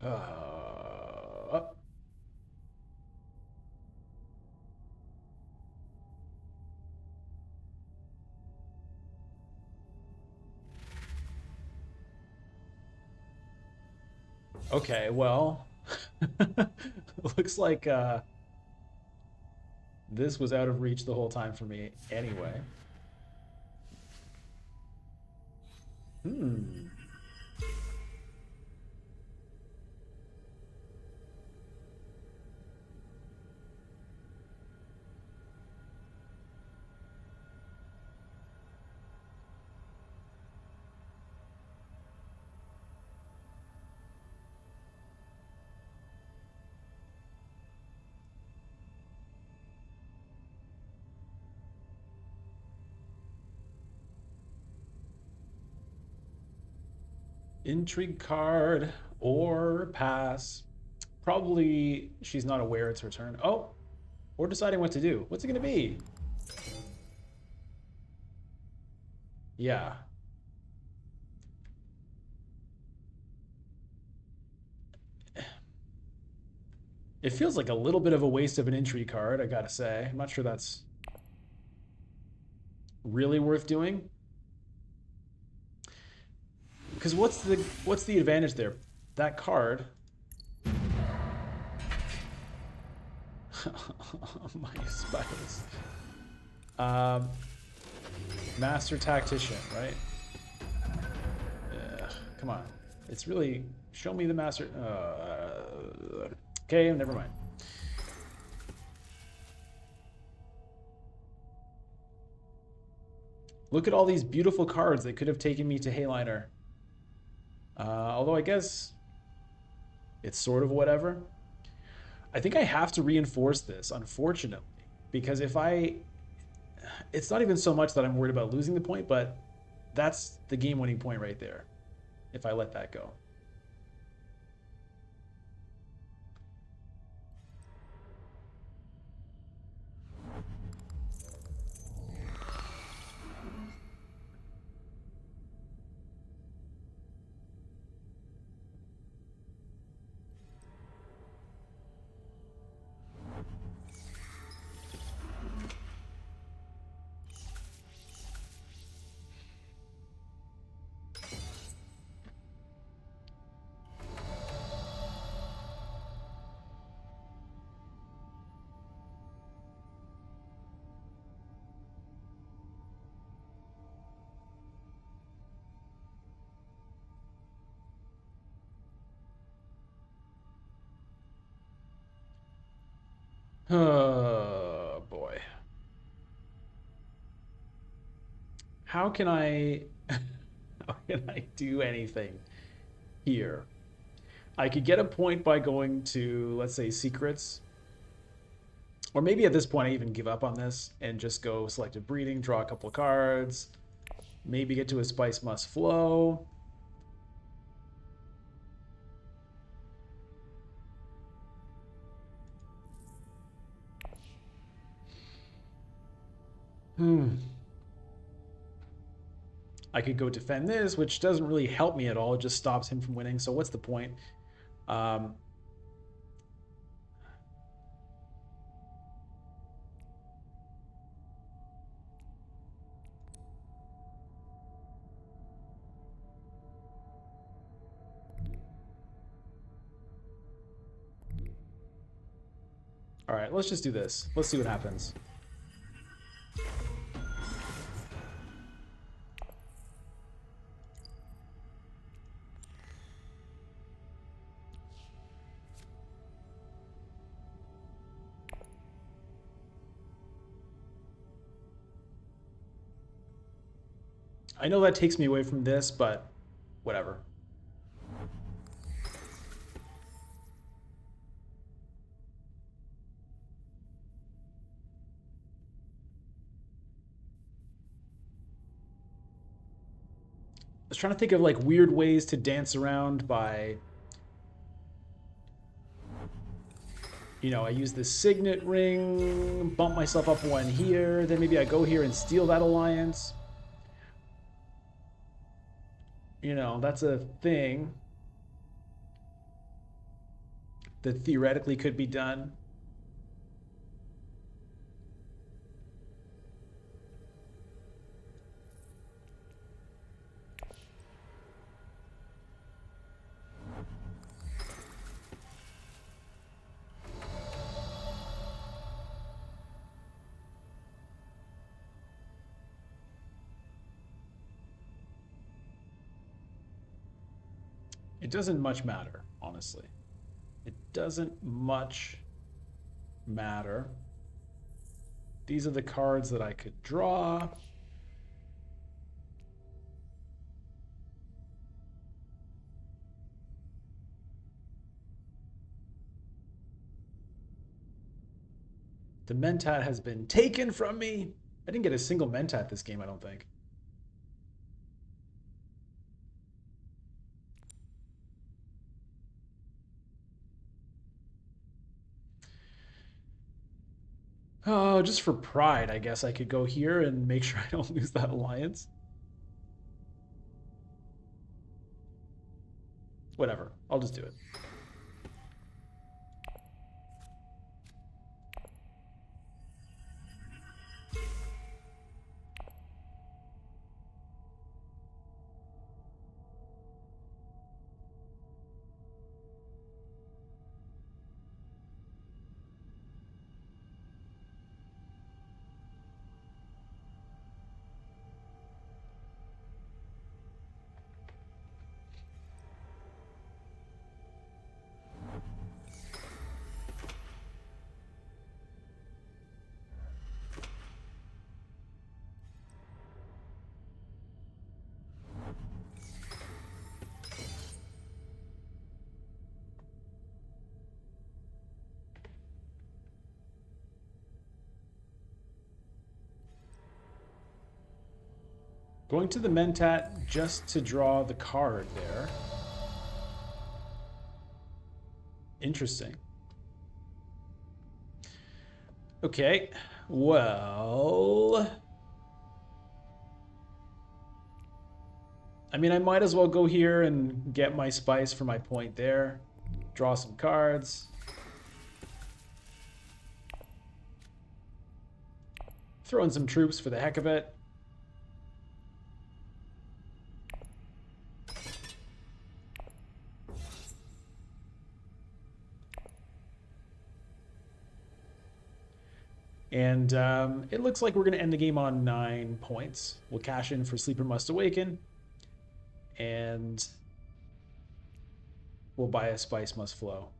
Uh, okay, well, looks like this was out of reach the whole time for me anyway. Hmm. Intrigue card or pass. Probably she's not aware it's her turn. Oh, or deciding what to do. What's it going to be? Yeah. It feels like a little bit of a waste of an entry card, I gotta say. I'm not sure that's really worth doing. Because what's the advantage there? That card, my spells. Um, Master Tactician, right? Come on, it's really show me the master. Okay, never mind. Look at all these beautiful cards that could have taken me to Hayliner. Although I guess it's sort of whatever. I think I have to reinforce this, unfortunately, because if I, it's not even so much that I'm worried about losing the point, but that's the game-winning point right there. If I let that go. Oh boy. How can I how can I do anything here? I could get a point by going to, let's say, secrets. Or maybe at this point I even give up on this and just go selective breeding, draw a couple of cards, maybe get to a spice must flow. Hmm. I could go defend this, which doesn't really help me at all. It just stops him from winning. So what's the point? Um, all right, let's just do this. Let's see what happens. I know that takes me away from this, but whatever. I was trying to think of like weird ways to dance around by, I use this signet ring, bump myself up one here, then maybe I go here and steal that alliance. That's a thing that theoretically could be done. It doesn't much matter, honestly. It doesn't much matter. These are the cards that I could draw. The Mentat has been taken from me. I didn't get a single Mentat this game, I don't think. Oh, just for pride, I guess I could go here and make sure I don't lose that alliance. Whatever. I'll just do it. Going to the Mentat just to draw the card there. Interesting. Okay, well... I mean, I might as well go here and get my spice for my point there. Draw some cards. Throw in some troops for the heck of it. And it looks like we're going to end the game on 9 points. We'll cash in for Sleeper Must Awaken. And we'll buy a Spice Must Flow.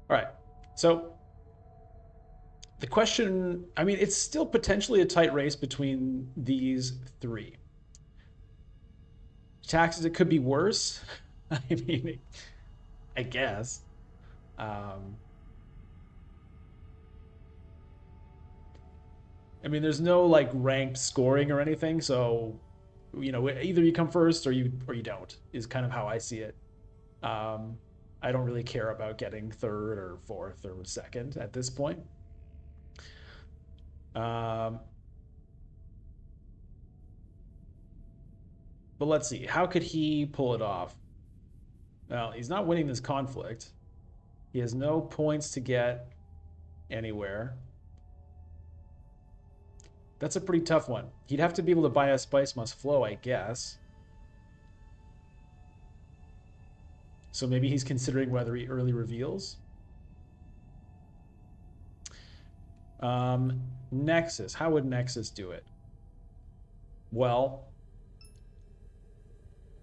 All right, so the question, I mean, it's still potentially a tight race between these three. Taxes, it could be worse. I mean, I guess. I mean, there's no like ranked scoring or anything, so you know, either you come first or you don't is kind of how I see it. I don't really care about getting third or fourth or second at this point. But let's see. How could he pull it off? Well, he's not winning this conflict. He has no points to get anywhere. That's a pretty tough one. He'd have to be able to buy a Spice Must Flow, I guess. So maybe he's considering whether he early reveals. Nexus. How would Nexus do it? Well,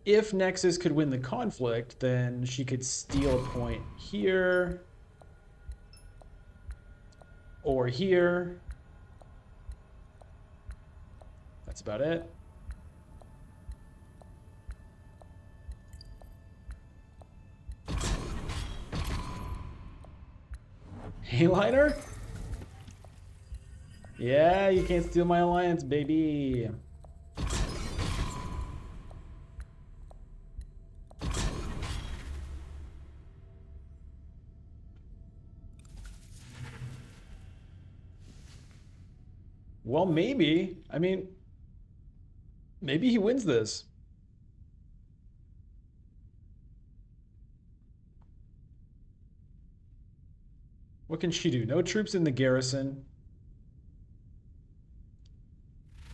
if Nexus could win the conflict, then she could steal a point here or here. That's about it. Hayliner? Yeah, you can't steal my alliance, baby. Well, maybe. I mean, maybe he wins this. What can she do? No troops in the garrison.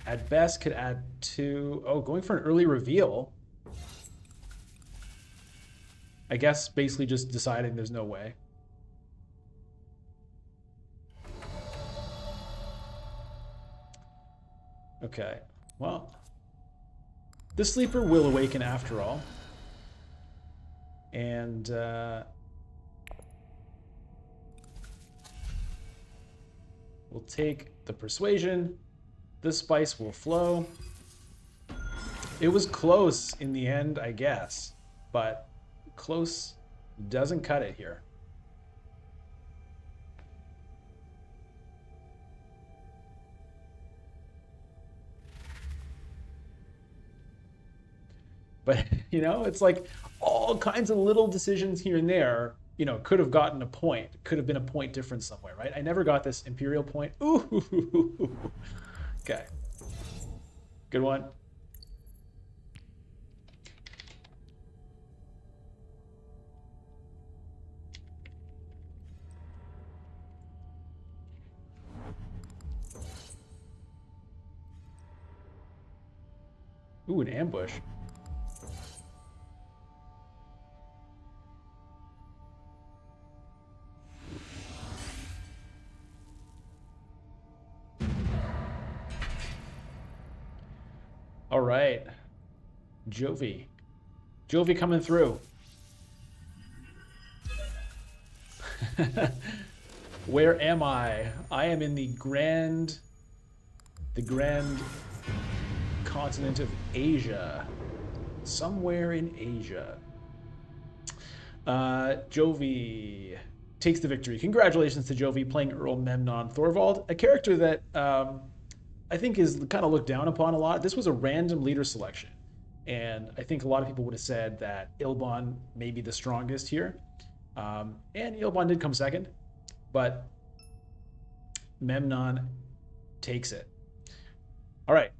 At best, could add 2. Oh, going for an early reveal. I guess basically just deciding there's no way. Okay, well, the Sleeper will awaken after all. And we'll take the Persuasion. The Spice will flow. It was close in the end, I guess. but close doesn't cut it here. But, it's like all kinds of little decisions here and there, could have gotten a point, could have been a point difference somewhere, right? I never got this Imperial point. Ooh. Okay. Good one. Ooh, an ambush. All right. Jovi. Jovi coming through. Where am I? I am in the grand continent of Asia. Somewhere in Asia. Jovi takes the victory. Congratulations to Jovi playing Earl Memnon Thorvald, a character that I think is kind of looked down upon a lot. This was a random leader selection. And I think a lot of people would have said that Ilbon may be the strongest here. And Ilbon did come second, but Memnon takes it. All right.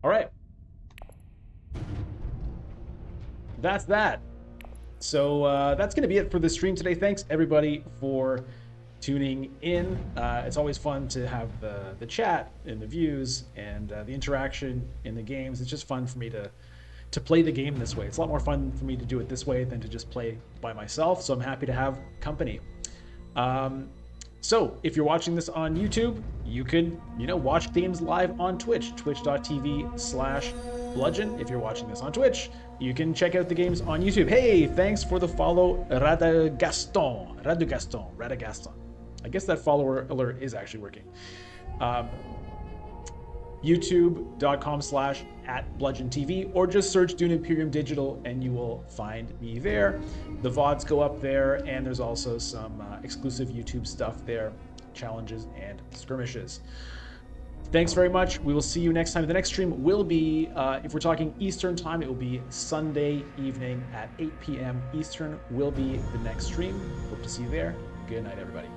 All right. That's that. So that's going to be it for the stream today. Thanks, everybody, for tuning in. It's always fun to have the chat and the views and the interaction in the games. It's just fun for me to play the game this way. It's a lot more fun for me to do it this way than to just play by myself. So I'm happy to have company. So if you're watching this on YouTube, you could, watch games live on Twitch, twitch.tv/bludgeon. If you're watching this on Twitch, you can check out the games on YouTube. Hey, thanks for the follow, Radagaston. I guess that follower alert is actually working. YouTube.com/@BludgeonTV, or just search Dune Imperium Digital and you will find me there. The VODs go up there, and there's also some exclusive YouTube stuff there, challenges and skirmishes. Thanks very much. We will see you next time. The next stream will be, if we're talking Eastern time, it will be Sunday evening at 8 p.m. Eastern will be the next stream. Hope to see you there. Good night, everybody.